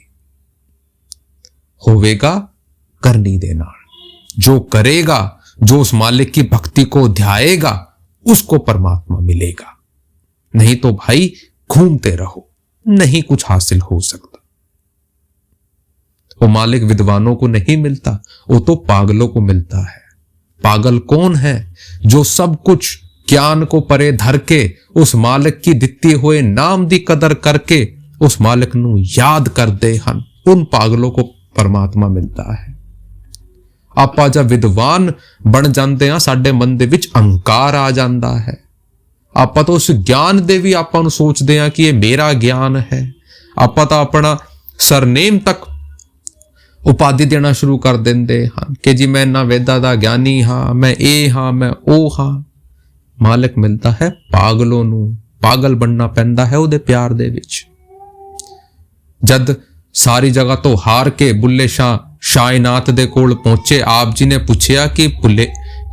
[SPEAKER 2] ਹੋਵੇਗਾ ਕਰਨੀ ਦੇ ਨਾਲ। ਜੋ करेगा, जो उस मालिक की भक्ति को ध्याएगा, उसको परमात्मा मिलेगा। नहीं तो भाई घूमते रहो, नहीं कुछ हासिल हो सकता। वो मालिक विद्वानों को नहीं मिलता, वो तो पागलों को मिलता है। पागल कौन है? जो सब कुछ ज्ञान को परे धर के उस मालिक की दित्ती हुए नाम दी कदर करके उस मालिक नू याद करते हैं, उन पागलों को परमात्मा मिलता है। ਆਪਾਂ ਜਦ ਵਿਦਵਾਨ ਬਣ ਜਾਂਦੇ ਆ, ਸਾਡੇ ਮਨ ਦੇ ਵਿੱਚ ਅਹੰਕਾਰ ਆ ਜਾਂਦਾ ਹੈ, ਆਪਾਂ ਤਾਂ ਉਸ ਗਿਆਨ ਦੇ ਵੀ ਆਪਾਂ ਨੂੰ ਸੋਚਦੇ ਹਾਂ ਕਿ ਇਹ ਮੇਰਾ ਗਿਆਨ ਹੈ। ਆਪਾਂ ਤਾਂ ਆਪਣਾ ਸਰਨੇਮ ਤੱਕ ਉਪਾਧੀ ਦੇਣਾ ਸ਼ੁਰੂ ਕਰ ਦਿੰਦੇ ਹਨ ਕਿ ਜੀ ਮੈਂ ਇਹਨਾਂ ਵੇਦਾਂ ਦਾ ਗਿਆਨੀ ਹਾਂ, ਮੈਂ ਇਹ ਹਾਂ, ਮੈਂ ਉਹ ਹਾਂ। ਮਾਲਕ ਮਿਲਦਾ ਹੈ ਪਾਗਲੋਂ ਨੂੰ, ਪਾਗਲ ਬਣਨਾ ਪੈਂਦਾ ਹੈ ਉਹਦੇ ਪਿਆਰ ਦੇ ਵਿੱਚ। ਜਦ ਸਾਰੀ ਜਗ੍ਹਾ ਤੋਂ ਹਾਰ ਕੇ ਬੁੱਲੇ ਸ਼ਾਹ ਸ਼ਾਇਨਾਤ ਦੇ ਕੋਲ ਪਹੁੰਚੇ, ਆਪ ਜੀ ਨੇ ਪੁੱਛਿਆ ਕਿ ਬੁੱਲੇ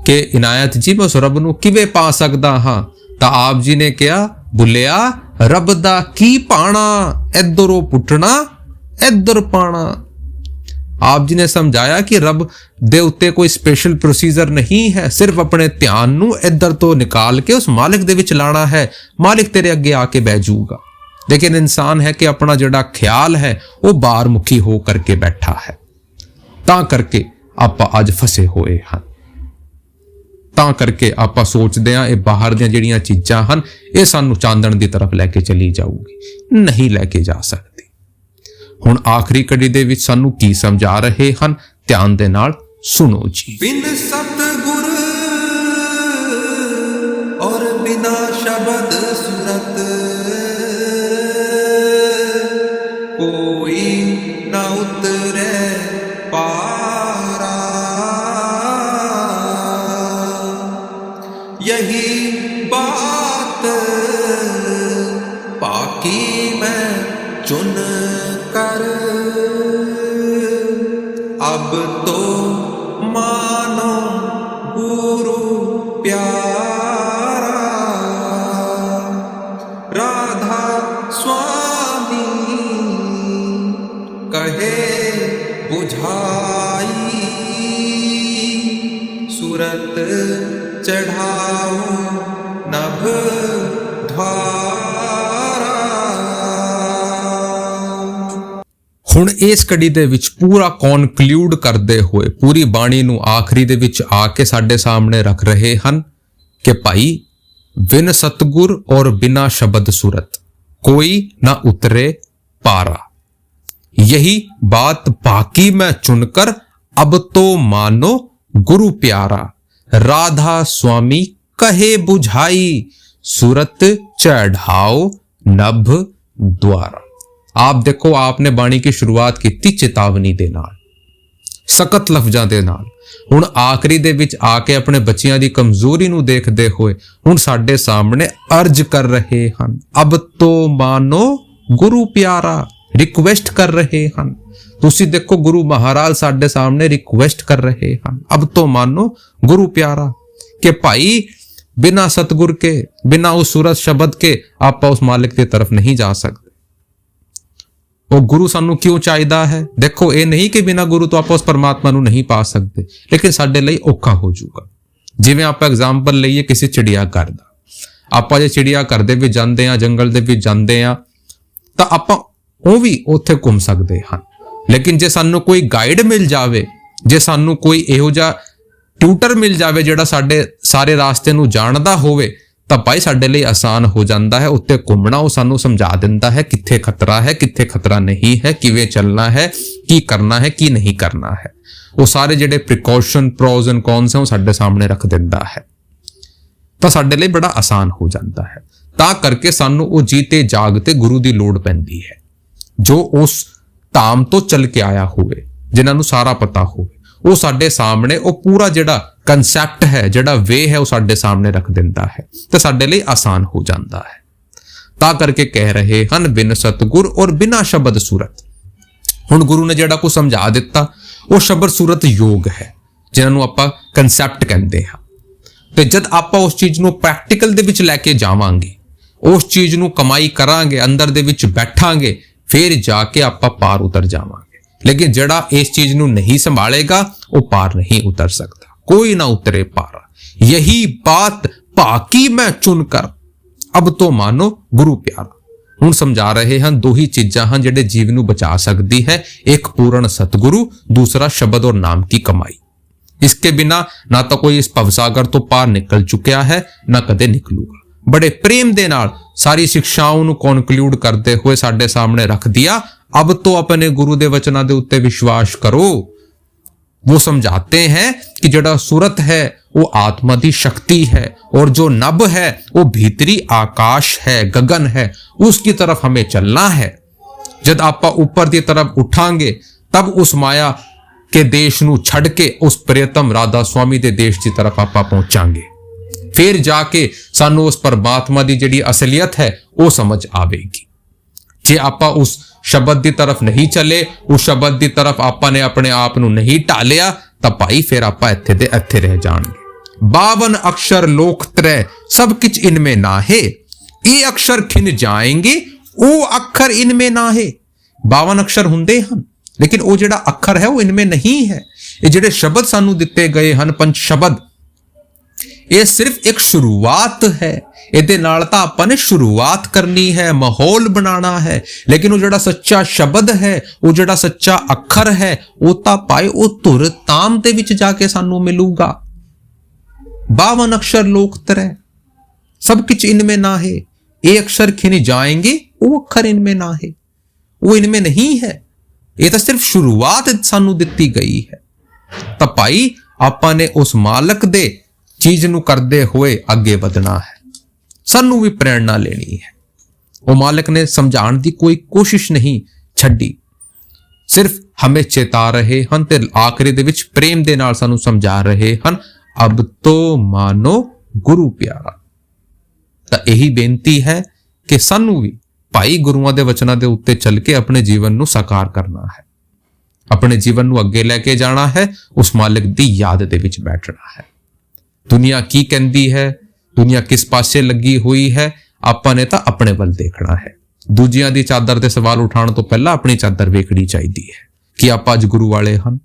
[SPEAKER 2] ਕਿ ਇਨਾਇਤ ਜੀ ਮੈਂ ਉਸ ਰੱਬ ਨੂੰ ਕਿਵੇਂ ਪਾ ਸਕਦਾ ਹਾਂ? ਤਾਂ ਆਪ ਜੀ ਨੇ ਕਿਹਾ, ਬੁੱਲਿਆ ਰੱਬ ਦਾ ਕੀ ਪਾਣਾ, ਇੱਧਰੋਂ ਪੁੱਟਣਾ ਇੱਧਰ ਪਾਣਾ। ਆਪ ਜੀ ਨੇ ਸਮਝਾਇਆ ਕਿ ਰੱਬ ਦੇ ਉੱਤੇ ਕੋਈ ਸਪੈਸ਼ਲ ਪ੍ਰੋਸੀਜਰ ਨਹੀਂ ਹੈ, ਸਿਰਫ ਆਪਣੇ ਧਿਆਨ ਨੂੰ ਇੱਧਰ ਤੋਂ ਨਿਕਾਲ ਕੇ ਉਸ ਮਾਲਿਕ ਦੇ ਵਿੱਚ ਲਾਣਾ ਹੈ, ਮਾਲਿਕ ਤੇਰੇ ਅੱਗੇ ਆ ਕੇ ਬਹਿ ਜਾਊਗਾ। ਲੇਕਿਨ ਇਨਸਾਨ ਹੈ ਕਿ ਆਪਣਾ ਜਿਹੜਾ ਖਿਆਲ ਹੈ ਉਹ ਬਾਹਰ ਮੁਖੀ ਹੋ ਕਰਕੇ ਬੈਠਾ ਹੈ, ਤਾਂ ਕਰਕੇ ਆਪਾਂ ਅੱਜ ਫਸੇ ਹੋਏ ਹਾਂ। ਤਾਂ ਕਰਕੇ ਆਪਾਂ ਸੋਚਦੇ ਹਾਂ ਇਹ ਬਾਹਰ ਦੀਆਂ ਜਿਹੜੀਆਂ ਚੀਜ਼ਾਂ ਹਨ ਇਹ ਸਾਨੂੰ ਚਾਂਦਣ ਦੀ ਤਰਫ ਲੈ ਕੇ ਚਲੀ ਜਾਊਗੀ, ਨਹੀਂ ਲੈ ਕੇ ਜਾ ਸਕਦੀ। ਹੁਣ ਆਖਰੀ ਕੜੀ ਦੇ ਵਿੱਚ ਸਾਨੂੰ ਕੀ ਸਮਝਾ ਰਹੇ ਹਨ, ਧਿਆਨ ਦੇ ਨਾਲ ਸੁਣੋ ਜੀ।
[SPEAKER 1] बिन सतगुर और बिना शब्द सूरत कोई ना उतरे पारा। यही बात पाकी मैं चुन कर अब तो मानो गुरु प्यारा। राधा स्वामी कहे बुझाई सूरत चढ़ाओ नभ द्वारा।
[SPEAKER 2] ਹੁਣ ਇਸ ਕੜੀ ਦੇ ਵਿੱਚ ਪੂਰਾ ਕਨਕਲੂਡ ਕਰਦੇ ਹੋਏ ਪੂਰੀ ਬਾਣੀ ਨੂੰ ਆਖਰੀ ਦੇ ਵਿੱਚ ਆ ਕੇ ਸਾਡੇ ਸਾਹਮਣੇ ਰੱਖ ਰਹੇ ਹਨ ਕਿ ਭਾਈ ਬਿਨ ਸਤਗੁਰ ਔਰ ਬਿਨਾ ਸ਼ਬਦ ਸੂਰਤ ਕੋਈ ਨਾ ਉਤਰੇ ਪਾਰਾ। यही बात बाकी मैं चुनकर अब तो मानो गुरु प्यारा। राधा स्वामी कहे बुझाई सूरत चढ़ाओ नभ द्वारा। आप देखो आपने बाणी की शुरुआत की चेतावनी दे नाल, सख्त लफ्जां दे नाल। ਹੁਣ ਆਖਰੀ ਦੇ ਵਿੱਚ ਆ ਕੇ ਆਪਣੇ ਬੱਚਿਆਂ ਦੀ ਕਮਜ਼ੋਰੀ ਨੂੰ ਦੇਖਦੇ ਹੋਏ ਹੁਣ ਸਾਡੇ ਸਾਹਮਣੇ ਅਰਜ਼ ਕਰ ਰਹੇ ਹਨ, ਅਬ ਤੋਂ ਮਾਨੋ ਗੁਰੂ ਪਿਆਰਾ, ਰਿਕੁਐਸਟ ਕਰ ਰਹੇ ਹਨ। ਤੁਸੀਂ ਦੇਖੋ ਗੁਰੂ ਮਹਾਰਾਜ ਸਾਡੇ ਸਾਹਮਣੇ ਰਿਕੁਐਸਟ ਕਰ ਰਹੇ ਹਨ, ਅਬ ਤੋਂ ਮਾਨੋ ਗੁਰੂ ਪਿਆਰਾ, ਕਿ ਭਾਈ ਬਿਨਾ ਸਤਗੁਰ ਕੇ ਬਿਨਾ ਉਸ ਸੂਰਤ ਸ਼ਬਦ ਕੇ ਆਪਾਂ ਉਸ ਮਾਲਿਕ ਦੀ ਤਰਫ ਨਹੀਂ ਜਾ ਸਕਦੇ। ਉਹ ਗੁਰੂ ਸਾਨੂੰ ਕਿਉਂ ਚਾਹੀਦਾ ਹੈ? ਦੇਖੋ ਇਹ ਨਹੀਂ ਕਿ ਬਿਨਾ ਗੁਰੂ ਤੋਂ ਆਪਾਂ ਉਸ ਪਰਮਾਤਮਾ ਨੂੰ ਨਹੀਂ ਪਾ ਸਕਦੇ, ਲੇਕਿਨ ਸਾਡੇ ਲਈ ਔਖਾ ਹੋ ਜਾਊਗਾ। ਜਿਵੇਂ ਆਪਾਂ ਐਗਜ਼ਾਮਪਲ ਲਈਏ ਕਿਸੇ ਚਿੜੀਆ ਘਰ ਦਾ, ਆਪਾਂ ਜੇ ਚਿੜੀਆ ਘਰ ਦੇ ਵਿੱਚ ਜਾਂਦੇ ਆ, ਜੰਗਲ ਦੇ ਵਿੱਚ ਜਾਂਦੇ ਆ, ਤਾਂ ਆਪਾਂ ਉਹ ਵੀ ਉੱਥੇ ਘੁੰਮ ਸਕਦੇ ਹਨ। ਲੇਕਿਨ ਜੇ ਸਾਨੂੰ ਕੋਈ ਗਾਈਡ ਮਿਲ ਜਾਵੇ, ਜੇ ਸਾਨੂੰ ਕੋਈ ਇਹੋ ਜਿਹਾ ਟਿਊਟਰ ਮਿਲ ਜਾਵੇ ਜਿਹੜਾ ਸਾਡੇ ਸਾਰੇ ਰਾਸਤੇ ਨੂੰ ਜਾਣਦਾ ਹੋਵੇ, ਤਾਂ ਭਾਈ ਸਾਡੇ ਲਈ ਆਸਾਨ ਹੋ ਜਾਂਦਾ ਹੈ ਉੱਤੇ ਘੁੰਮਣਾ। ਉਹ ਸਾਨੂੰ ਸਮਝਾ ਦਿੰਦਾ ਹੈ ਕਿੱਥੇ ਖਤਰਾ ਹੈ, ਕਿੱਥੇ ਖਤਰਾ ਨਹੀਂ ਹੈ, ਕਿਵੇਂ ਚੱਲਣਾ ਹੈ, ਕੀ ਕਰਨਾ ਹੈ, ਕੀ ਨਹੀਂ ਕਰਨਾ ਹੈ। ਉਹ ਸਾਰੇ ਜਿਹੜੇ ਪ੍ਰੀਕਾਸ਼ਨ, ਪ੍ਰੋਜ਼ ਐਂਡ ਕੌਨਸ ਹੈ ਉਹ ਸਾਡੇ ਸਾਹਮਣੇ ਰੱਖ ਦਿੰਦਾ ਹੈ, ਤਾਂ ਸਾਡੇ ਲਈ ਬੜਾ ਆਸਾਨ ਹੋ ਜਾਂਦਾ ਹੈ। ਤਾਂ ਕਰਕੇ ਸਾਨੂੰ ਉਹ ਜੀਤੇ ਜਾਗਤੇ ਗੁਰੂ ਦੀ ਲੋੜ ਪੈਂਦੀ ਹੈ, ਜੋ ਉਸ ਧਾਮ ਤੋਂ ਚੱਲ ਕੇ ਆਇਆ ਹੋਵੇ, ਜਿਨ੍ਹਾਂ ਨੂੰ ਸਾਰਾ ਪਤਾ ਹੋਵੇ। ਉਹ ਸਾਡੇ ਸਾਹਮਣੇ ਉਹ ਪੂਰਾ ਜਿਹੜਾ ਕਨਸੈਪਟ ਹੈ, ਜਿਹੜਾ ਵੇ ਹੈ, ਉਹ ਸਾਡੇ ਸਾਹਮਣੇ ਰੱਖ ਦਿੰਦਾ ਹੈ ਤੇ ਸਾਡੇ ਲਈ ਆਸਾਨ ਹੋ ਜਾਂਦਾ ਹੈ। ਤਾਂ ਕਰਕੇ ਕਹਿ ਰਹੇ ਹਨ ਬਿਨ ਸਤਗੁਰ ਔਰ ਬਿਨਾ ਸ਼ਬਦ ਸੂਰਤ। ਹੁਣ ਗੁਰੂ ਨੇ ਜਿਹੜਾ ਕੁਝ ਸਮਝਾ ਦਿੱਤਾ ਉਹ ਸ਼ਬਦ ਸੂਰਤ ਯੋਗ ਹੈ, ਜਿਨ੍ਹਾਂ ਨੂੰ ਆਪਾਂ ਕਨਸੈਪਟ ਕਹਿੰਦੇ ਹਾਂ। ਤੇ ਜਦ ਆਪਾਂ ਉਸ ਚੀਜ਼ ਨੂੰ ਪ੍ਰੈਕਟੀਕਲ ਦੇ ਵਿੱਚ ਲੈ ਕੇ ਜਾਵਾਂਗੇ, ਉਸ ਚੀਜ਼ ਨੂੰ ਕਮਾਈ ਕਰਾਂਗੇ, ਅੰਦਰ ਦੇ ਵਿੱਚ ਬੈਠਾਂਗੇ, ਫਿਰ ਜਾ ਕੇ ਆਪਾਂ ਪਾਰ ਉਤਰ ਜਾਵਾਂਗੇ। ਲੇਕਿਨ ਜਿਹੜਾ ਇਸ ਚੀਜ਼ ਨੂੰ ਨਹੀਂ ਸੰਭਾਲੇਗਾ ਉਹ ਪਾਰ ਨਹੀਂ ਉਤਰ ਸਕਦਾ। ਕੋਈ ਨਾ ਉਤਰੇ ਪਾਰਾ। ਯਹੀ ਬਾਤ ਭਾਕੀ ਮੈਂ ਚੁਣ ਕਰ ਅਬ ਤੋਂ ਮਾਨੋ ਗੁਰੂ ਪਿਆਰਾ। ਹੁਣ ਸਮਝਾ ਰਹੇ ਹਨ ਦੋ ਹੀ ਚੀਜ਼ਾਂ ਹਨ ਜਿਹੜੇ ਜੀਵ ਨੂੰ ਬਚਾ ਸਕਦੀ ਹੈ, ਇੱਕ ਪੂਰਨ ਸਤਿਗੁਰੂ, ਦੂਸਰਾ ਸ਼ਬਦ ਔਰ ਨਾਮ की कमाई। इसके बिना ना तो कोई इस भवसागर तो पार निकल चुकिया है, ना कदे निकलूगा। बड़े प्रेम दे नाल सारी शिक्षाओं ਨੂੰ ਕਨਕਲੂਡ ਕਰਦੇ ਹੋਏ ਸਾਡੇ ਸਾਹਮਣੇ ਰੱਖ ਦਿਆ। अब तो अपने गुरु दे वचनां दे उत्ते विश्वास करो, वो समझाते हैं कि जड़ा सुरत है वो आत्मा दी शक्ति है, और जो नभ है वो भीतरी आकाश है, गगन है, उसकी तरफ हमें चलना है। जब आप ऊपर की तरफ उठांगे तब उस माया के देश नू छड़ के उस प्रियतम राधा स्वामी दे देश की तरफ आप पहुंचांगे। फिर जाके सानू उस परमात्मा दी जिहड़ी असलियत है वो समझ आवेगी। जे आप उस शब्द की तरफ नहीं चले, उस शब्द की तरफ आपने अपने आप नू नहीं ढालिया, तां भाई फिर आप इत्थे दे इत्थे रह जाणगे। 52 अक्षर लोक त्रै सब किच इनमें ना है, ये अक्षर खिन जाएंगे वो अक्षर इनमें ना है। 52 अक्षर हुंदे हन, लेकिन वो जिहड़ा अक्षर है वो इनमें नहीं है। ये जिहड़े शब्द सानू दिते गए हन, पंच शब्द, ये सिर्फ एक शुरुआत है। ਇਹਦੇ ਨਾਲ ਤਾਂ ਆਪਾਂ ਨੇ शुरुआत करनी है, माहौल बनाना है, लेकिन वो ਜਿਹੜਾ सच्चा शब्द है, वो ਜਿਹੜਾ सच्चा अखर है, वो ਤਾਂ पाए वो ਧੁਰ ਤਾਮ ਦੇ ਵਿੱਚ ਜਾ ਕੇ ਸਾਨੂੰ ਮਿਲੂਗਾ। 52 अक्षर लोक त्रै सब कुछ इनमें ना है, ये अक्षर खिन जाएंगे वो अक्षर इनमें ना है, वो इनमें नहीं है। ये तो सिर्फ शुरुआत सानू दिती गई है। तो भाई आपां ने उस मालक दे चीज नू करदे हुए अगे बढ़ना है, सानू भी प्रेरणा लेनी है। वो मालिक ने समझाने की कोई कोशिश नहीं छड्डी, सिर्फ हमें चेता रहे हन ते आखिरी दे विच प्रेम दे नाल सानू समझा रहे हन, अब तो मानो गुरु प्यारा। तो यही बेनती है कि सानू भी भाई गुरुआं दे वचनां दे उत्ते चल के अपने जीवन नू साकार करना है, अपने जीवन नू अगे लेके जाना है, उस मालिक दी याद दे विच बैठना है। दुनिया की कहंदी है, दुनिया किस पासे लगी हुई है, आपां ने तां अपने वल देखना है। दूजियां दी चादर ते सवाल उठाने तो पहला अपनी चादर वेखनी चाहिदी है कि आपां अज गुरु वाले हन।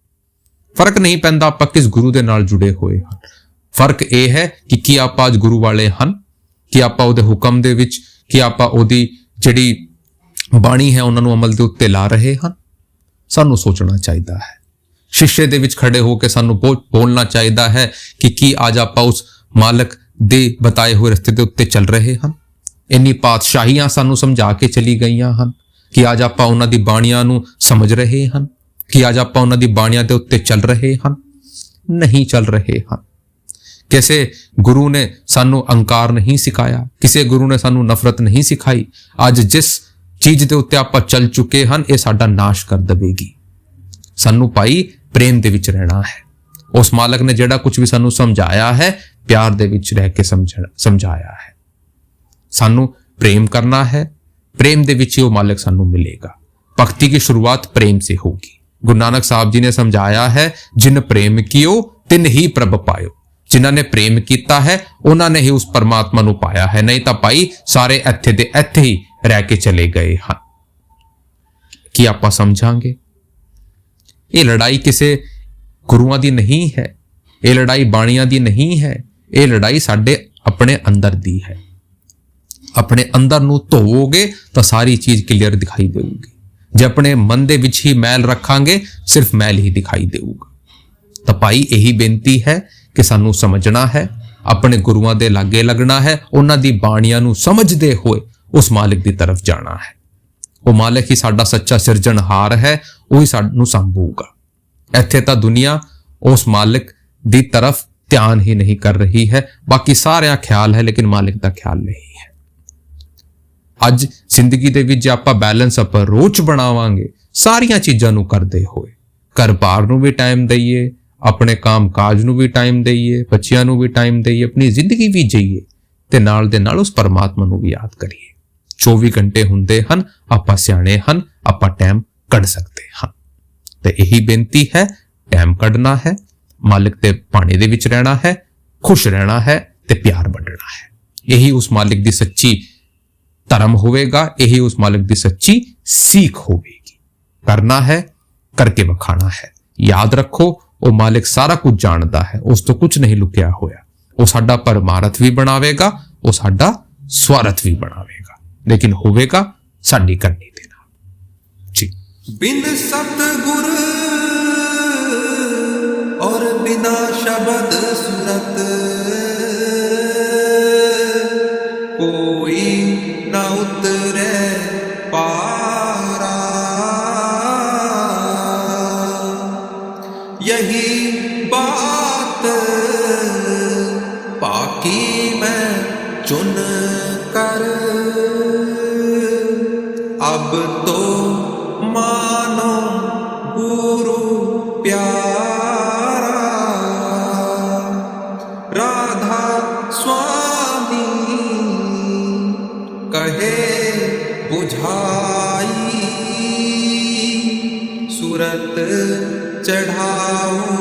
[SPEAKER 2] फर्क नहीं पैंदा आपां किस गुरु दे नाल जुड़े हुए हन, फर्क यह है कि की आपां अज गुरु वाले हन, कि आपां उहदे हुक्म दे विच, कि आपां उहदी जिहड़ी बाणी है उन्हां नूं अमल दे उत्ते ला रहे हन। सानू सोचना चाहिदा है, शीशे दे विच खड़े होकर सानू बोलना चाहिदा है कि की आज आपां उस मालक दे बताए हुए रस्ते दे उत्ते चल रहे हन। इन्नी पातशाहियां सानू समझा के चली गईयां हन कि आज आपां उन्हां दी बाणियां नू समझ रहे हन, कि आज आपां उन्हां दी बाणियां दे उत्ते चल रहे हन, नहीं चल रहे हन। किसे गुरु ने सानू अंकार नहीं सिखाया, किसी गुरु ने सानू नफरत नहीं सिखाई। आज जिस चीज दे उत्ते आपां चल चुके हन, ये साडा नाश कर देवेगी। सानू भाई प्रेम दे विच रहना है। उस मालक ने जेड़ा कुछ भी सानू समझाया है, प्यार दे विच रह के समझाया है। सानू प्रेम करना है, प्रेम दे विच ही वो मालिक सानू मिलेगा। भक्ति की शुरुआत प्रेम से होगी। गुरु नानक साहब जी ने समझाया है, जिन प्रेम कियो तिन ही प्रभ पायो। जिन्हां ने प्रेम किया है उन्हां ने ही उस परमात्मा नू पाया है, नहीं तो भाई सारे इत्थे दे इत्थे ही रह के चले गए हैं। कि आपां समझांगे ये लड़ाई किसे गुरुआं दी नहीं है, ये लड़ाई बाणियां दी नहीं है, ये लड़ाई साडे अपने अंदर दी है। अपने अंदर नू धोवोगे तो सारी चीज क्लियर दिखाई देगी। जे अपने मन दे विच ही मैल रखांगे, सिर्फ मैल ही दिखाई देगा। तो भाई यही बेनती है कि सानू समझना है, अपने गुरुआं दे लागे लगना है, उन्हां दी बाणियां नू समझदे होए उस मालिक दी तरफ जाना है। वो मालिक ही साडा सच्चा सिरजनहार है, वही सानू संभूगा। इत्थे तां दुनिया उस मालिक दी तरफ ध्यान ही नहीं कर रही है, बाकी सारा ख्याल है लेकिन मालिक का ख्याल नहीं है। अज जिंदगी दे विच आपां बैलेंस अप्रोच बनावांगे, सारियां चीजां नू करदे होए, घर बार नू भी टाइम दईए, अपने काम काज नू भी टाइम दईए, बच्चियां नू भी टाइम दईए, अपनी जिंदगी भी जीए ते नाल दे नाल उस परमात्मा नू भी याद करिए। 24 घंटे हुंदे हन, आपां सियाणे हन, आपां टाइम कढ सकते हन। ते यही बेनती है, टाइम कढना है, मालिक दे पाणी दे विच रहना है, खुश रहना है ते प्यार वंडना है। यही उस मालिक दी सच्ची धर्म होवेगा, यही उस मालिक दी सच्ची सीख होवेगी। करना है, करके वखाना है। याद रखो, वो मालिक सारा कुछ जानता है, उस तो कुछ नहीं लुकिया होया। वो साडा परमारथ भी बनावेगा, वो साडा स्वार्थ भी बनावेगा, लेकिन होवेगा साडी करनी दे नाल। जी।
[SPEAKER 1] बिन सतगुर और बिना शब्द सुरत कोई न उतरे पारा। यही तो मानो गुरु प्यारा राधा स्वामी कहे बुझाई सूरत चढ़ाओ